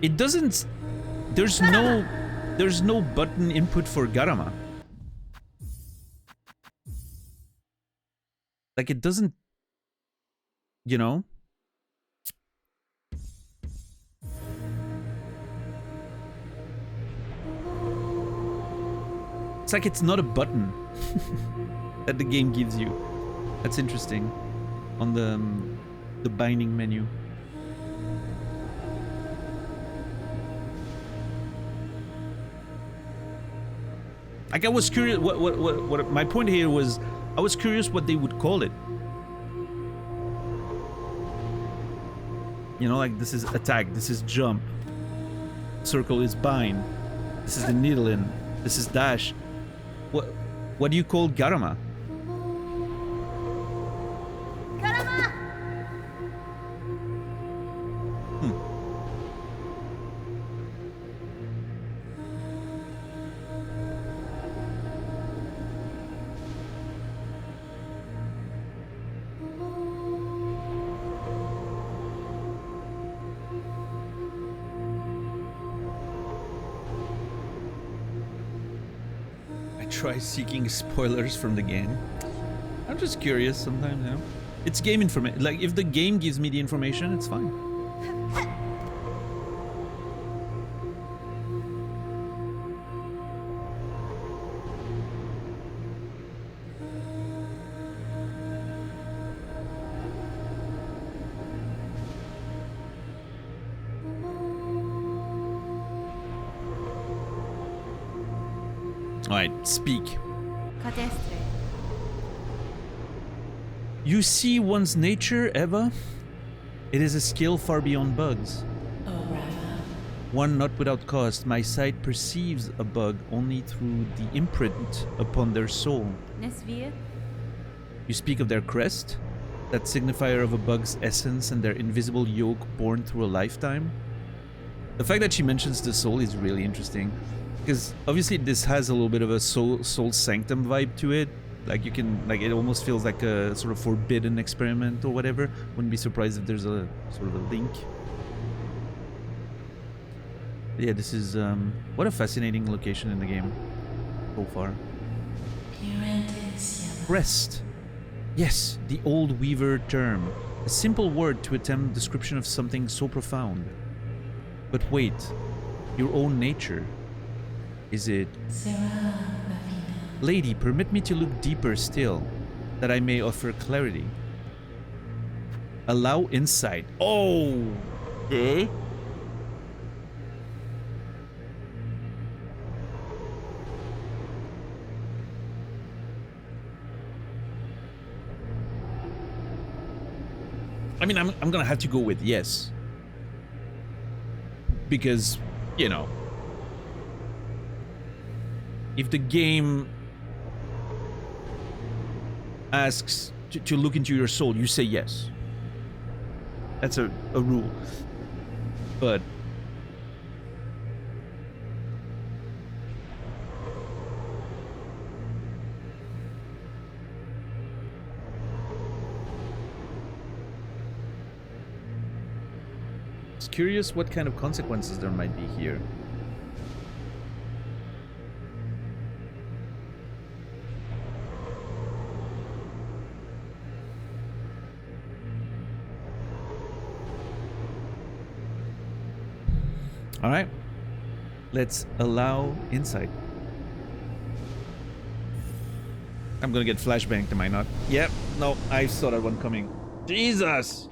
It doesn't... There's no button input for Garama. Like, it doesn't... You know? It's like it's not a button that the game gives you. That's interesting. On the binding menu. Like, I was curious, what my point here was, I was curious what they would call it. You know, like, this is attack, this is jump. Circle is bind. This is the needle in. This is dash. What do you call Garama? Garama! Try seeking spoilers from the game. I'm just curious sometimes, you know. It's game information. Like, if the game gives me the information, it's fine. Alright, speak. Cadestre. You see one's nature, Eva? It is a skill far beyond bugs. One not without cost, my sight perceives a bug only through the imprint upon their soul. Nesvir. You speak of their crest, that signifier of a bug's essence and their invisible yoke born through a lifetime. The fact that she mentions the soul is really interesting. Because obviously this has a little bit of a soul sanctum vibe to it. Like, you can, like, it almost feels like a sort of forbidden experiment or whatever. Wouldn't be surprised if there's a sort of a link. Yeah, this is what a fascinating location in the game so far. Crest. Yes, the old weaver term. A simple word to attempt description of something so profound. But wait, your own nature. Is it... Lady, permit me to look deeper still, that I may offer clarity. Allow insight. Oh! Okay. I mean, I'm gonna have to go with yes. Because, you know, if the game asks to look into your soul, you say yes. That's a rule. But Just curious what kind of consequences there might be here. All right, let's allow insight. I'm gonna get flashbanged, am I not? Yep, no, I saw that one coming. Jesus!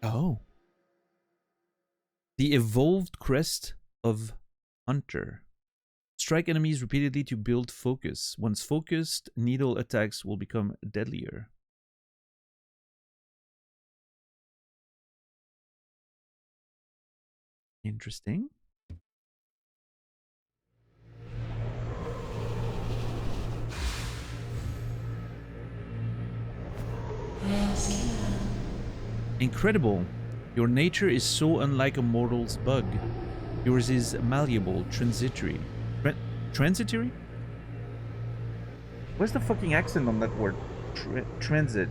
Oh. The evolved crest of Hunter. Strike enemies repeatedly to build focus. Once focused, needle attacks will become deadlier. Interesting. Incredible. Your nature is so unlike a mortal's bug. Yours is malleable, transitory. Transitory? Where's the fucking accent on that word? Transit.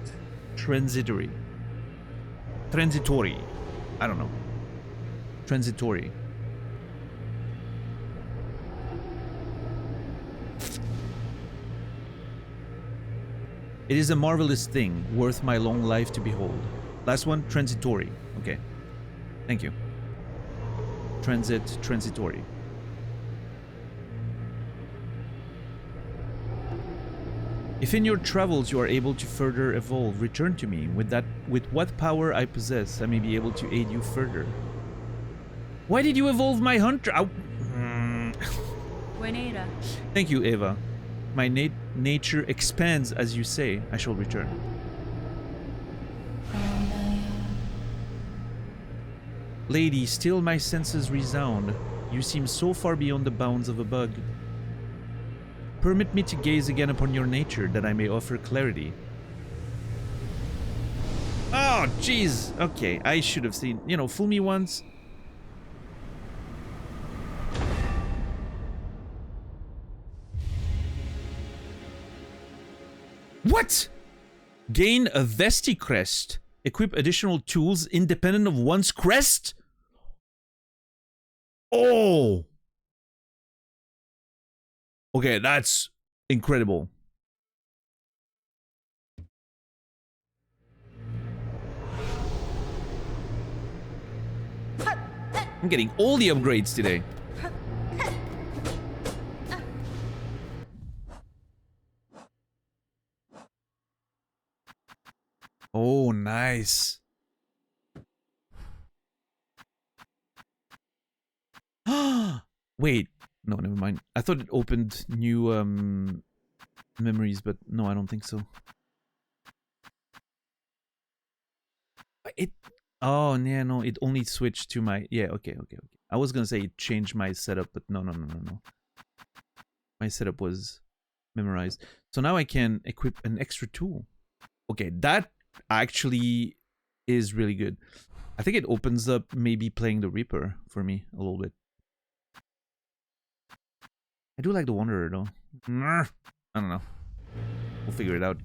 Transitory. Transitory. I don't know. Transitory. It is a marvelous thing, worth my long life to behold. Last one, transitory. Okay. Thank you. Transitory. If in your travels you are able to further evolve, return to me. With what power I possess, I may be able to aid you further. Why did you evolve my hunter? Buenera. Thank you, Eva. My nature expands as you say. I shall return. Lady, still my senses resound. You seem so far beyond the bounds of a bug. Permit me to gaze again upon your nature, that I may offer clarity. Oh, jeez. Okay, I should have seen. You know, fool me once. What? Gain a Vesti crest. Equip additional tools independent of one's crest? Oh! Okay, that's incredible. I'm getting all the upgrades today. Oh, nice. Wait. No, never mind. I thought it opened new memories, but no, I don't think so. Oh, yeah, no, it only switched to my... Yeah, okay. I was gonna say it changed my setup, but no. My setup was memorized. So now I can equip an extra tool. Okay, that actually is really good. I think it opens up maybe playing the Reaper for me a little bit. I do like the Wanderer though. I don't know. We'll figure it out.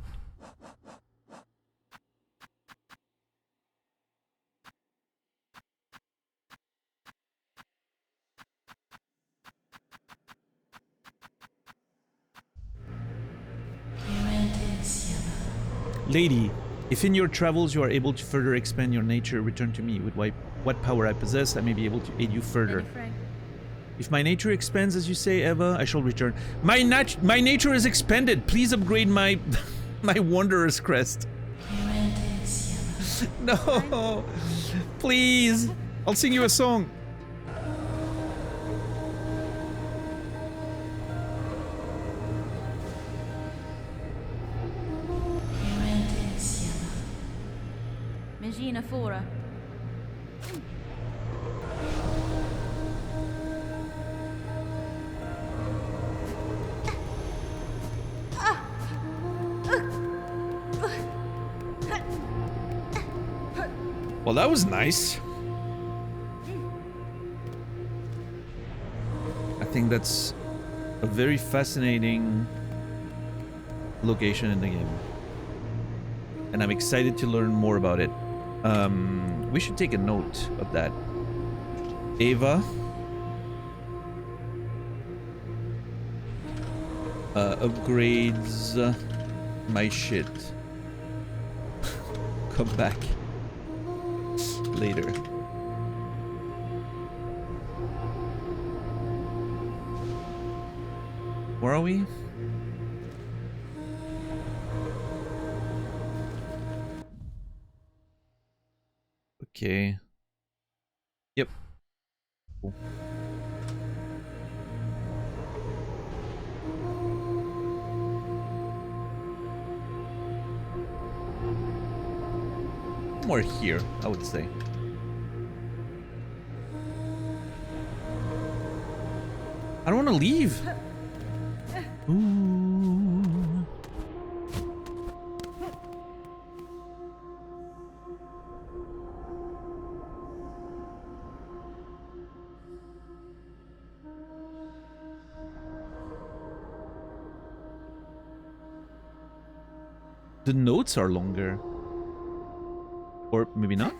Lady, if in your travels you are able to further expand your nature, return to me. With what power I possess, I may be able to aid you further. If my nature expands, as you say, Eva, I shall return. My nature is expanded. Please upgrade my my Wanderer's crest. No, please. I'll sing you a song. Megina Fora. Well, that was nice. I think that's a very fascinating location in the game. And I'm excited to learn more about it. We should take a note of that. Ava. Upgrades my shit. Come back later. Where are we? Okay. Yep. Cool. More here, I would say. I don't want to leave. Ooh. The notes are longer. Or maybe not?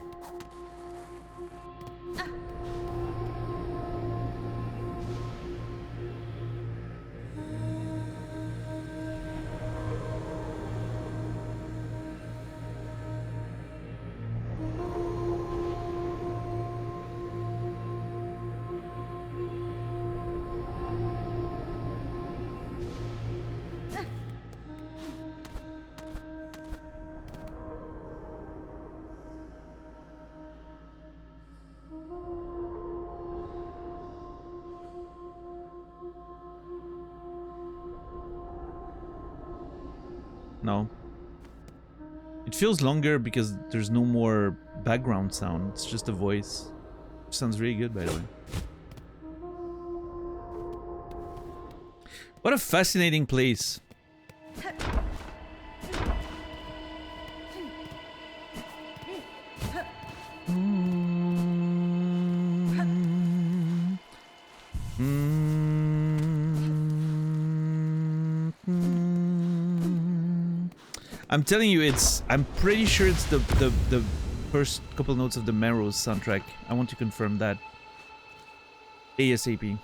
No. It feels longer because there's no more background sound. It's just a voice. Sounds really good, by the way. What a fascinating place. I'm telling you, I'm pretty sure it's the first couple notes of the Melrose soundtrack. I want to confirm that. ASAP.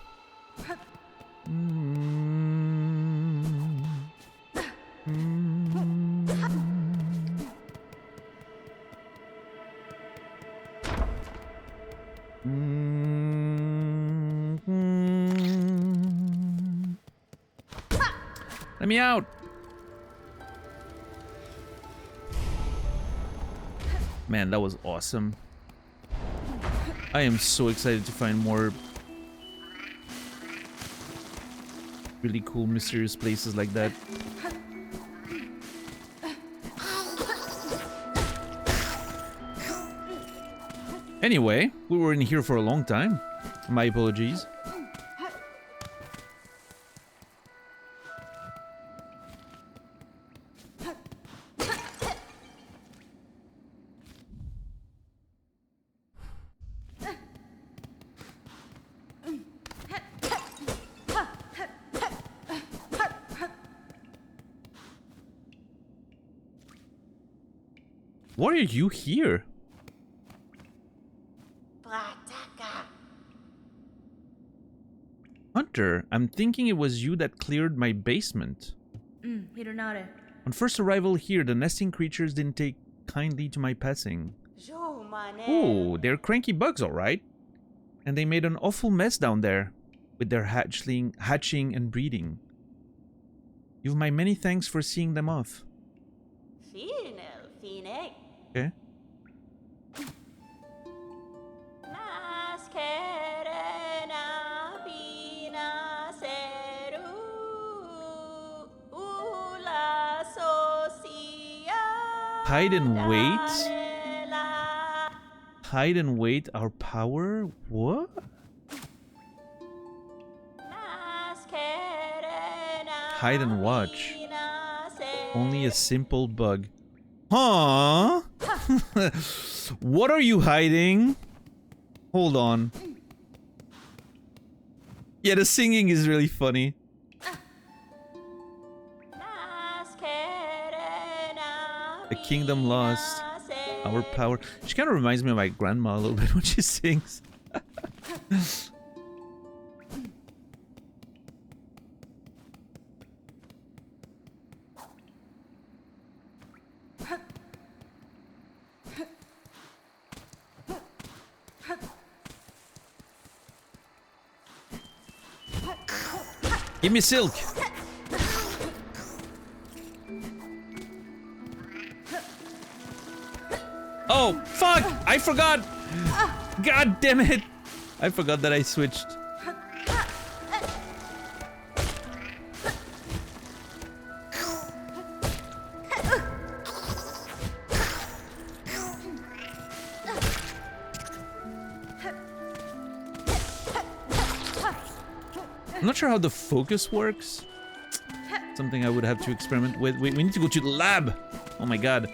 Let me out. Man, that was awesome. I am so excited to find more really cool, mysterious places like that. Anyway, we were in here for a long time. My apologies. Why are you here? Hunter, I'm thinking it was you that cleared my basement. Hironare. On first arrival here, the nesting creatures didn't take kindly to my passing. Oh, they're cranky bugs, alright. And they made an awful mess down there with their hatching and breeding. You've my many thanks for seeing them off. Okay. Hide and wait? Hide and wait our power? What? Hide and watch. Only a simple bug. Huh? What are you hiding? Hold on. Yeah, the singing is really funny. A kingdom lost. Our power. She kind of reminds me of my grandma a little bit when she sings. Give me silk. Oh, fuck! I forgot! God damn it! I forgot that I switched. I'm not sure how the focus works. Something I would have to experiment with. We need to go to the lab! Oh my god.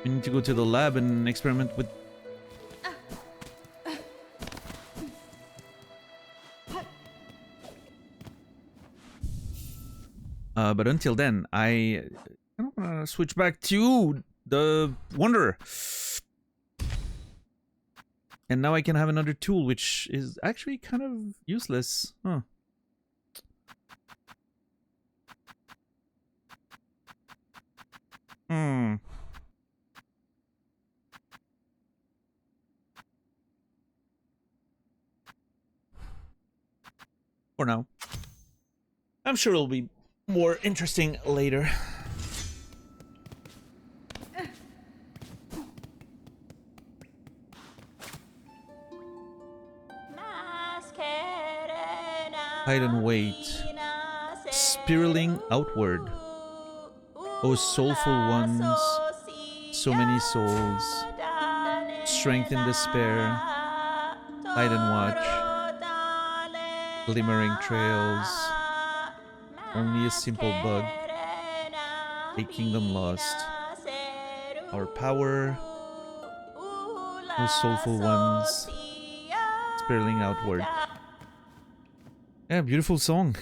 We need to go to the lab and experiment with... but until then, I'm gonna switch back to the Wanderer. And now I can have another tool, which is actually kind of useless. Huh. For now. I'm sure it'll be more interesting later. Hide and wait. Spiraling outward. Oh, soulful ones. So many souls. Strength in despair. Hide and watch. Glimmering trails. Only a simple bug. A kingdom lost. Our power. Those soulful ones. Spiraling outward. Yeah, beautiful song.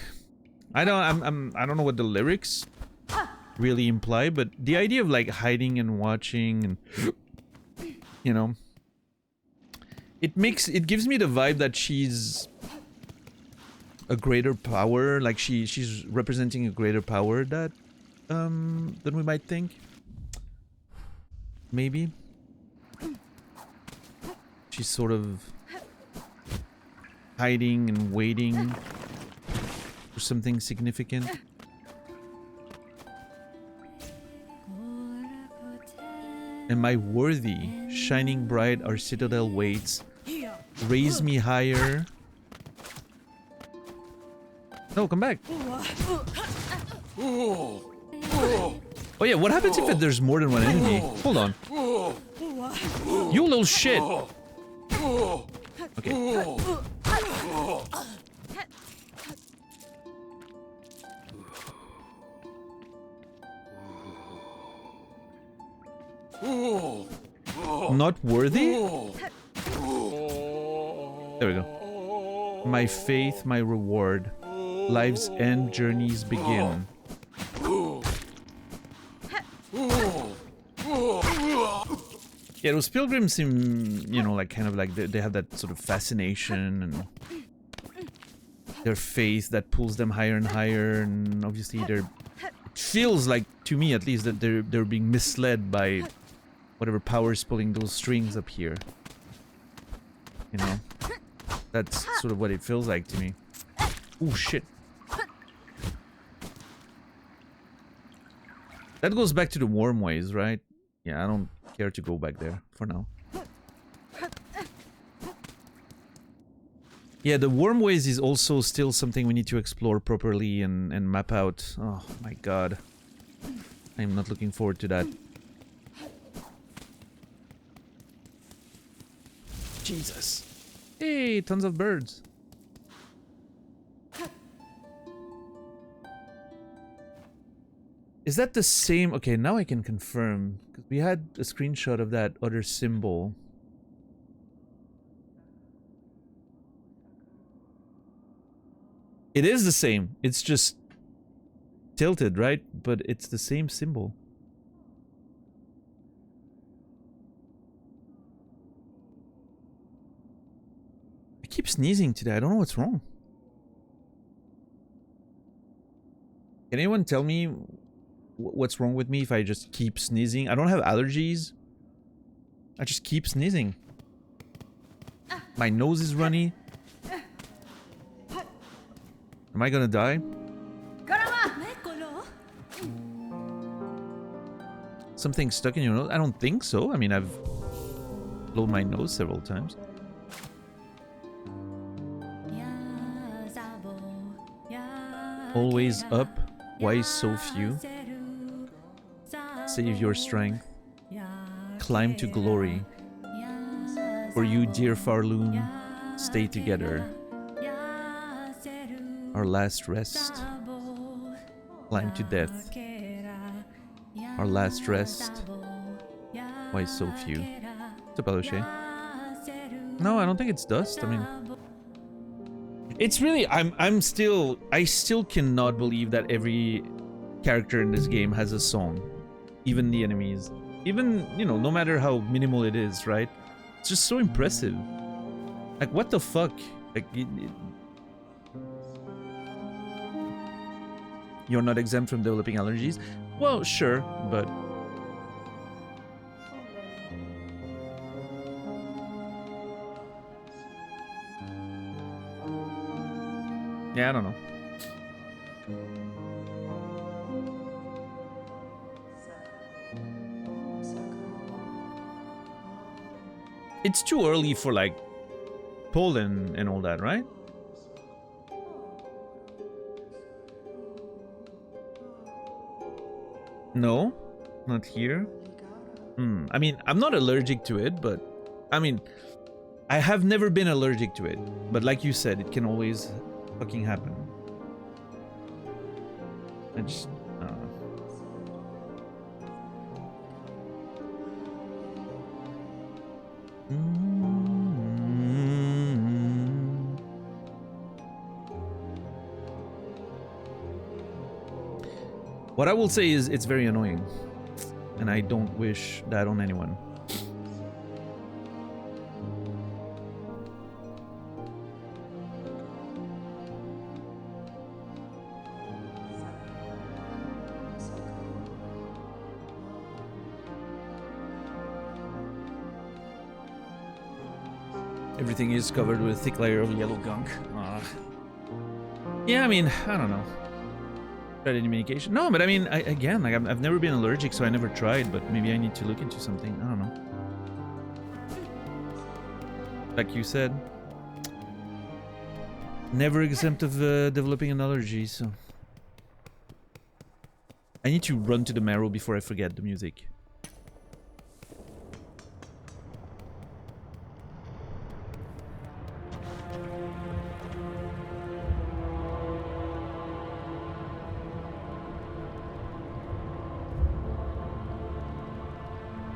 I don't know what the lyrics really imply, but the idea of like hiding and watching and you know, it gives me the vibe that she's a greater power, like she's representing a greater power that than we might think. Maybe she's sort of hiding and waiting for something significant. Am I worthy? Shining bright, our citadel waits. Raise me higher. No, come back. Oh yeah, what happens if there's more than one enemy? Hold on. You little shit. Okay. Not worthy? There we go. My faith, my reward. Life's end journeys begin. Yeah, those pilgrims seem, you know, like kind of like they have that sort of fascination and their faith that pulls them higher and higher, and obviously it feels like, to me at least, that they're being misled by whatever power is pulling those strings up here. You know? That's sort of what it feels like to me. Oh shit. That goes back to the warm ways, right? Yeah, I don't care to go back there for now. Yeah, the warm ways is also still something we need to explore properly and map out. Oh my god. I'm not looking forward to that. Jesus. Hey, tons of birds. Is that the same? Okay, now I can confirm. Because we had a screenshot of that other symbol. It is the same. It's just tilted, right? But it's the same symbol. I keep sneezing today. I don't know what's wrong. Can anyone tell me what's wrong with me if I just keep sneezing? I don't have allergies. I just keep sneezing. My nose is runny. Am I gonna die? Something stuck in your nose? I don't think so. I mean, I've blown my nose several times. Always up. Why so few? Save your strength. Climb to glory. For you, dear Farloon, stay together. Our last rest. Climb to death. Our last rest. Why so few? What's up, Aloche? No, I don't think it's dust. I mean, it's really, I still cannot believe that every character in this game has a song. Even the enemies. Even, you know, no matter how minimal it is, right? It's just so impressive. Like, what the fuck? Like, you're not exempt from developing allergies? Well, sure, but... yeah, I don't know. It's too early for, like, Poland and all that, right? No, not here. I mean, I'm not allergic to it, but... I mean, I have never been allergic to it. But like you said, it can always fucking happen. I just... I don't know. What I will say is it's very annoying, and I don't wish that on anyone. Everything is covered with a thick layer of yellow gunk. Yeah, I mean, I don't know. Tried any medication? No, but I mean, again, like I've never been allergic, so I never tried. But maybe I need to look into something. I don't know. Like you said, never exempt of developing an allergy. So I need to run to the marrow before I forget the music.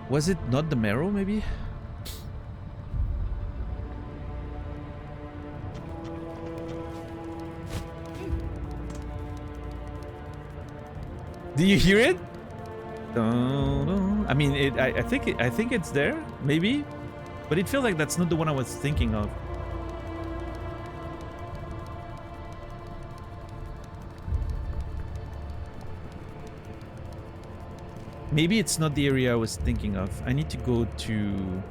Was it not the marrow, maybe? Do you hear it? I mean, I think it's there, maybe, but it feels like that's not the one I was thinking of. Maybe it's not the area I was thinking of. I need to go to...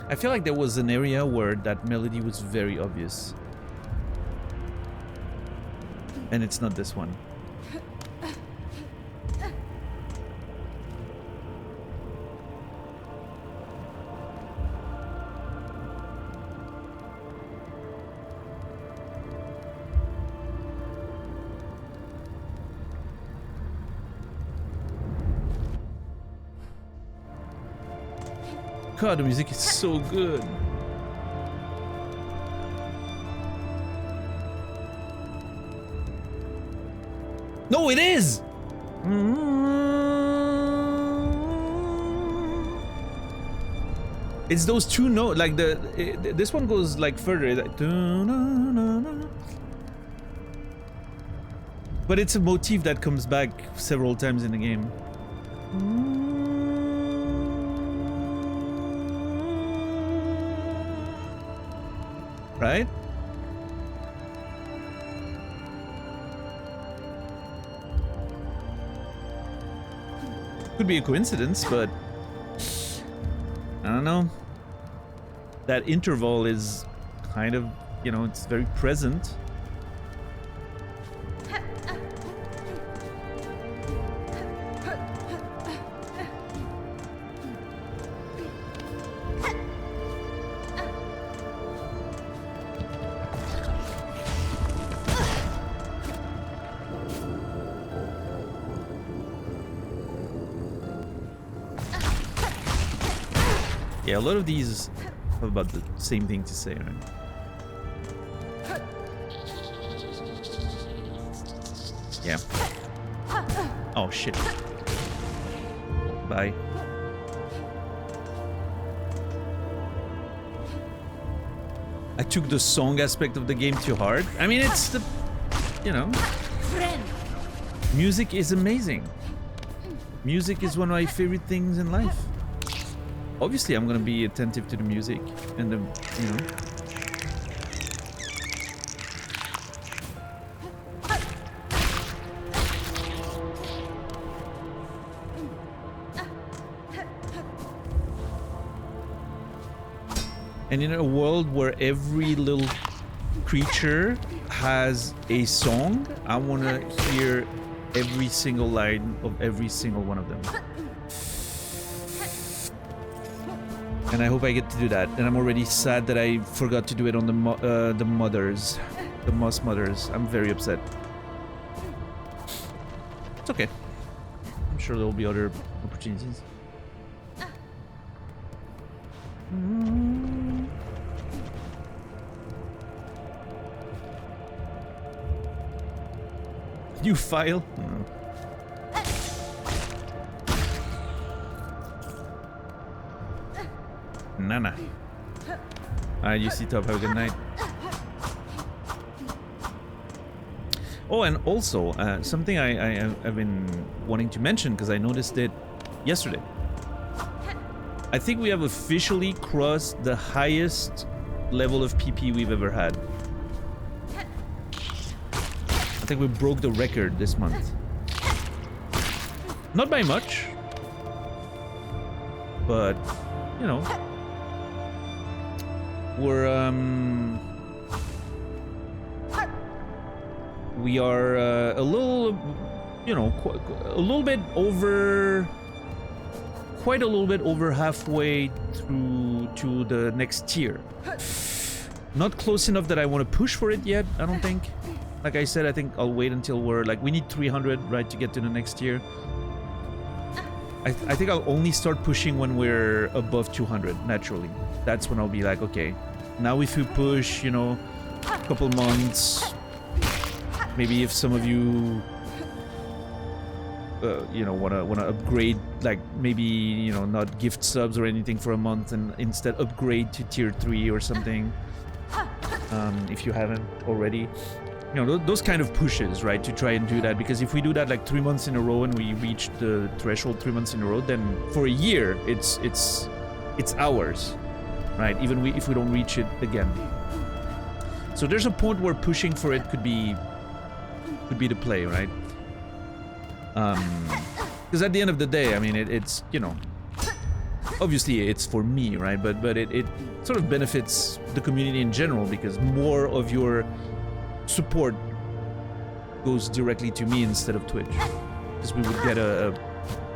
I feel like there was an area where that melody was very obvious. And it's not this one. God, the music is so good. No, it is! It's those two notes, like this one goes like further, like, but it's a motif that comes back several times in the game. Right? Could be a coincidence, but I don't know. That interval is kind of, you know, it's very present. Yeah, a lot of these have about the same thing to say, right? Yeah. Oh shit. Bye. I took the song aspect of the game too hard. I mean, it's the, you know, music is amazing. Music is one of my favorite things in life. Obviously, I'm gonna be attentive to the music and the, you know. And in a world where every little creature has a song, I want to hear every single line of every single one of them. And I hope I get to do that. And I'm already sad that I forgot to do it on the mothers, the moss mothers. I'm very upset. It's okay. I'm sure there will be other opportunities. New file? No. Nana. Alright, you see top. Have a good night. Oh, and also, something I've been wanting to mention because I noticed it yesterday. I think we have officially crossed the highest level of PP we've ever had. I think we broke the record this month. Not by much, but, you know, we are a little, you know, a little bit over, quite a little bit over halfway through to the next tier. Not close enough that I want to push for it yet, I don't think. Like I said, I think I'll wait until we're like, we need 300, right, to get to the next tier. I think I'll only start pushing when we're above 200, naturally. That's when I'll be like, okay, now if you push, you know, a couple months, maybe if some of you, you know, wanna upgrade, like maybe, you know, not gift subs or anything for a month and instead upgrade to tier 3 or something, if you haven't already. You know, those kind of pushes, right, to try and do that, because if we do that like 3 months in a row and we reach the threshold 3 months in a row, then for a year it's ours, right, even if we don't reach it again. So there's a point where pushing for it could be the play, right? Because at the end of the day, I mean, it's, you know, obviously it's for me, right, but it sort of benefits the community in general, because more of your support goes directly to me instead of Twitch, because we would get a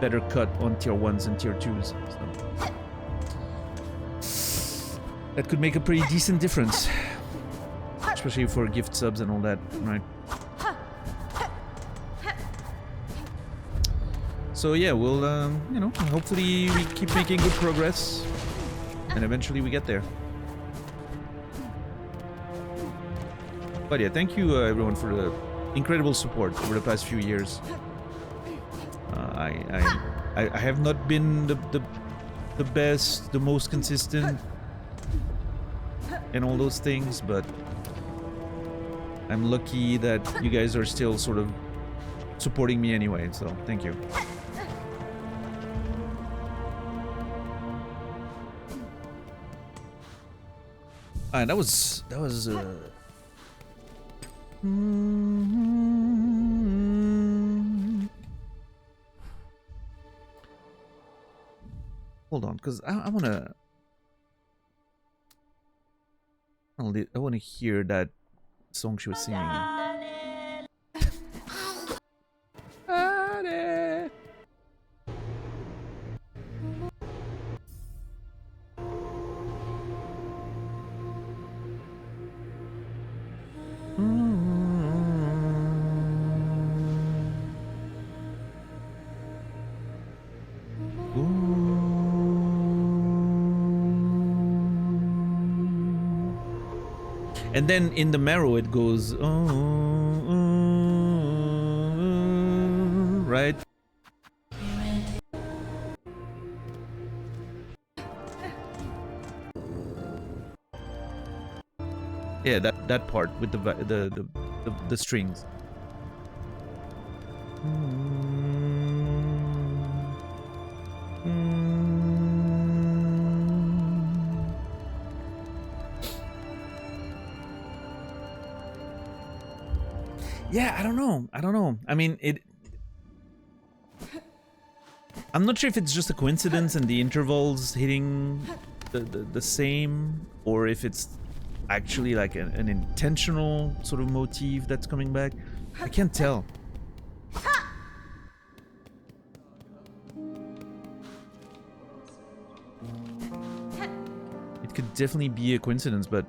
better cut on tier 1s and tier 2s. So that could make a pretty decent difference, especially for gift subs and all that, right? So yeah, we'll you know, hopefully we keep making good progress and eventually we get there. But yeah, thank you everyone for the incredible support over the past few years. I have not been the the best, the most consistent, and all those things, but I'm lucky that you guys are still sort of supporting me anyway, so thank you. Alright, that was hold on, because I wanna hear that song she was singing. And then in the marrow it goes, right? Yeah, that part with the strings. Yeah, I don't know. I mean, I'm not sure if it's just a coincidence and the intervals hitting the same, or if it's actually like an intentional sort of motif that's coming back. I can't tell. It could definitely be a coincidence, but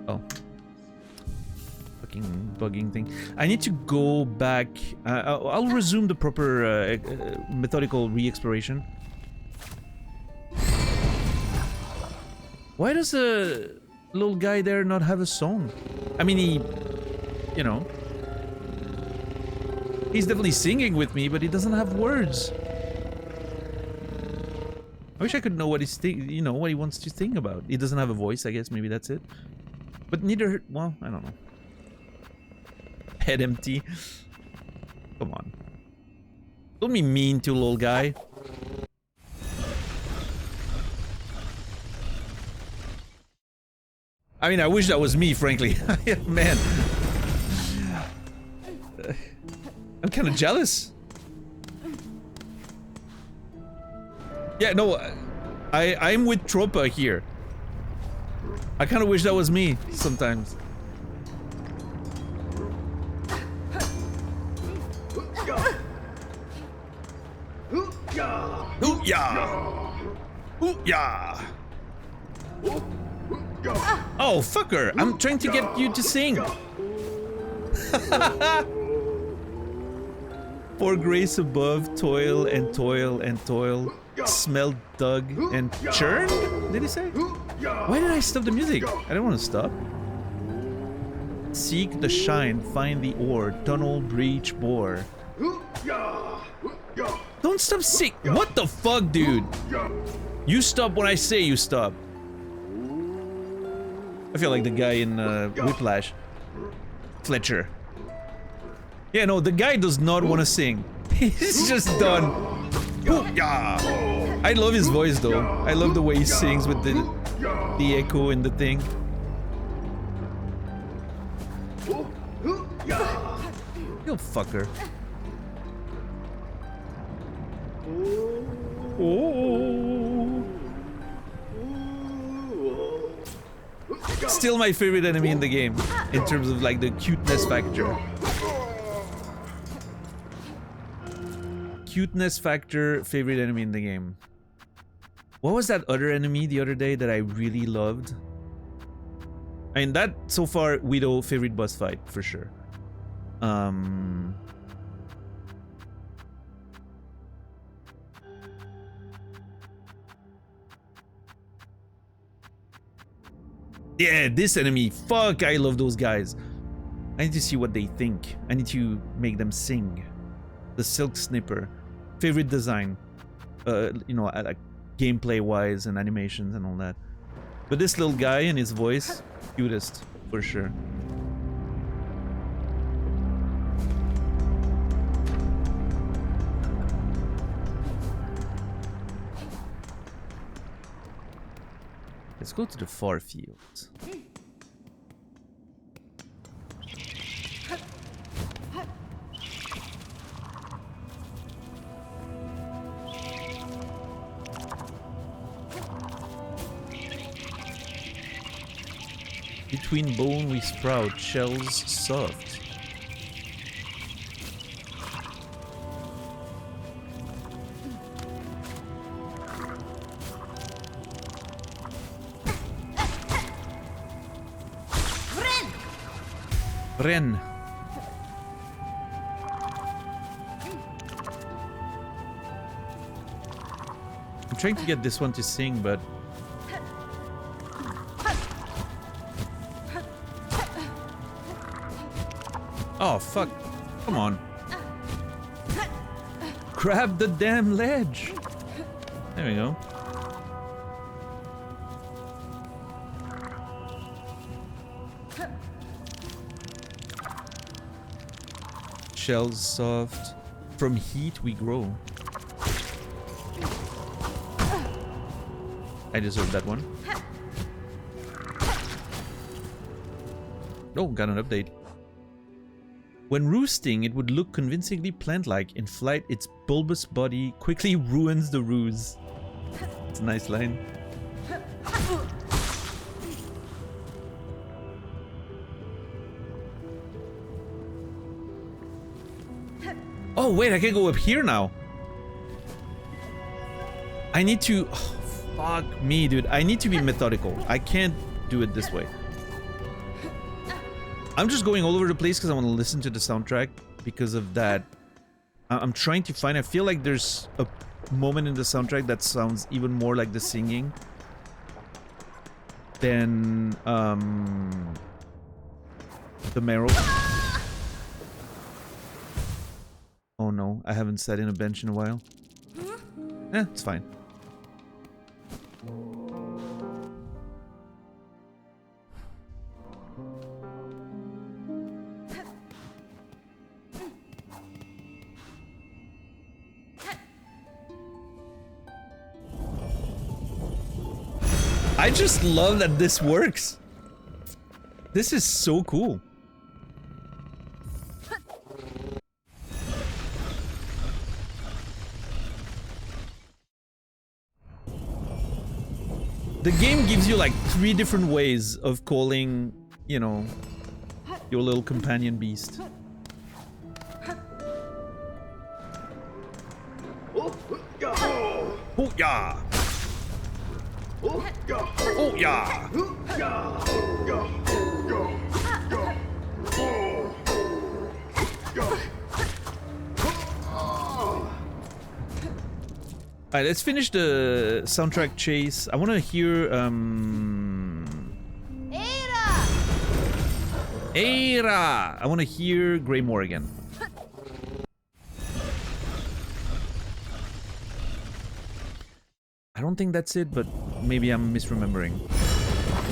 oh. Bugging thing. I need to go back. I'll resume the proper methodical re-exploration. Why does the little guy there not have a song? I mean, he, you know, he's definitely singing with me, but he doesn't have words. I wish I could know what he's what he wants to sing about. He doesn't have a voice, I guess. Maybe that's it. But neither. Well, I don't know. Head empty. Come on. Don't be mean to little guy. I mean, I wish that was me, frankly. Man. I'm kind of jealous. Yeah, no. I'm with Tropa here. I kind of wish that was me sometimes. Yeah. Oh, fucker! I'm trying to get you to sing. For grace above, toil and toil and toil, smell dug and churn? Did he say? Why did I stop the music? I don't want to stop. Seek the shine, find the ore, tunnel, breach, bore. Don't stop singing. What the fuck, dude? You stop when I say you stop. I feel like the guy in Whiplash. Fletcher. Yeah, no, the guy does not want to sing. He's just done. I love his voice, though. I love the way he sings with the echo and the thing. You fucker. Oh. Still my favorite enemy in the game, in terms of like the cuteness factor. Cuteness factor, favorite enemy in the game. What was that other enemy the other day that I really loved? I mean, that so far, Widow favorite boss fight for sure. Yeah, this enemy. Fuck, I love those guys. I need to see what they think. I need to make them sing. The Silk Snipper. Favorite design. you know, like gameplay wise and animations and all that. But this little guy and his voice, cutest for sure. Let's go to the far fields. Between bone we sprout, shells soft. Ren. I'm trying to get this one to sing, but oh fuck. Come on. Grab the damn ledge. There we go. Shells soft. From heat we grow. I deserve that one. Oh, got an update. When roosting, it would look convincingly plant-like. In flight, its bulbous body quickly ruins the ruse. It's a nice line. Oh, wait, I can go up here now. I need to... Oh, fuck me, dude. I need to be methodical. I can't do it this way. I'm just going all over the place because I want to listen to the soundtrack because of that. I'm trying to find... I feel like there's a moment in the soundtrack that sounds even more like the singing than the marrow. Oh no, I haven't sat in a bench in a while. Eh, it's fine. I just love that this works. This is so cool. The game gives you like 3 different ways of calling, you know, your little companion beast. Oh yeah! Oh yeah! Alright, let's finish the soundtrack chase. I want to hear, Eira! I want to hear Greymore again. I don't think that's it, but maybe I'm misremembering.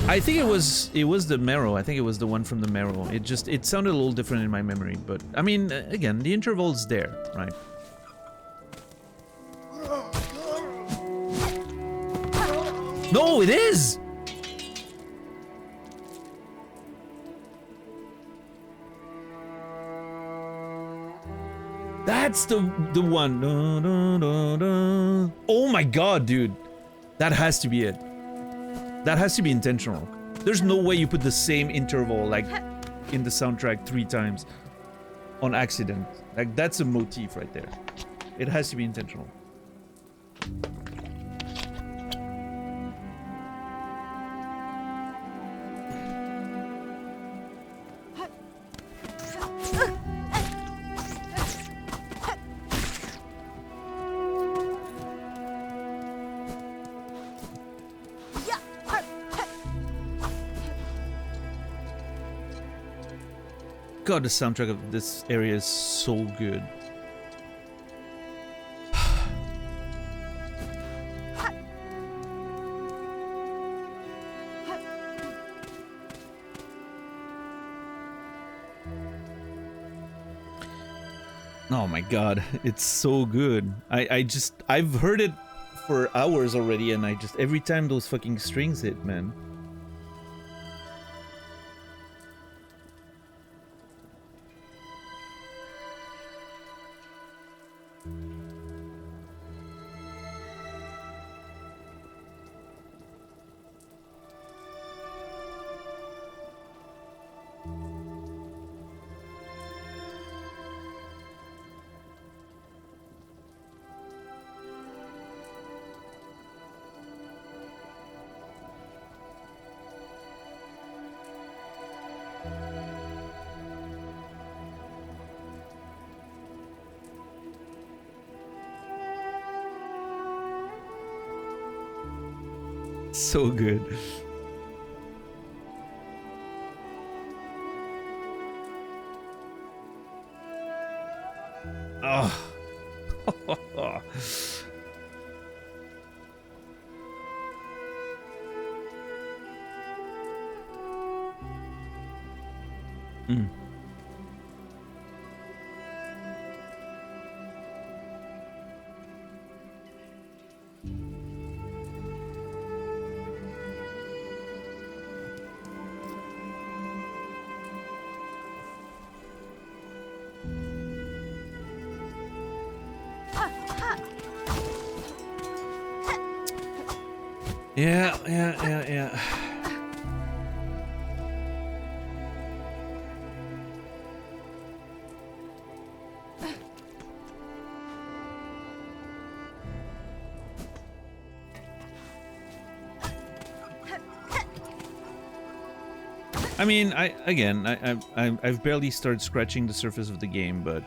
I think it was the marrow. I think it was the one from the marrow. It sounded a little different in my memory, but I mean, again, the interval's there, right? No, it is! That's the one. Dun, dun, dun, dun. Oh my god, dude. That has to be it. That has to be intentional. There's no way you put the same interval, like, in the soundtrack 3 times on accident. Like, that's a motif right there. It has to be intentional. God, the soundtrack of this area is so good. Oh my god, it's so good. I've heard it for hours already, and I just, every time those fucking strings hit, man. So good. Oh. Mm. Yeah. I mean, I've barely started scratching the surface of the game, but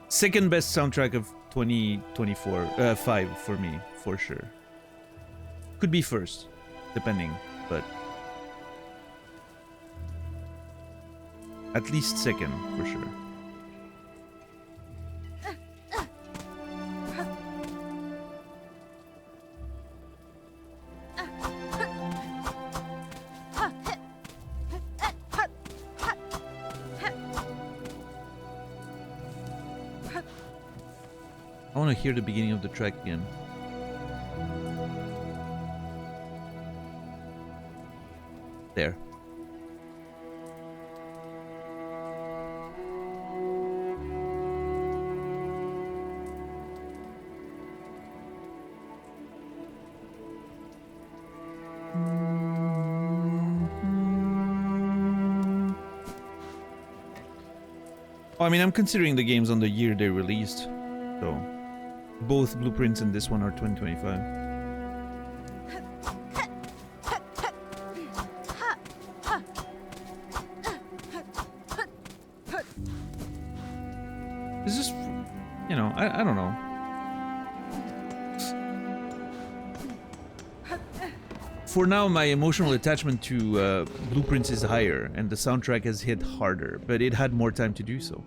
second best soundtrack of 2024, 5 for me, for sure. Could be first, depending, but at least second, for sure. I want to hear the beginning of the track again. There. Oh, I mean, I'm considering the games on the year they released, so both Blueprints and this one are 2025. It's just, you know, I don't know. For now, my emotional attachment to Blueprints is higher, and the soundtrack has hit harder, but it had more time to do so.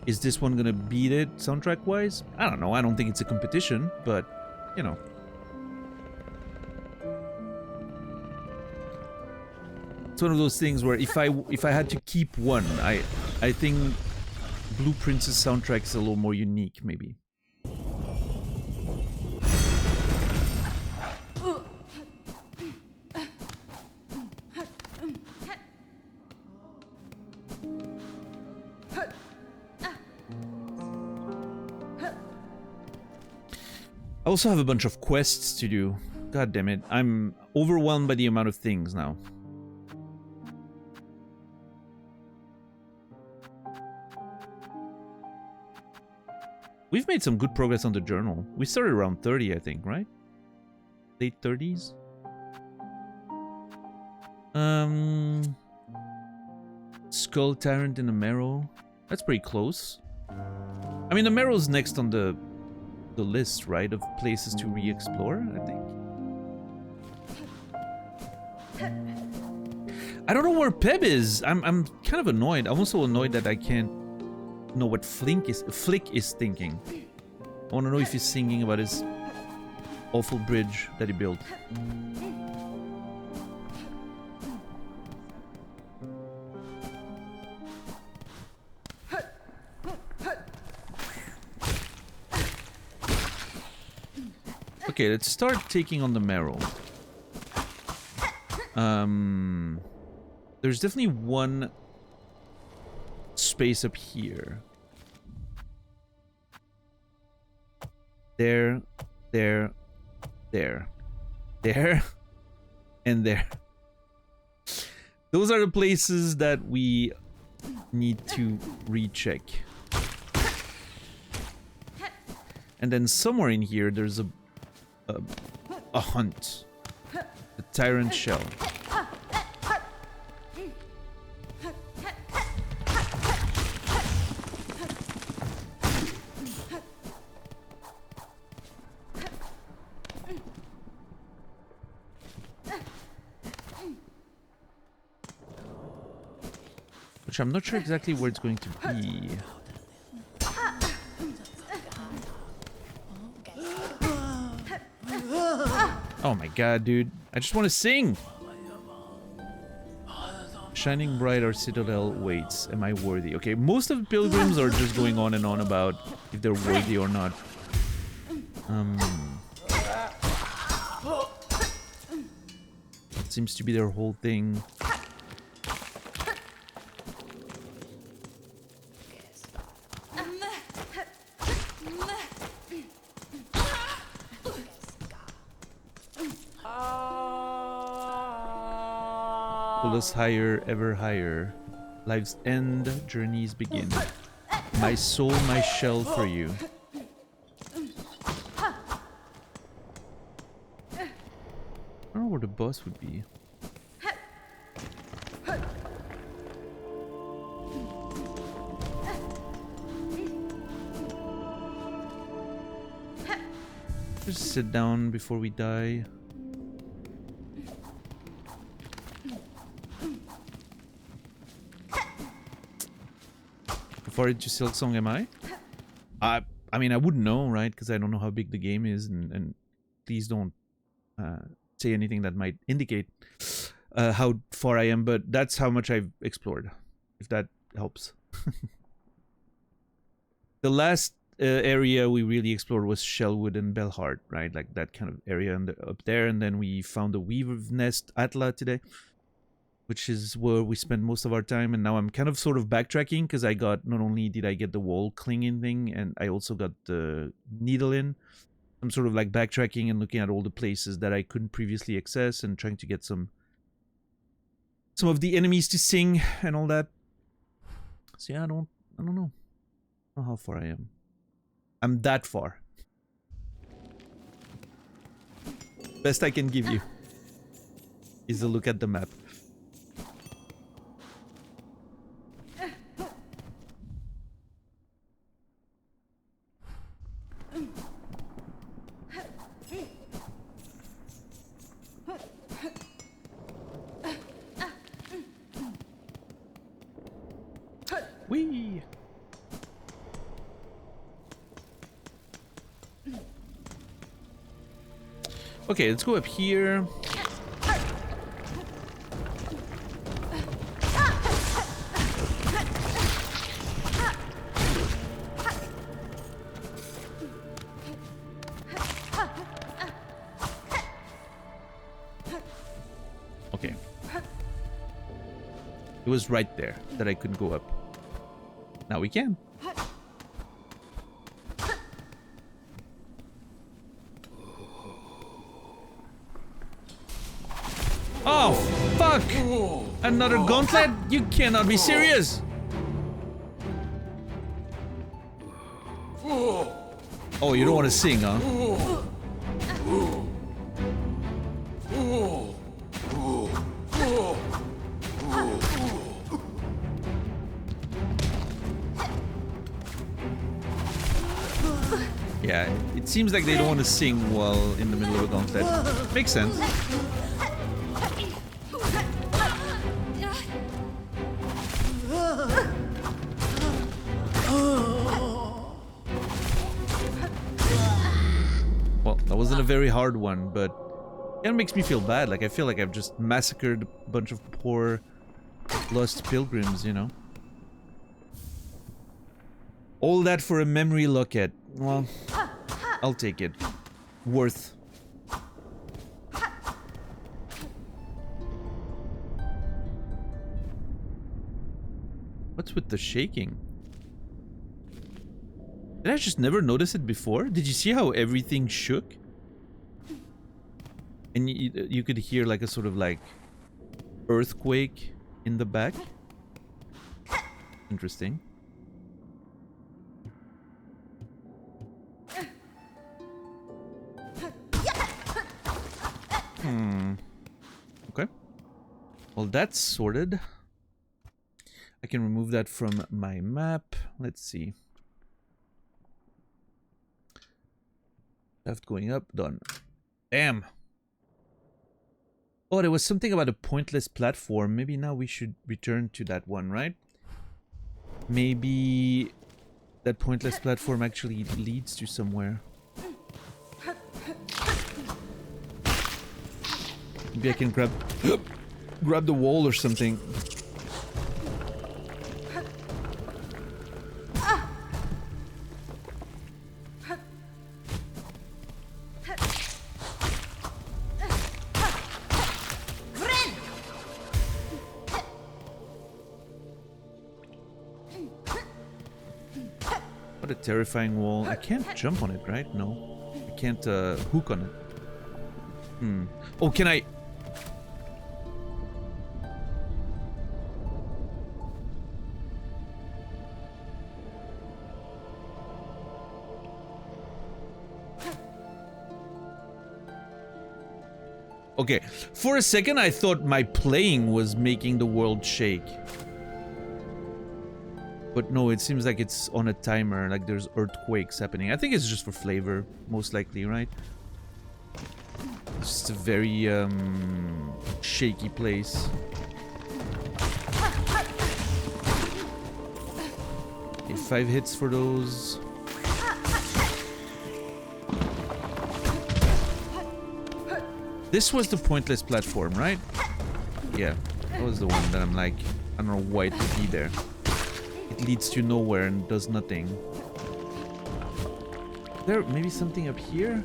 Is this one gonna beat it soundtrack-wise? I don't know. I don't think it's a competition, but, you know. It's one of those things where if I had to keep one, I think Blueprints' soundtrack is a little more unique, maybe. I also have a bunch of quests to do. God damn it. I'm overwhelmed by the amount of things now. We've made some good progress on the journal. We started around 30, I think, right? Late 30s? Skull Tyrant in the Marrow. That's pretty close. I mean, the Marrow's next on the list, right, of places to re-explore, I think. I don't know where Peb is. I'm kind of annoyed. I'm also annoyed that I can't know what Flick is thinking. I want to know if he's singing about his awful bridge that he built. Okay, let's start taking on the marrow. There's definitely one space up here. There, there, there, there, and there. Those are the places that we need to recheck. And then somewhere in here, there's a hunt. The tyrant shell. Which I'm not sure exactly where it's going to be. Oh my god, dude. I just want to sing! Shining bright, our citadel waits. Am I worthy? Okay, most of the pilgrims are just going on and on about if they're worthy or not. Seems to be their whole thing. Pull us higher, ever higher. Life's end, journeys begin. My soul, my shell for you. I don't know where the boss would be. Just sit down before we die. How far into Silksong am I? I mean, I wouldn't know, right? Because I don't know how big the game is, and please don't say anything that might indicate how far I am, but that's how much I've explored, if that helps. The last area we really explored was Shellwood and Belhart, right? Like that kind of area up there, and then we found the Weaver's Nest Atla today, which is where we spent most of our time, and now I'm kind of sort of backtracking because I got, not only did I get the wall clinging thing, and I also got the needle in. I'm sort of like backtracking and looking at all the places that I couldn't previously access and trying to get some of the enemies to sing and all that. So yeah, I don't know how far I am. I'm that far. Best I can give you is a look at the map. Whee! Okay, let's go up here. Okay. It was right there that I couldn't go up. Now we can. Oh, fuck! Another gauntlet? You cannot be serious! Oh, you don't want to sing, huh? Yeah, it seems like they don't want to sing while in the middle of a gauntlet. Makes sense. Well, that wasn't a very hard one, but it kind of makes me feel bad. Like, I feel like I've just massacred a bunch of poor lost pilgrims, you know? All that for a memory locket. Well, I'll take it. Worth What's with the shaking? Did I just never notice it before? Did you see how everything shook? And you could hear like a sort of like earthquake in the back. Interesting. Okay. Well, that's sorted. I can remove that from my map. Let's see. Left going up. Done. Bam. Oh, there was something about a pointless platform. Maybe now we should return to that one, right? Maybe that pointless platform actually leads to somewhere. Maybe I can grab the wall or something. What a terrifying wall. I can't jump on it, right? No. I can't hook on it. Oh, can I... Okay, for a second I thought my playing was making the world shake. But no, it seems like it's on a timer, like there's earthquakes happening. I think it's just for flavor, most likely, right? It's just a very, shaky place. Okay, 5 hits for those. This was the pointless platform, right? Yeah, that was the one that I'm like, I don't know why it would be there. It leads to nowhere and does nothing. There, maybe something up here?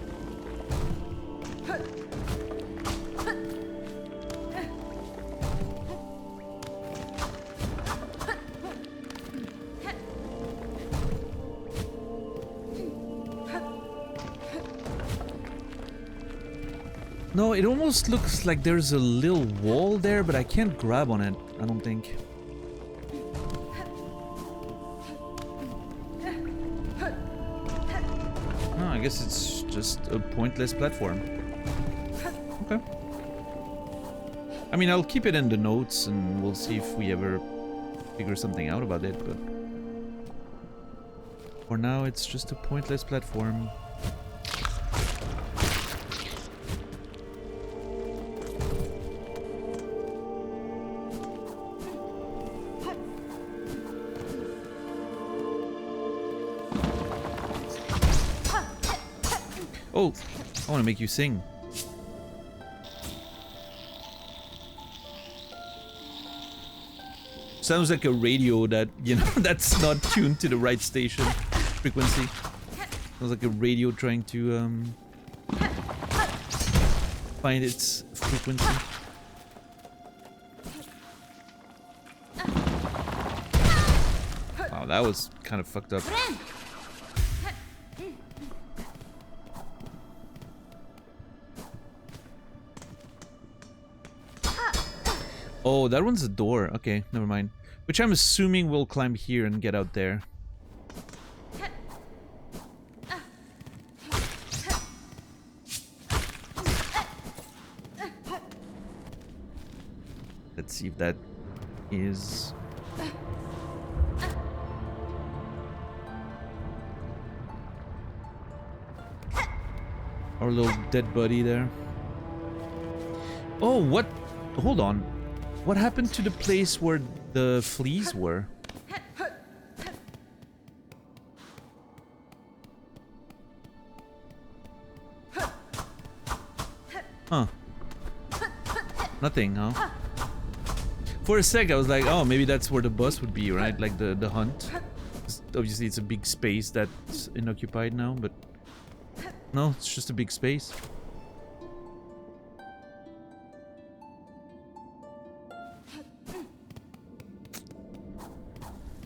No, it almost looks like there's a little wall there, but I can't grab on it, I don't think. Oh, I guess it's just a pointless platform. Okay. I mean, I'll keep it in the notes and we'll see if we ever figure something out about it, but... for now, it's just a pointless platform. Oh, I want to make you sing. Sounds like a radio that, you know, that's not tuned to the right station frequency. Sounds like a radio trying to find its frequency. Wow, that was kind of fucked up. Oh, that one's a door. Okay, never mind. Which I'm assuming we'll climb here and get out there. Let's see if that is... our little dead buddy there. Oh, what? Hold on. What happened to the place where the fleas were? Huh. Nothing, huh? For a sec I was like, oh, maybe that's where the bus would be, right? Like the hunt. Obviously it's a big space that's unoccupied now, but... no, it's just a big space.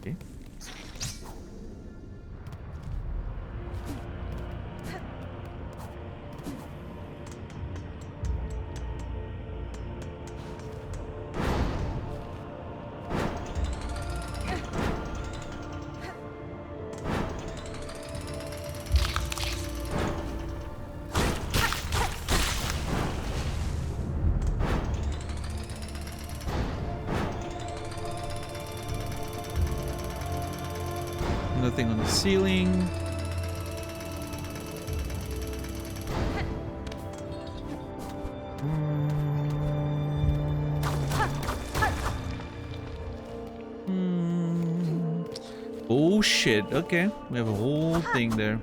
Okay. Nothing on the ceiling. Oh shit, okay. We have a whole thing there.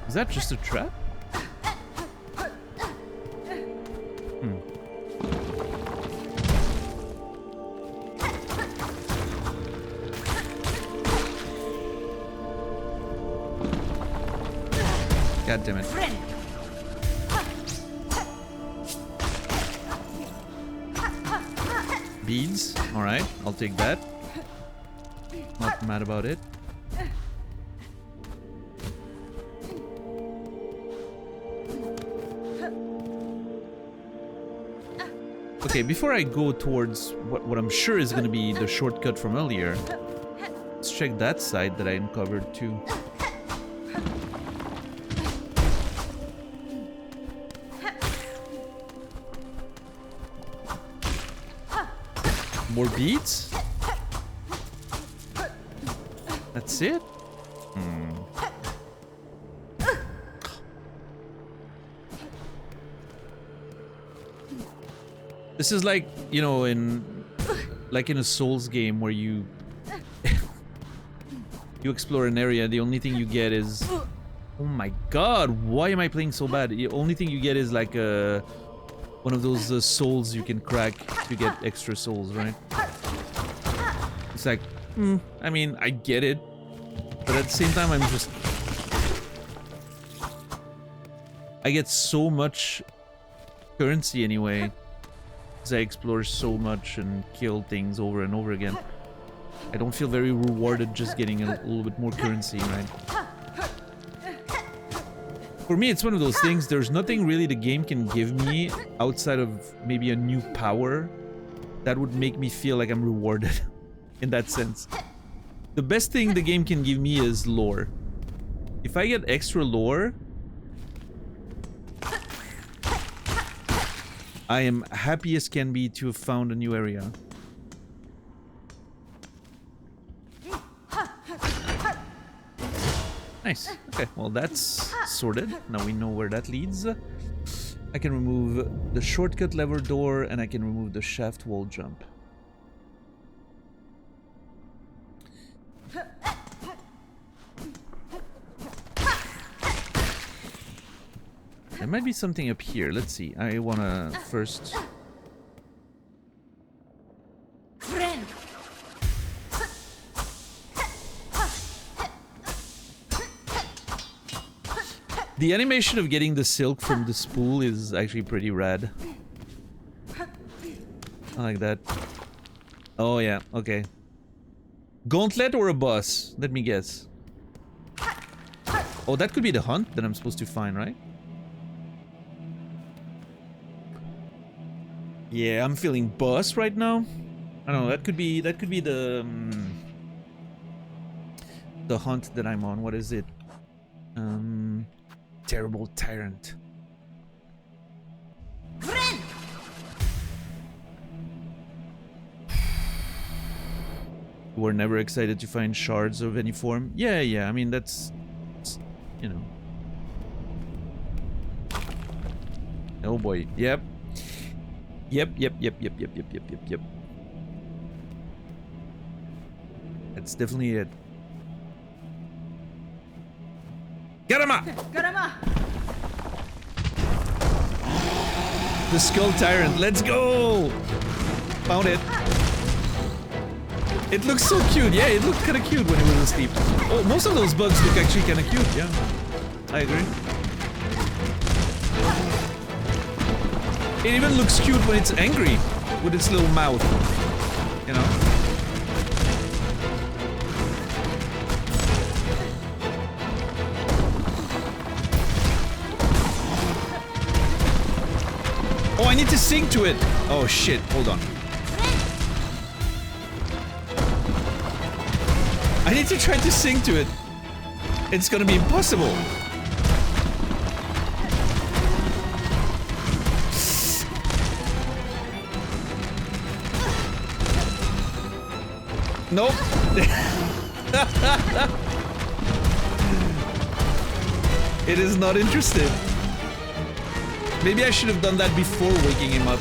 Is that just a trap? God damn it. Beads. Alright, I'll take that. Not mad about it. Okay, before I go towards what I'm sure is going to be the shortcut from earlier, let's check that side that I uncovered too. More beads? That's it? This is like, you know, in a Souls game where you you explore an area, the only thing you get is, oh my god, why am I playing so bad? The only thing you get is like one of those souls you can crack to get extra souls, right? It's like, I mean, I get it, but at the same time, I get so much currency anyway. I explore so much and kill things over and over again. I don't feel very rewarded just getting a little bit more currency, right? For me, it's one of those things, there's nothing really the game can give me outside of maybe a new power that would make me feel like I'm rewarded in that sense. The best thing the game can give me is lore. If I get extra lore, I am happy as can be to have found a new area. Nice. Okay, well that's sorted. Now we know where that leads. I can remove the shortcut lever door and I can remove the shaft wall jump. There might be something up here. Let's see. I wanna first... The animation of getting the silk from the spool is actually pretty rad. I like that. Oh yeah, okay. Gauntlet or a boss? Let me guess. Oh, that could be the hunt that I'm supposed to find, right? Yeah, I'm feeling boss right now. I don't know, that could be the hunt that I'm on. What is it? Terrible Tyrant. We're never excited to find shards of any form. Yeah, I mean that's you know. Oh boy. Yep. That's definitely it. Garama! Garama! The Skull Tyrant. Let's go! Found it. It looks so cute. Yeah, it looked kind of cute when it was asleep. Oh, most of those bugs look actually kind of cute. Yeah, I agree. It even looks cute when it's angry with its little mouth. You know? Oh, I need to sing to it. Oh shit, hold on. I need to try to sing to it. It's gonna be impossible. Nope. It is not interested. Maybe I should have done that before waking him up.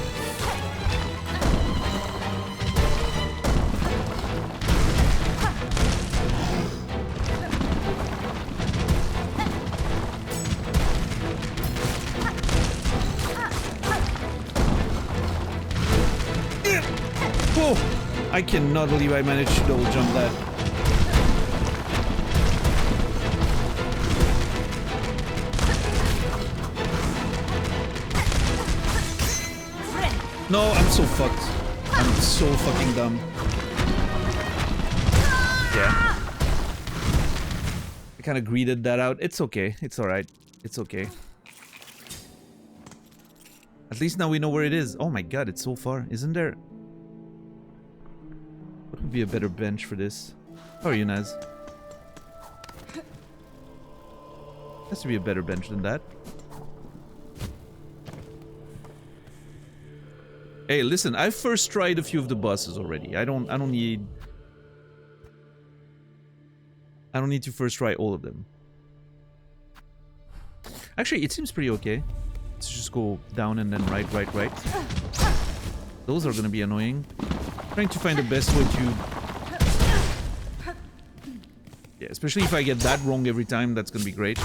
Whoa! I cannot believe I managed to double jump that. No, I'm so fucked. I'm so fucking dumb. Yeah. I kind of greeted that out. It's okay. It's alright. It's okay. At least now we know where it is. Oh my god, it's so far. Isn't there... What would be a better bench for this? How are you, Naz? Has to be a better bench than that. Hey, listen, I've first tried a few of the bosses already. I don't need to first try all of them. Actually, it seems pretty okay. Let's just go down and then right. Those are gonna be annoying. Trying to find the best way to... Yeah, especially if I get that wrong every time, that's gonna be great.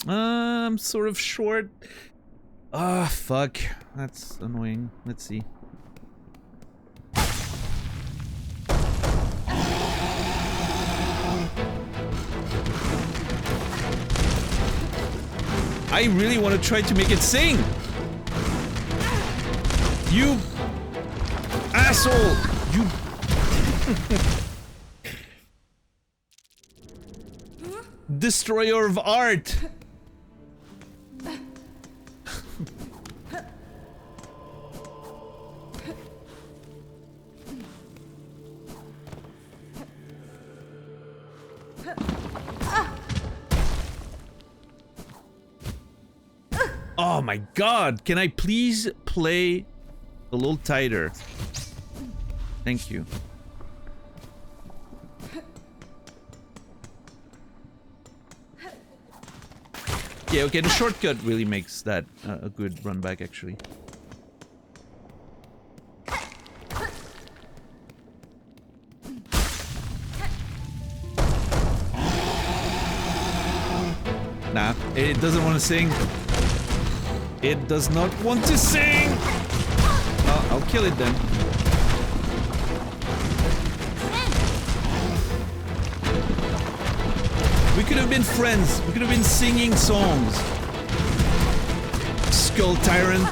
I'm sort of short. Ah, fuck. That's annoying. Let's see. I really want to try to make it sing. You asshole. You... Destroyer of art. Oh my god, can I please play a little tighter? Thank you. Yeah, okay, the shortcut really makes that a good run back, actually. Nah, it doesn't want to sing. It does not want to sing! Well, I'll kill it then. We could have been friends. We could have been singing songs. Skull Tyrant.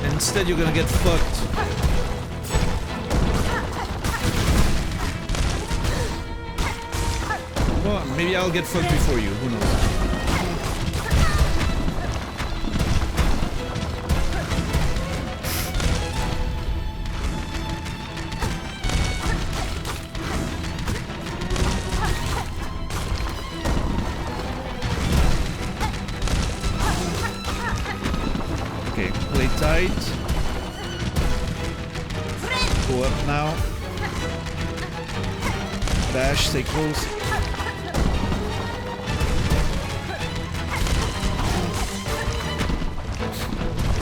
And instead you're gonna get fucked. Well, maybe I'll get fucked before you. Who knows? Go up now. Dash, stay close.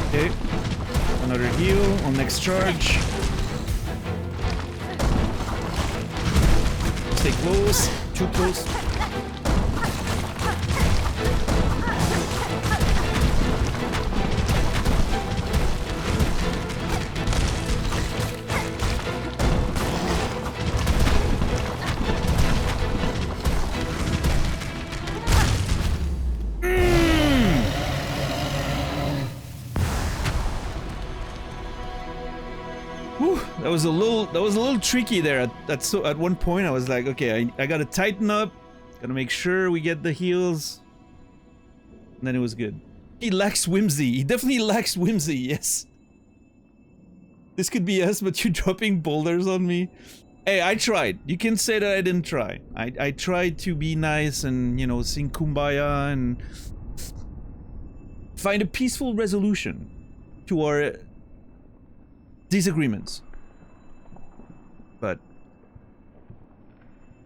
Okay. Another heal on next charge. Stay close. Too close. That was a little tricky there. At one point I was like, okay, I gotta tighten up, gotta make sure we get the heals, and then it was good. He lacks whimsy. He definitely lacks whimsy. Yes. This could be us, but you're dropping boulders on me. Hey, I tried. You can say that I didn't try. I tried to be nice and, you know, sing Kumbaya and find a peaceful resolution to our disagreements. But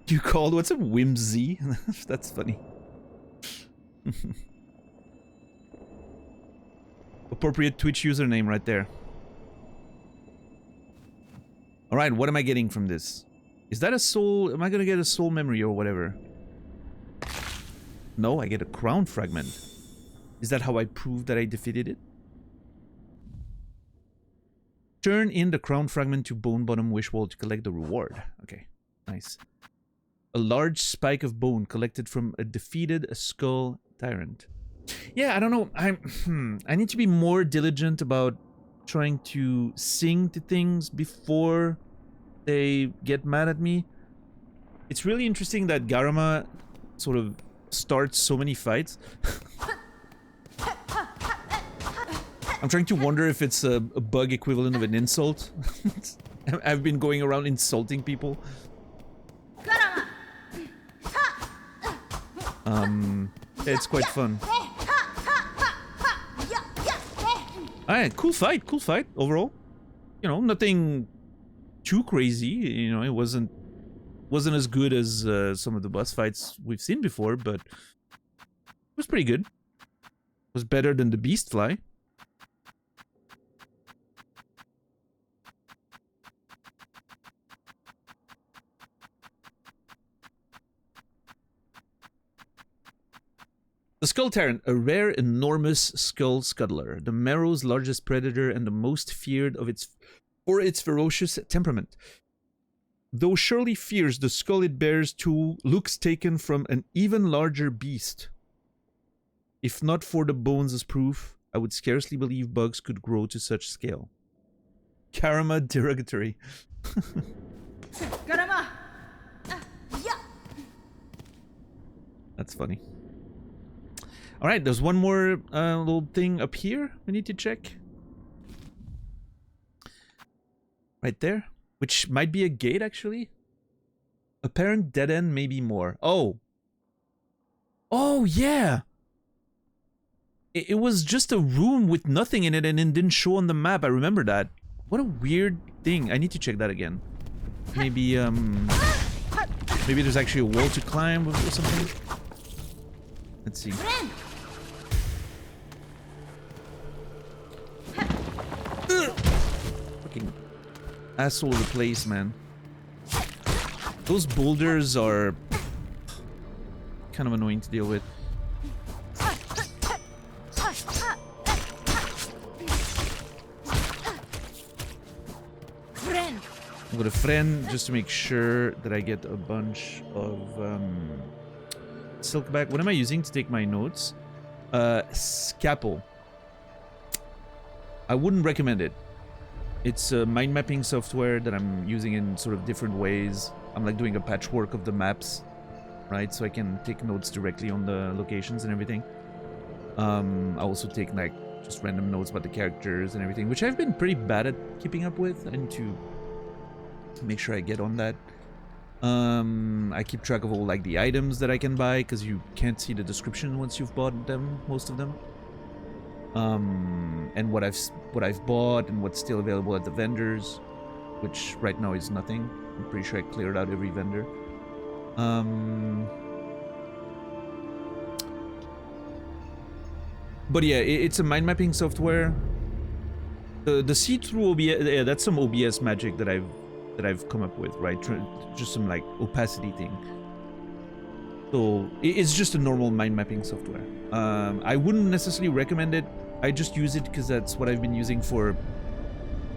you called what's a whimsy? That's funny. Appropriate Twitch username right there. Alright, what am I getting from this? Is that a soul? Am I gonna get a soul memory or whatever? No, I get a crown fragment. Is that how I prove that I defeated it? Turn in the crown fragment to Bone Bottom Wish Wall to collect the reward. Okay, nice. A large spike of bone collected from a defeated skull tyrant. Yeah, I don't know. I need to be more diligent about trying to sing to things before they get mad at me. It's really interesting that Garama sort of starts so many fights. I'm trying to wonder if it's a bug equivalent of an insult. I've been going around insulting people. It's quite fun. Alright, cool fight overall. You know, nothing too crazy. You know, it wasn't as good as some of the boss fights we've seen before, but it was pretty good. It was better than the beast fly. The Skull Tyrant, a rare, enormous skull scuttler, the Marrow's largest predator and the most feared of for its ferocious temperament. Though surely fierce, the skull it bears too looks taken from an even larger beast. If not for the bones as proof, I would scarcely believe bugs could grow to such scale. Karama derogatory. That's funny. Alright, there's one more little thing up here we need to check. Right there. Which might be a gate, actually. Apparent dead end, maybe more. Oh! Oh, yeah! It was just a room with nothing in it and it didn't show on the map. I remember that. What a weird thing. I need to check that again. Maybe, maybe there's actually a wall to climb or something. Let's see. Fucking asshole of the place, man. Those boulders are kind of annoying to deal with. I'm gonna friend just to make sure that I get a bunch of silkback. What am I using to take my notes? Scalpel. I wouldn't recommend it. It's a mind mapping software that I'm using in sort of different ways. I'm like doing a patchwork of the maps, right? So I can take notes directly on the locations and everything. I also take like just random notes about the characters and everything, which I've been pretty bad at keeping up with. I need to make sure I get on that. I keep track of all like the items that I can buy because you can't see the description once you've bought them, most of them. And what I've bought and what's still available at the vendors, which right now is nothing. I'm pretty sure I cleared out every vendor. But yeah, it's a mind mapping software. The see-through OBS, yeah, that's some OBS magic that I've come up with, right? Just some like opacity thing. So it's just a normal mind mapping software. I wouldn't necessarily recommend it. I just use it because that's what I've been using for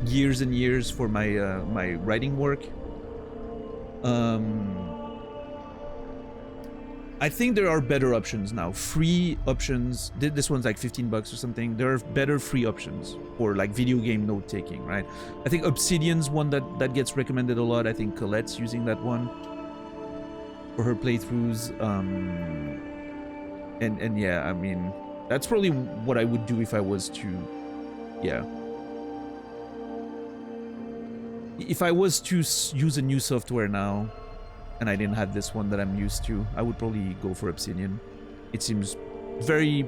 years and years for my my writing work. I think there are better options now. Free options. This one's like $15 or something. There are better free options for like video game note taking, right? I think Obsidian's one that gets recommended a lot. I think Colette's using that one for her playthroughs. And yeah, I mean, that's probably what I would do if I was to, yeah. If I was to use a new software now, and I didn't have this one that I'm used to, I would probably go for Obsidian. It seems very,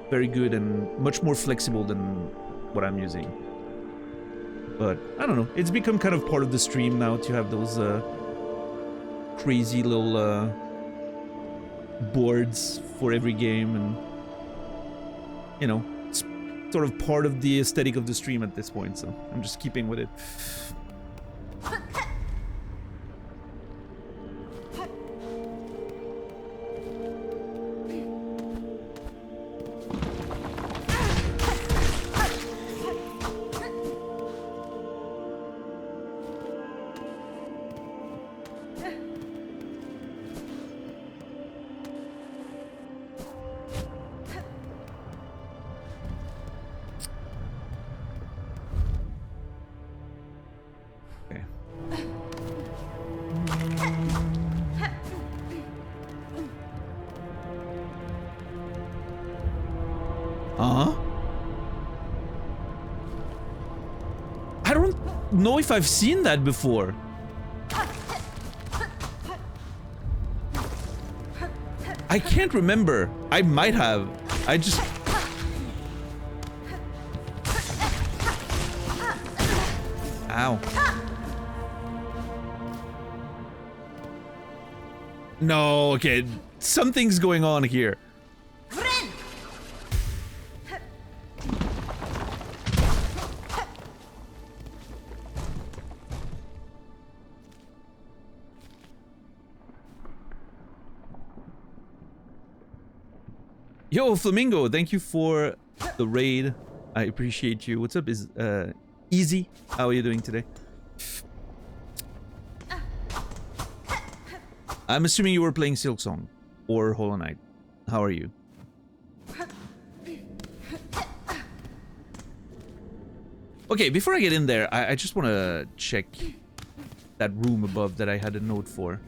very good and much more flexible than what I'm using. But I don't know, it's become kind of part of the stream now to have those crazy little boards for every game, and you know, it's sort of part of the aesthetic of the stream at this point, so I'm just keeping with it. I don't know if I've seen that before. I can't remember. I might have. I just... Ow. No, okay. Something's going on here. Yo, Flamingo, thank you for the raid. I appreciate you. What's up? Is Easy? How are you doing today? I'm assuming you were playing Silksong or Hollow Knight. How are you? Okay, before I get in there, I just want to check that room above that I had a note for.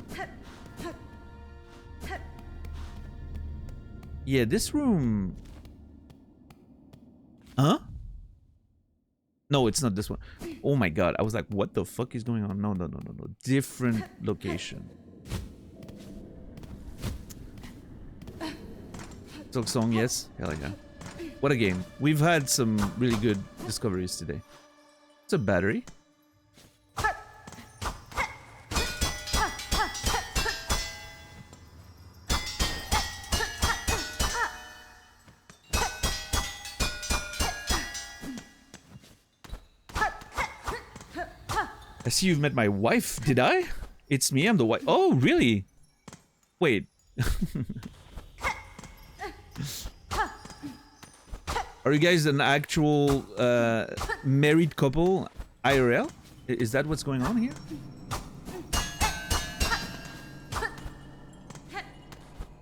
Yeah, this room... Huh? No, it's not this one. Oh my god, I was like, what the fuck is going on? No. Different location. Silksong, yes? Hell yeah. What a game. We've had some really good discoveries today. It's a battery. I see you've met my wife. Did I? It's me, I'm the wife. Oh, really? Wait. Are you guys an actual married couple IRL? Is that what's going on here?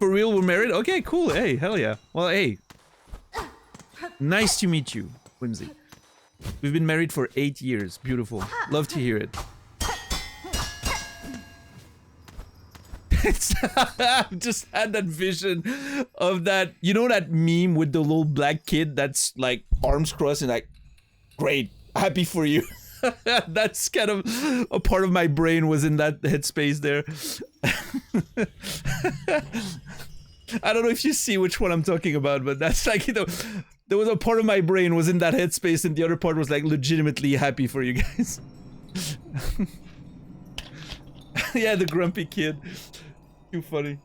For real, we're married? Okay, cool. Hey, hell yeah. Well, hey. Nice to meet you, Whimsy. We've been married for 8 years. Beautiful. Love to hear it. I've just had that vision of that, you know, that meme with the little black kid that's like arms crossed and like, great, happy for you. That's kind of a part of my brain was in that headspace there. I don't know if you see which one I'm talking about, but that's like, you know, there was a part of my brain was in that headspace and the other part was like legitimately happy for you guys. Yeah, the grumpy kid. Too funny.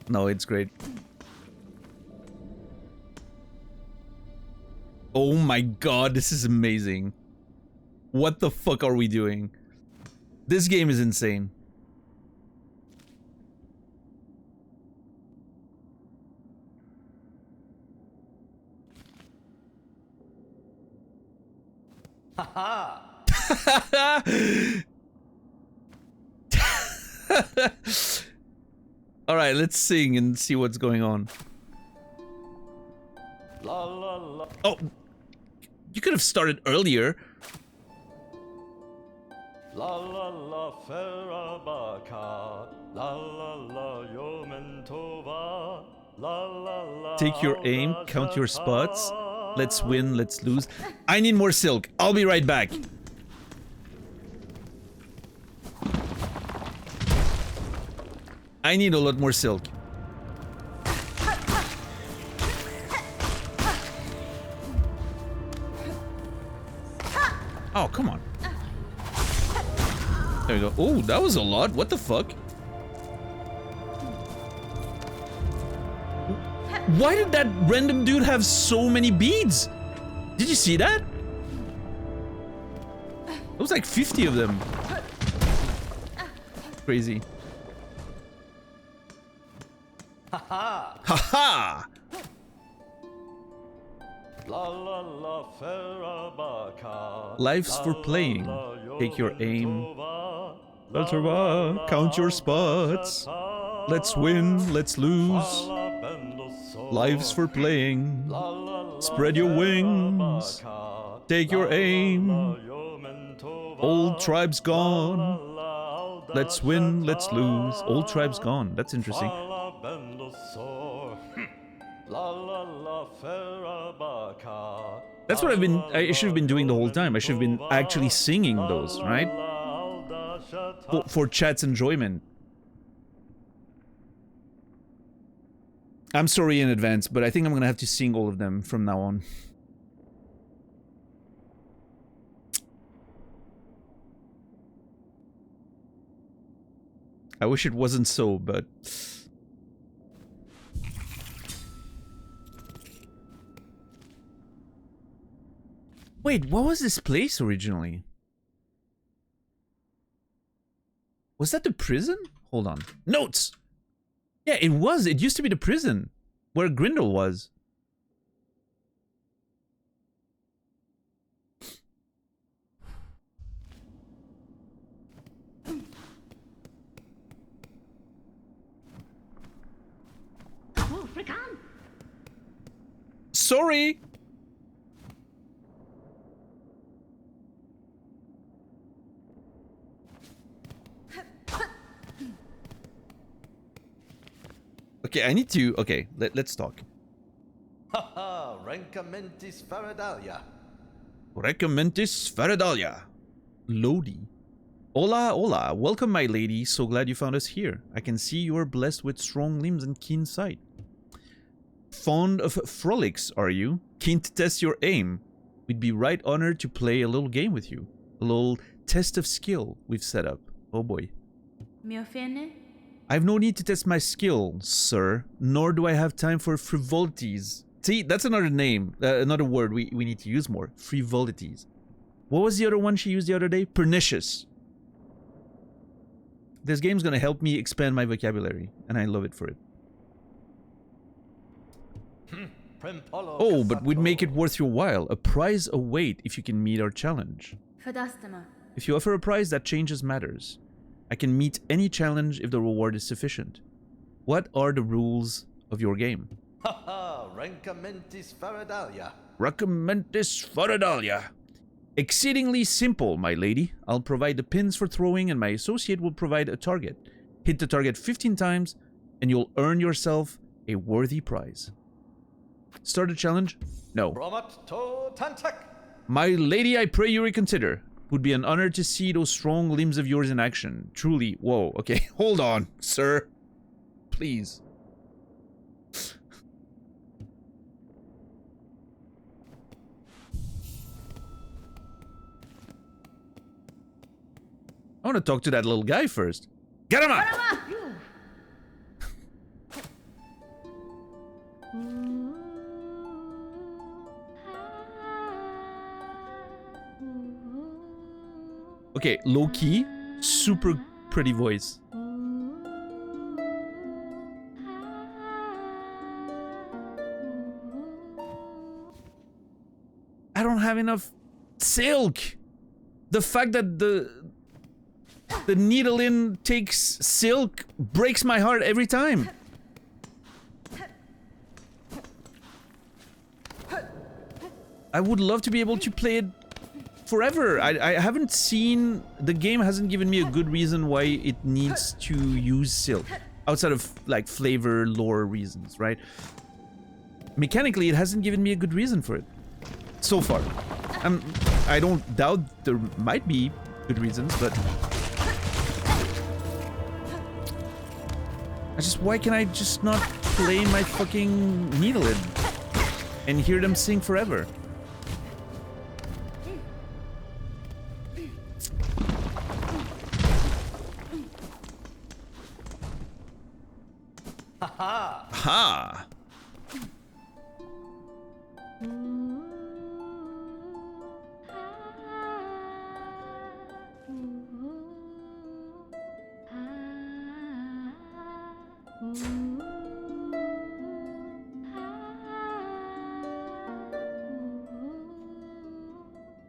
No, it's great. Oh my god, this is amazing. What the fuck are we doing? This game is insane. Haha! Alright, let's sing and see what's going on. La la la. Oh, you could have started earlier. La la la ferabaka. La la la yomentova. La la la. Take your aim, count your spots. Let's win, let's lose. I need more silk. I'll be right back. I need a lot more silk. Oh, come on. There we go. Oh, that was a lot. What the fuck? Why did that random dude have so many beads? Did you see that? It was like 50 of them. Crazy. Haha! Haha! La la la ferabaka. Life's for playing. Take your aim. Count your spots. Let's win, let's lose. Life's for playing. Spread your wings. Take your aim. Old tribe's gone. Let's win, let's lose. Old tribe's gone. That's interesting. That's what I should have been doing the whole time. I should have been actually singing those, right? For chat's enjoyment. I'm sorry in advance, but I think I'm gonna have to sing all of them from now on. I wish it wasn't so, but... Wait, what was this place originally? Was that the prison? Hold on. Notes! Yeah, it was. It used to be the prison where Grindel was. Sorry! Okay, I need to... Okay, let's talk. Haha! Rancamentis faradalia. Recommendis Faradalia. Lodi. Hola, hola. Welcome, my lady. So glad you found us here. I can see you are blessed with strong limbs and keen sight. Fond of frolics, are you? Keen to test your aim? We'd be right honored to play a little game with you. A little test of skill we've set up. Oh boy. Miofene? I have no need to test my skill, sir. Nor do I have time for frivolities. See, that's another name. Another word we need to use more. Frivolities. What was the other one she used the other day? Pernicious. This game's gonna help me expand my vocabulary, and I love it for it. Oh, but we'd make it worth your while. A prize await if you can meet our challenge. Fadastama. If you offer a prize, that changes matters. I can meet any challenge if the reward is sufficient. What are the rules of your game? Haha! Rancamentis faradalia. Recommendis Faradalia. Exceedingly simple, my lady. I'll provide the pins for throwing and my associate will provide a target. Hit the target 15 times and you'll earn yourself a worthy prize. Start a challenge? No. Bromat to tantak. My lady, I pray you reconsider. Would be an honor to see those strong limbs of yours in action. Truly, whoa, okay, hold on, sir. Please. I want to talk to that little guy first. Get him up! Okay, low key, super pretty voice. I don't have enough silk. The fact that the needle in takes silk breaks my heart every time. I would love to be able to play it forever. I haven't seen... The game hasn't given me a good reason why it needs to use silk. Outside of, like, flavor, lore reasons, right? Mechanically, it hasn't given me a good reason for it. So far. I don't doubt there might be good reasons, but... Why can I just not play my fucking needle-in? And hear them sing forever? Ha!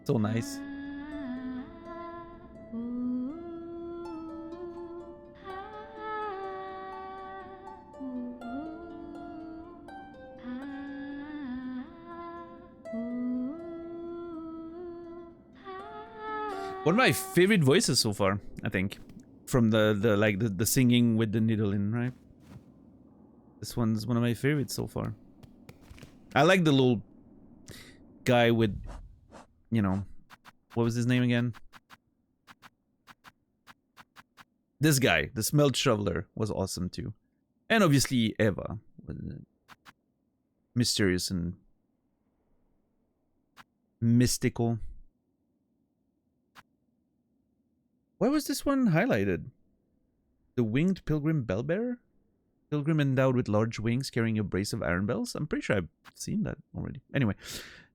So nice. One of my favorite voices so far, I think, from the singing with the needle in, right? This one's one of my favorites so far. I like the little guy with, you know, what was his name again? This guy, the smelt shoveler, was awesome too. And obviously Eva, mysterious and mystical. Why was this one highlighted? The winged pilgrim bellbearer? Pilgrim endowed with large wings carrying a brace of iron bells? I'm pretty sure I've seen that already. Anyway,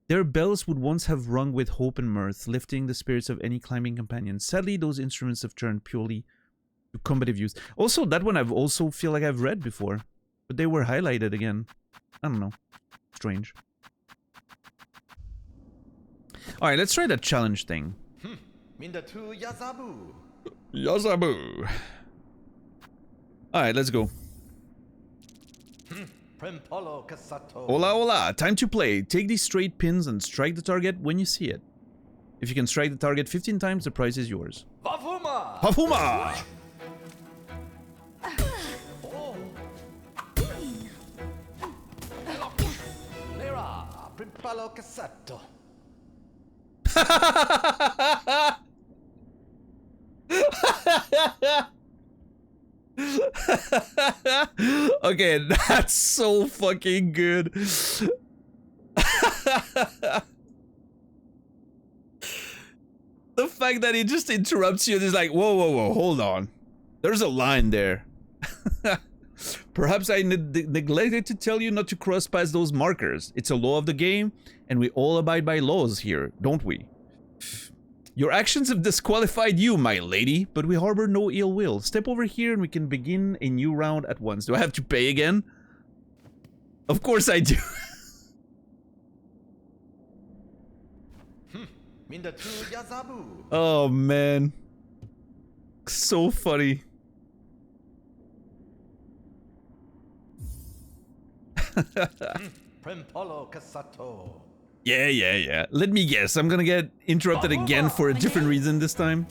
their bells would once have rung with hope and mirth, lifting the spirits of any climbing companion. Sadly, those instruments have turned purely to combative use. Also, that one I've also feel like I've read before, but they were highlighted again. I don't know. Strange. Alright, let's try that challenge thing. Mindatu Yazabu. Yazabu. Alright, let's go. Prempolo Casato. Hola, hola. Time to play. Take these straight pins and strike the target when you see it. If you can strike the target 15 times, the prize is yours. Vavuma. Pafuma! Oh. Lera. Prempolo Casato. Okay, that's so fucking good. The fact that he just interrupts you and is like, whoa, whoa, whoa, hold on. There's a line there. Perhaps I neglected to tell you not to cross past those markers. It's a law of the game, and we all abide by laws here, don't we? Your actions have disqualified you, my lady, but we harbor no ill will. Step over here and we can begin a new round at once. Do I have to pay again? Of course I do. Mindatu Yazabu. Oh, man. So funny. Prempolo Casato. Yeah. Let me guess. I'm gonna get interrupted again for a different reason this time.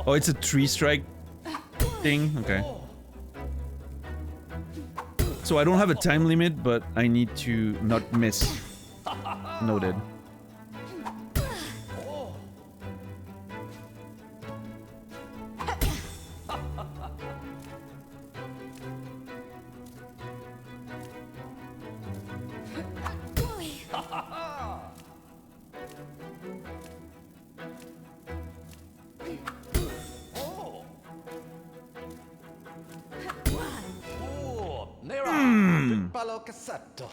Oh, it's a 3-strike thing? Okay. So I don't have a time limit, but I need to not miss. Noted. cassetto.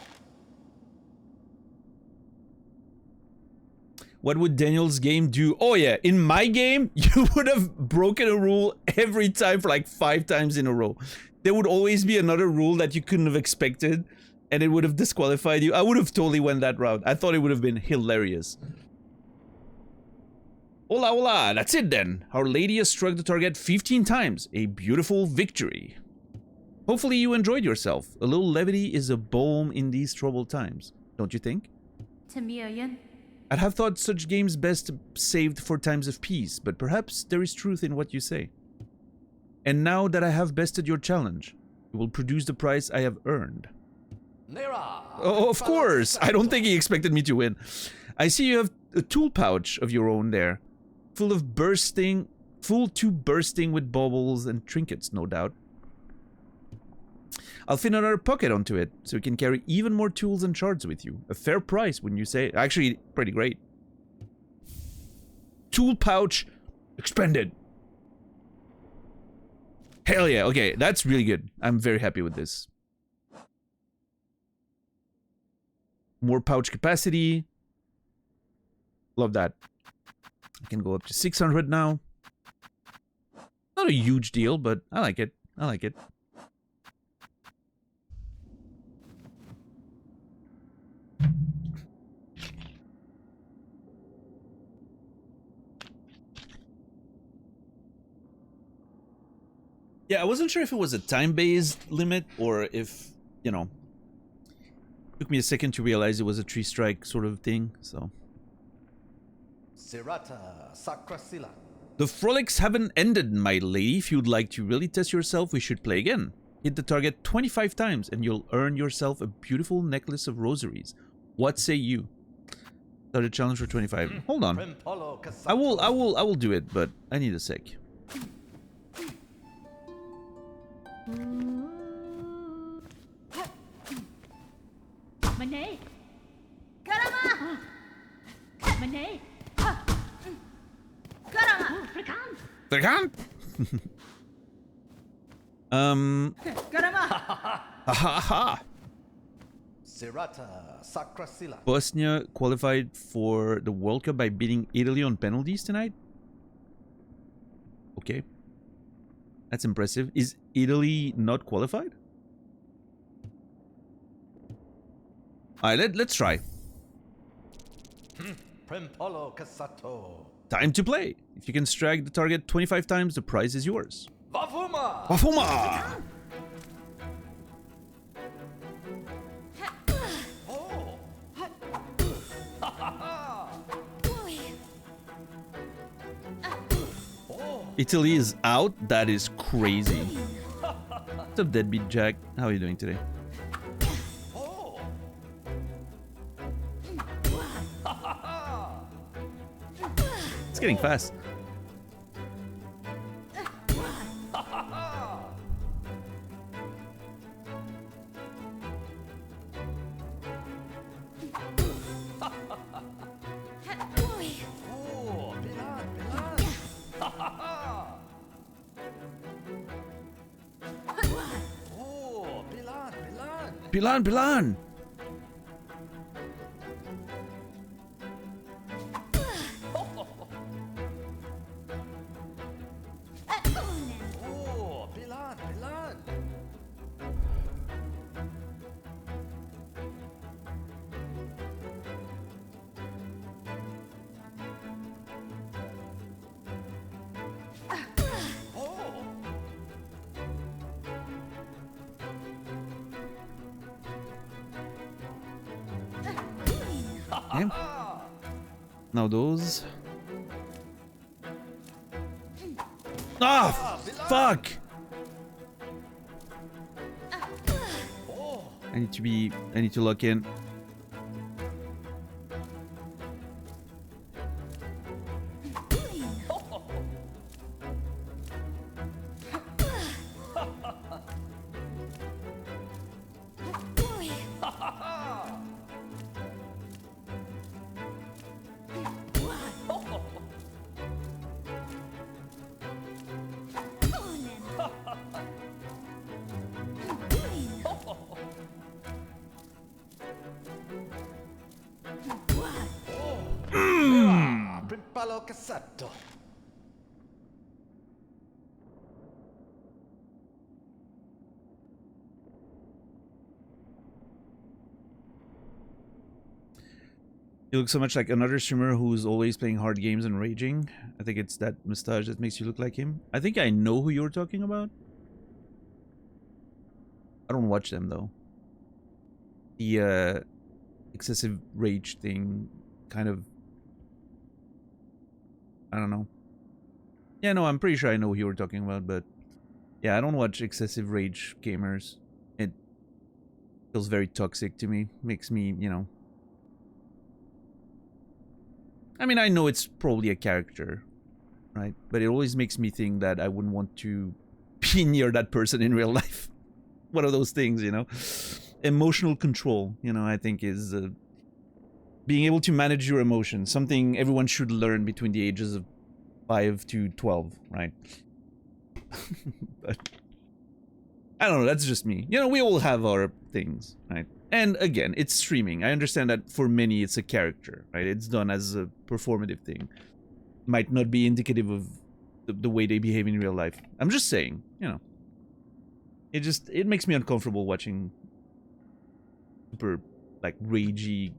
What would Daniel's game do? Oh yeah, in my game, you would have broken a rule every time for like 5 times in a row. There would always be another rule that you couldn't have expected, and it would have disqualified you. I would have totally went that route. I thought it would have been hilarious. Hola, hola, that's it then. Our lady has struck the target 15 times. A beautiful victory. Hopefully you enjoyed yourself. A little levity is a balm in these troubled times, don't you think? 1,000,000. I'd have thought such games best saved for times of peace, but perhaps there is truth in what you say. And now that I have bested your challenge, you will produce the prize I have earned. Nera. Oh, of course! I don't think he expected me to win. I see you have a tool pouch of your own there, full to bursting with baubles and trinkets, no doubt. I'll fit another pocket onto it, so you can carry even more tools and shards with you. A fair price, wouldn't you say? Actually, pretty great. Tool pouch expended. Hell yeah, okay, that's really good. I'm very happy with this. More pouch capacity. Love that. I can go up to 600 now. Not a huge deal, but I like it. I like it. Yeah, I wasn't sure if it was a time-based limit or if, you know, it took me a second to realize it was a 3-strike sort of thing, so. Sirata Sakrasila. The frolics haven't ended, my lady. If you'd like to really test yourself, we should play again. Hit the target 25 times and you'll earn yourself a beautiful necklace of rosaries. What say you? Start a challenge for 25. Hold on. Primpolo cassetto. I will do it, but I need a sec. Mane. Karama. Mane. Karama. Frekan. They can't. Karama. Ha ha ha. Sirata Sakrasila. Bosnia qualified for the World Cup by beating Italy on penalties tonight. Okay. That's impressive. Is Italy not qualified? Alright, let's try. Primpolo cassetto. Time to play. If you can strike the target 25 times, the prize is yours. Vafuma. Wafuma! Oh. Italy is out? That is crazy. What's up, Deadbeat Jack? How are you doing today? Oh. It's getting fast. Oh, Pilan, Oh, Pilan, Pilan, Pilan! Oh, Pilan. Oh. Okay. Now those. Ah, fuck! I need to lock in. palo cassetto. You look so much like another streamer who's always playing hard games and raging. I think it's that mustache that makes you look like him. I think I know who you're talking about. I don't watch them though. The excessive rage thing kind of, I don't know. Yeah, no, I'm pretty sure I know who you were talking about, but yeah, I don't watch excessive rage gamers. It feels very toxic to me. Makes me, you know. I mean, I know it's probably a character, right? But it always makes me think that I wouldn't want to be near that person in real life. One of those things, you know? Emotional control, you know, I think is being able to manage your emotions. Something everyone should learn between the ages of 5 to 12, right? But I don't know, that's just me. You know, we all have our things, right? And again, it's streaming. I understand that for many it's a character, right? It's done as a performative thing. Might not be indicative of the way they behave in real life. I'm just saying, you know. It makes me uncomfortable watching super, like, ragey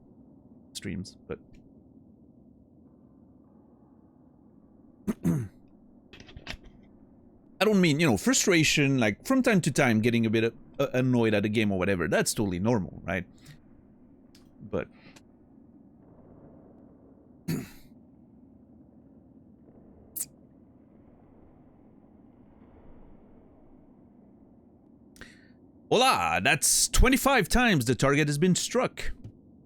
streams, but... I don't mean, you know, frustration, like, from time to time getting a bit annoyed at a game or whatever. That's totally normal, right? But... Hola! That's 25 times the target has been struck.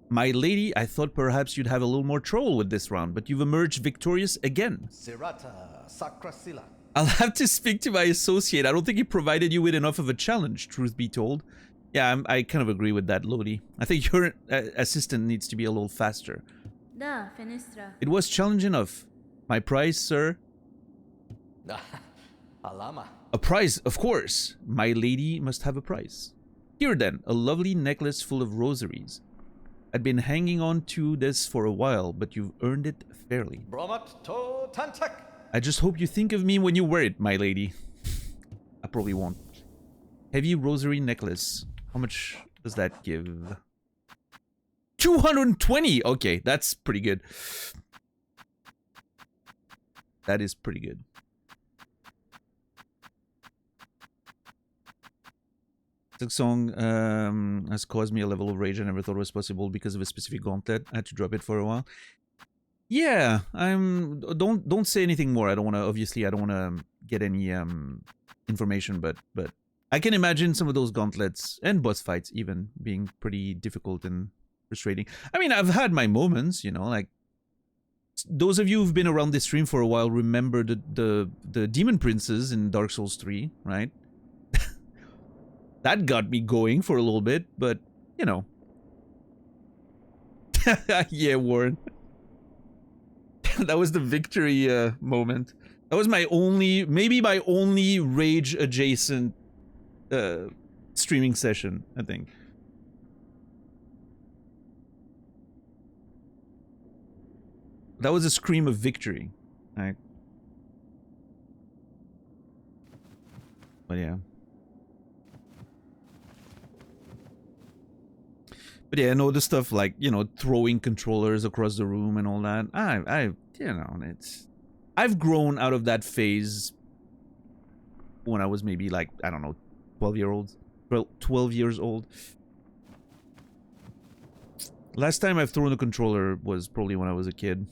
My lady, I thought perhaps you'd have a little more trouble with this round, but you've emerged victorious again. Sirata sacrasila. I'll have to speak to my associate. I don't think he provided you with enough of a challenge, truth be told. Yeah, I kind of agree with that, Lodi. I think your assistant needs to be a little faster. Da, Finistra. It was challenge enough. My prize, sir? Alama. A prize, of course. My lady must have a prize. Here then, a lovely necklace full of rosaries. I'd been hanging on to this for a while, but you've earned it fairly. Bromat to tantak. I just hope you think of me when you wear it, my lady. I probably won't. Heavy rosary necklace. How much does that give? 220! Okay, that's pretty good. That is pretty good. Silksong has caused me a level of rage I never thought was possible because of a specific gauntlet. I had to drop it for a while. Yeah, don't say anything more. I don't want to, obviously I don't want to get any information, but I can imagine some of those gauntlets and boss fights even being pretty difficult and frustrating. I mean, I've had my moments, you know, like those of you who've been around this stream for a while remember the demon princes in Dark Souls 3, right? That got me going for a little bit, but you know. Yeah, Warren. That was the victory moment. That was my only, maybe my only rage adjacent streaming session, I think. That was a scream of victory, right? But yeah. But yeah, no, the stuff like, you know, throwing controllers across the room and all that. You know, I've grown out of that phase when I was maybe like, I don't know, 12 years old. Last time I've thrown a controller was probably when I was a kid.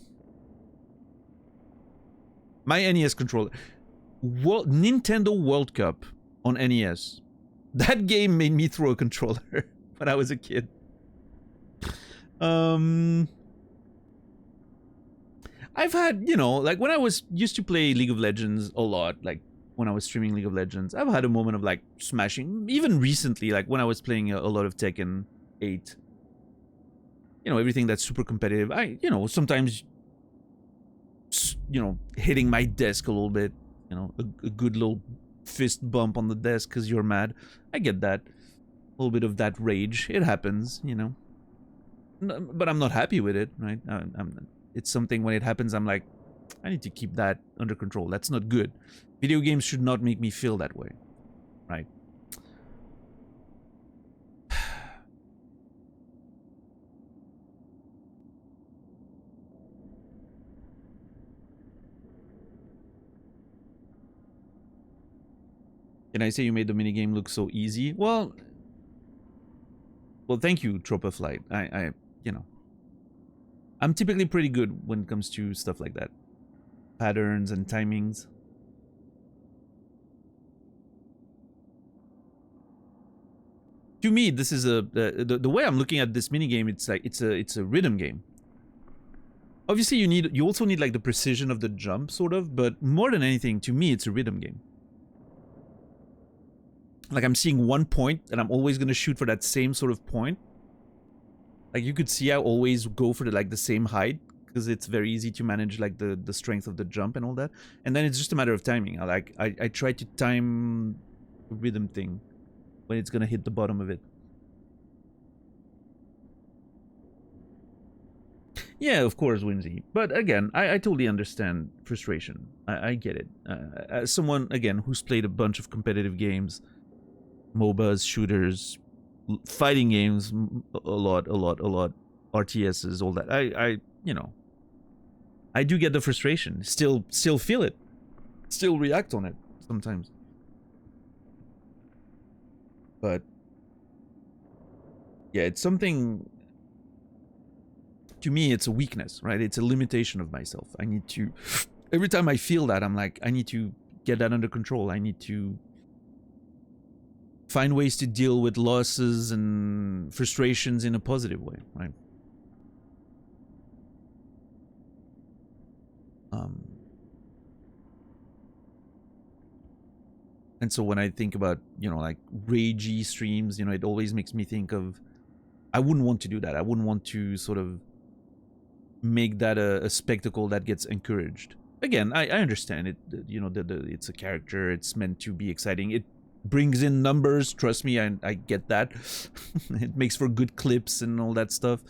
My NES controller. Nintendo World Cup on NES. That game made me throw a controller when I was a kid. I've had, you know, like when I used to play League of Legends a lot, like when I was streaming League of Legends, I've had a moment of like smashing, even recently, like when I was playing a lot of Tekken 8. You know, everything that's super competitive. You know, sometimes, you know, hitting my desk a little bit, you know, a good little fist bump on the desk because you're mad. I get that. A little bit of that rage. It happens, you know. But I'm not happy with it, right? It's something when it happens, I'm like, I need to keep that under control. That's not good. Video games should not make me feel that way, right? Can I say you made the minigame look so easy? Well, thank you, Tropa Flight. You know, I'm typically pretty good when it comes to stuff like that. Patterns and timings. To me, this is the way I'm looking at this minigame, it's like it's a rhythm game. Obviously you also need like the precision of the jump sort of, but more than anything, to me it's a rhythm game. Like I'm seeing one point and I'm always gonna shoot for that same sort of point. Like you could see I always go for the same height because it's very easy to manage like the strength of the jump and all that. And then it's just a matter of timing. I try to time the rhythm thing when it's gonna hit the bottom of it. Yeah, of course, Whimsy. But again, I totally understand frustration. I get it. As someone, again, who's played a bunch of competitive games, MOBAs, shooters, fighting games, a lot, RTSs, all that. I you know, I do get the frustration. Still feel it. Still react on it sometimes. But yeah, it's something. To me, it's a weakness, right? It's a limitation of myself. I need to. Every time I feel that, I'm like, I need to get that under control. I need to find ways to deal with losses and frustrations in a positive way, right? And so when I think about, you know, like ragey streams, you know, it always makes me think of, I wouldn't want to do that. I wouldn't want to sort of make that a spectacle that gets encouraged. Again, I understand it, you know, it's a character, it's meant to be exciting. It brings in numbers, trust me, I get that. It makes for good clips and all that stuff.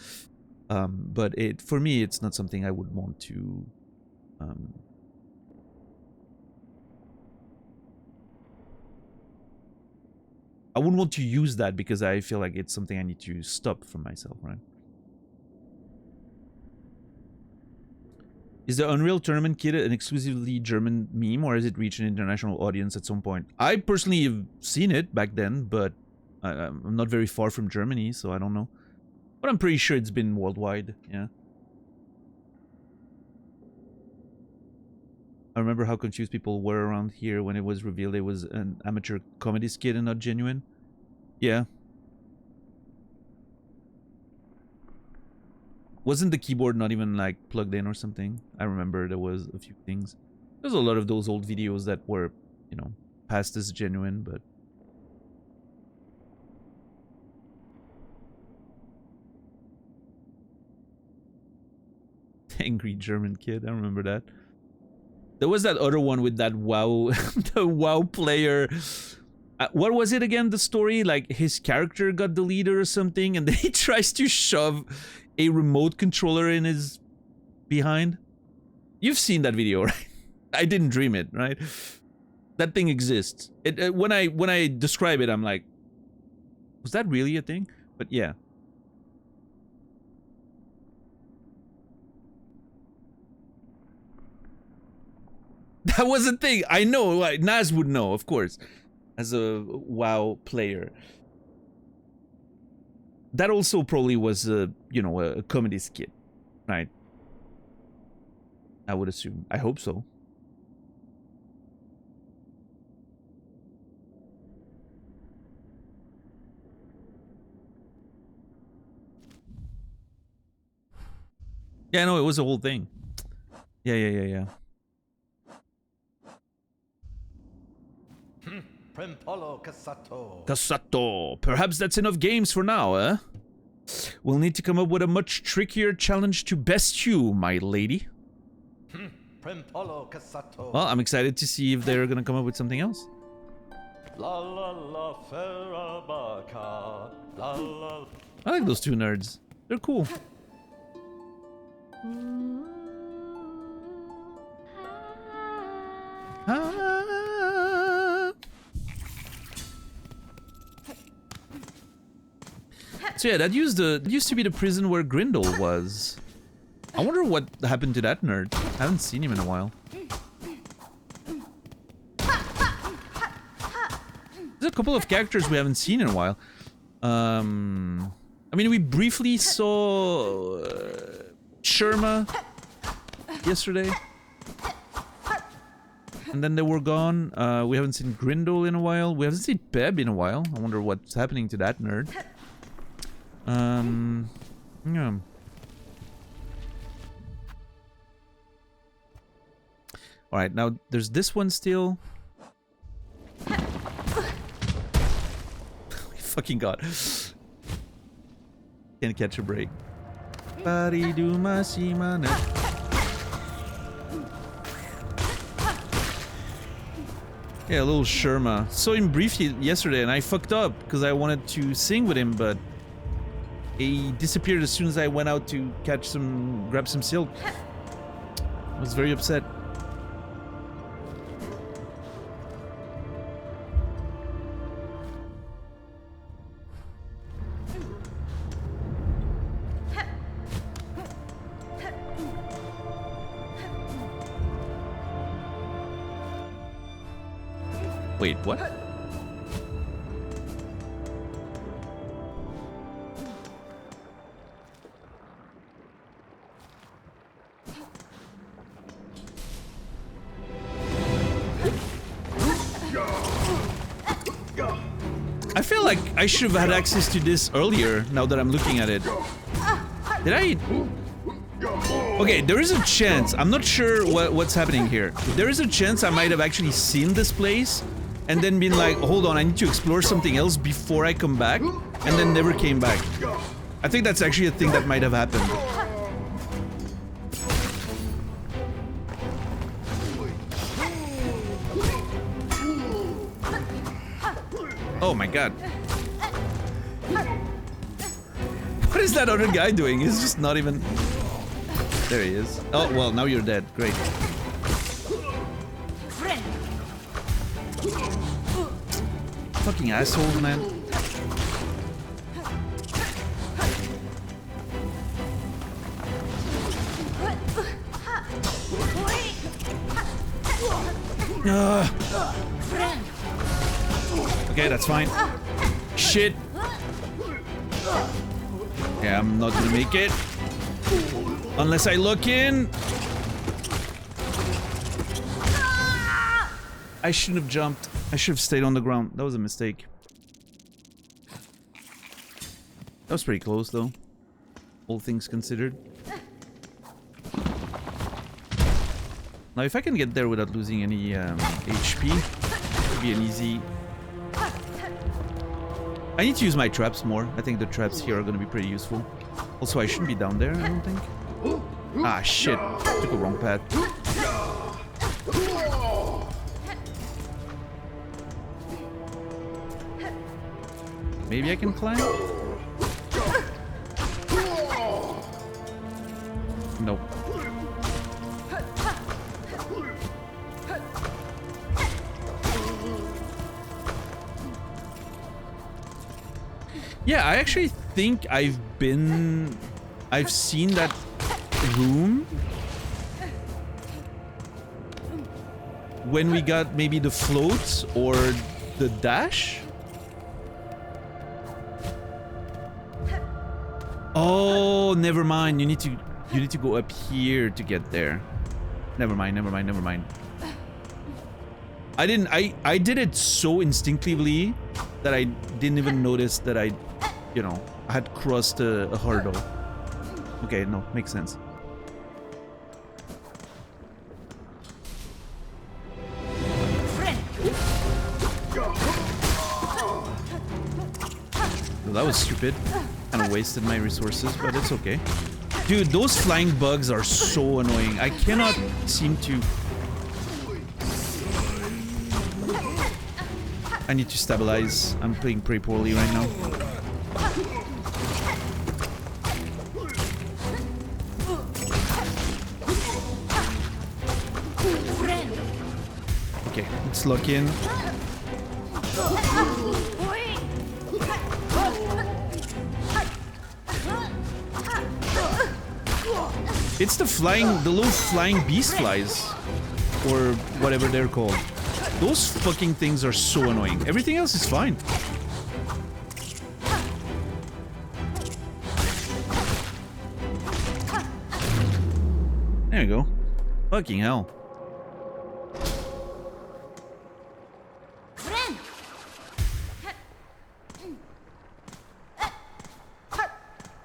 But for me, it's not something I would want to I wouldn't want to use that because I feel like it's something I need to stop from myself, right? Is the Unreal Tournament kit an exclusively German meme, or has it reached an international audience at some point? I personally have seen it back then, but I'm not very far from Germany, so I don't know. But I'm pretty sure it's been worldwide, yeah. I remember how confused people were around here when it was revealed it was an amateur comedy skit and not genuine. Yeah. Wasn't the keyboard not even like plugged in or something? I remember there was a few things. There's a lot of those old videos that were, you know, passed as genuine, but... Angry German kid, I remember that. There was that other one with that WoW, the WoW player. What was it again, the story? Like his character got deleted or something, and then he tries to shove a remote controller in his behind. You've seen that video, right? I didn't dream it, right? That thing exists. When I describe it, I'm like, was that really a thing? But yeah. That was a thing. I know. Like, Naz would know, of course, as a WoW player. That also probably was a, you know, a comedy skit, right? I would assume. I hope so. Yeah, no, it was a whole thing. Yeah. Primpolo Cassato. Cassato. Perhaps that's enough games for now, eh? We'll need to come up with a much trickier challenge to best you, my lady. Primpolo Cassato. Well, I'm excited to see if they're gonna come up with something else. La la la Ferabaca. La la. I like those two nerds. They're cool. Ah. So yeah, that used to be the prison where Grindel was. I wonder what happened to that nerd. I haven't seen him in a while. There's a couple of characters we haven't seen in a while. I mean, we briefly saw Sherma yesterday. And then they were gone. We haven't seen Grindel in a while. We haven't seen Peb in a while. I wonder what's happening to that nerd. Yeah. Alright, now there's this one still. Fucking god. Can't catch a break. Yeah, a little Sherma. Saw him briefly yesterday and I fucked up because I wanted to sing with him, but he disappeared as soon as I went out to grab some silk. I was very upset. Wait, what? I feel like I should have had access to this earlier, now that I'm looking at it. Did I... Okay, there is a chance. I'm not sure what's happening here. There is a chance I might have actually seen this place and then been like, hold on, I need to explore something else before I come back, and then never came back. I think that's actually a thing that might have happened. Oh my god. What is that other guy doing? He's just not even... There he is. Oh, well, now you're dead. Great. Fucking assholes, man. Okay, that's fine. Shit. Yeah, I'm not gonna make it. Unless I look in. I shouldn't have jumped. I should have stayed on the ground. That was a mistake. That was pretty close, though. All things considered. Now, if I can get there without losing any HP, it would be an easy... I need to use my traps more. I think the traps here are going to be pretty useful. Also, I shouldn't be down there, I don't think. Ah, shit. Took a wrong path. Maybe I can climb? Nope. Yeah, I actually think I've seen that room when we got maybe the floats or the dash. Oh, never mind. You need to go up here to get there. Never mind. I did it so instinctively that I didn't even notice that I had crossed a hurdle. Okay, no, makes sense. Well, that was stupid. Kind of wasted my resources, but it's okay. Dude, those flying bugs are so annoying. I cannot seem to... I need to stabilize. I'm playing pretty poorly right now. Okay, let's lock in. It's the little flying beast flies. Or whatever they're called. Those fucking things are so annoying. Everything else is fine. There you go. Fucking hell.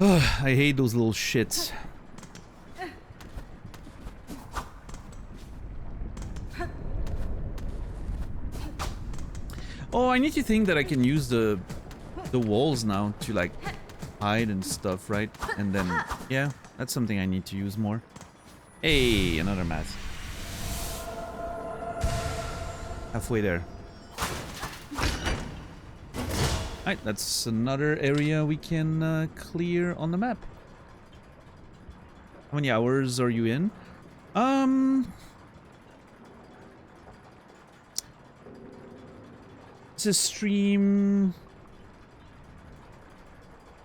I hate those little shits. Oh, I need to think that I can use the walls now to like hide and stuff, right? And then, yeah, that's something I need to use more. Hey, another mat. Halfway there. Alright, that's another area we can clear on the map. How many hours are you in? This is stream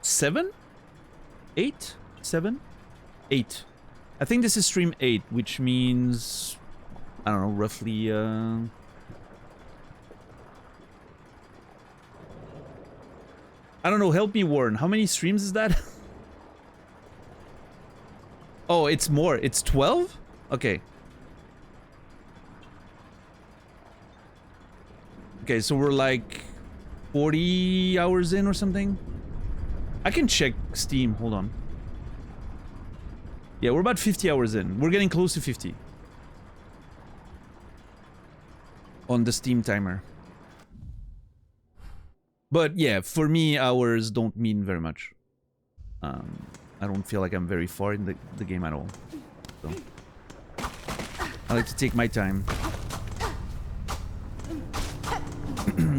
7? 8? 7? 8. I think this is stream 8, which means, I don't know, roughly I don't know, help me, Warren. How many streams is that? Oh, it's more. It's 12? Okay. Okay, so we're like 40 hours in or something? I can check Steam. Hold on. Yeah, we're about 50 hours in. We're getting close to 50. On the Steam timer. But yeah, for me, hours don't mean very much. I don't feel like I'm very far in the game at all. So I like to take my time.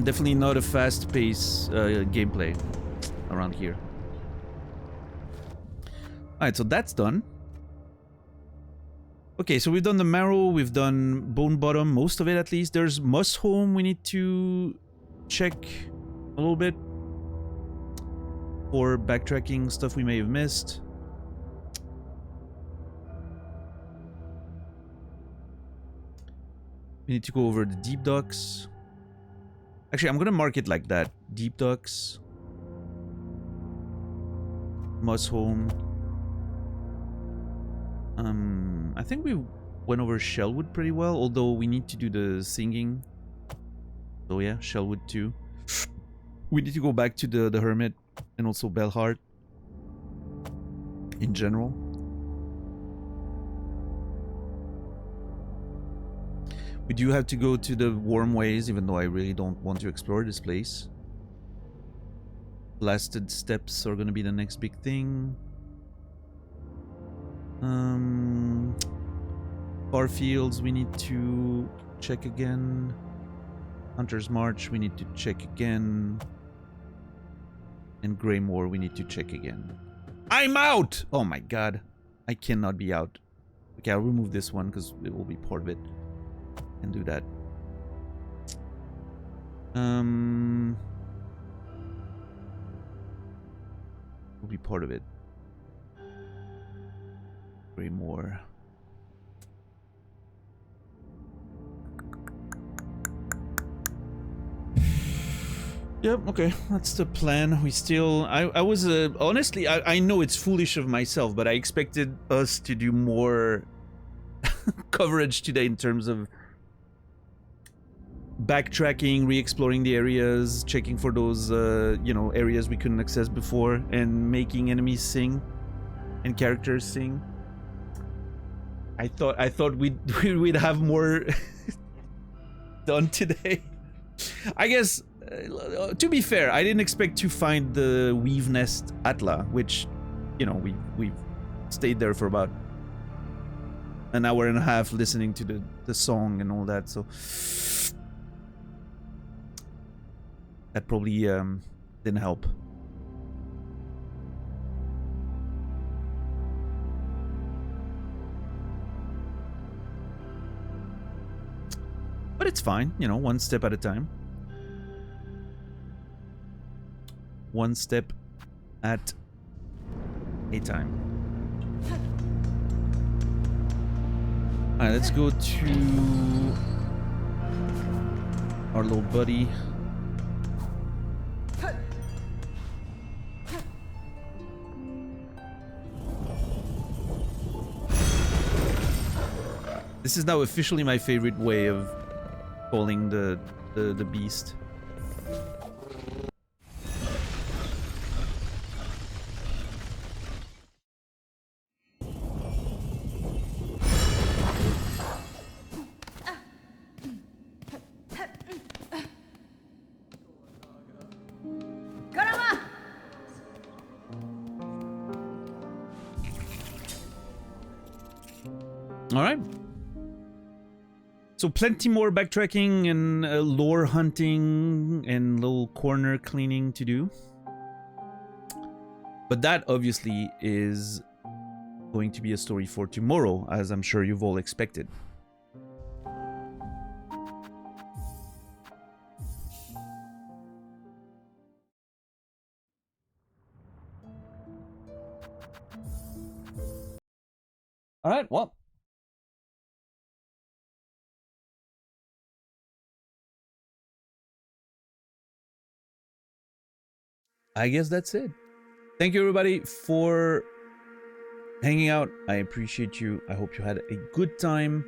Definitely not a fast-paced gameplay around here. Alright, so that's done. Okay, so we've done the Marrow, we've done Bone Bottom, most of it at least. There's Moss Home we need to check a little bit for backtracking stuff we may have missed. We need to go over the Deep Docks. Actually, I'm gonna mark it like that. Deep Docks. Moss Home. I think we went over Shellwood pretty well, although we need to do the singing. So yeah, Shellwood too. We need to go back to the Hermit and also Belhart in general. We do have to go to the Warm Ways, even though I really don't want to explore this place. Blasted Steps are gonna be the next big thing. Farfields we need to check again. Hunter's March we need to check again. And Greymoor we need to check again. I'm out! Oh my god. I cannot be out. Okay, I'll remove this one because it will be part of it. And do that. Will be part of it. Greymoor. Yep, okay, that's the plan. We still... I was... honestly, I know it's foolish of myself, but I expected us to do more coverage today in terms of backtracking, re-exploring the areas, checking for those, you know, areas we couldn't access before, and making enemies sing and characters sing. I thought we'd have more done today. I guess, to be fair, I didn't expect to find the Weave Nest Atla, which, you know, we've stayed there for about an hour and a half listening to the song and all that, so that probably didn't help. But it's fine, you know, one step at a time. One step at a time. Alright, let's go to our little buddy. This is now officially my favorite way of calling the beast. All right. So plenty more backtracking and lore hunting and little corner cleaning to do. But that obviously is going to be a story for tomorrow, as I'm sure you've all expected. All right, well. I guess that's it. Thank you everybody for hanging out. I appreciate you. I hope you had a good time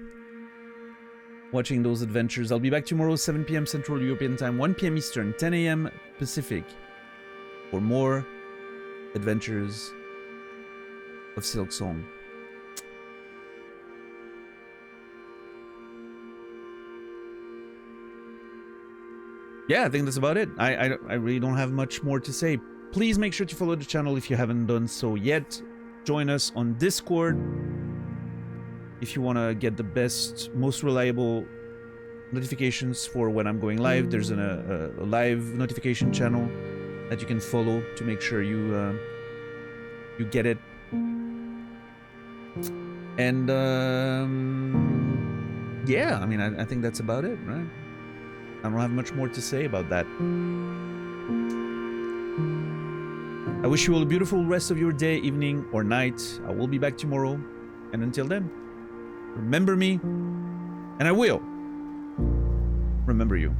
watching those adventures. I'll be back tomorrow, 7 p.m. Central European Time, 1 p.m. Eastern, 10 a.m. Pacific for more adventures of Silksong. Yeah, I think that's about it. I really don't have much more to say. Please make sure to follow the channel if you haven't done so yet. Join us on Discord if you want to get the best, most reliable notifications for when I'm going live. There's a live notification channel that you can follow to make sure you get it. And yeah, I mean, I think that's about it, right? I don't have much more to say about that. I wish you all a beautiful rest of your day, evening, or night. I will be back tomorrow. And until then, remember me, and I will remember you.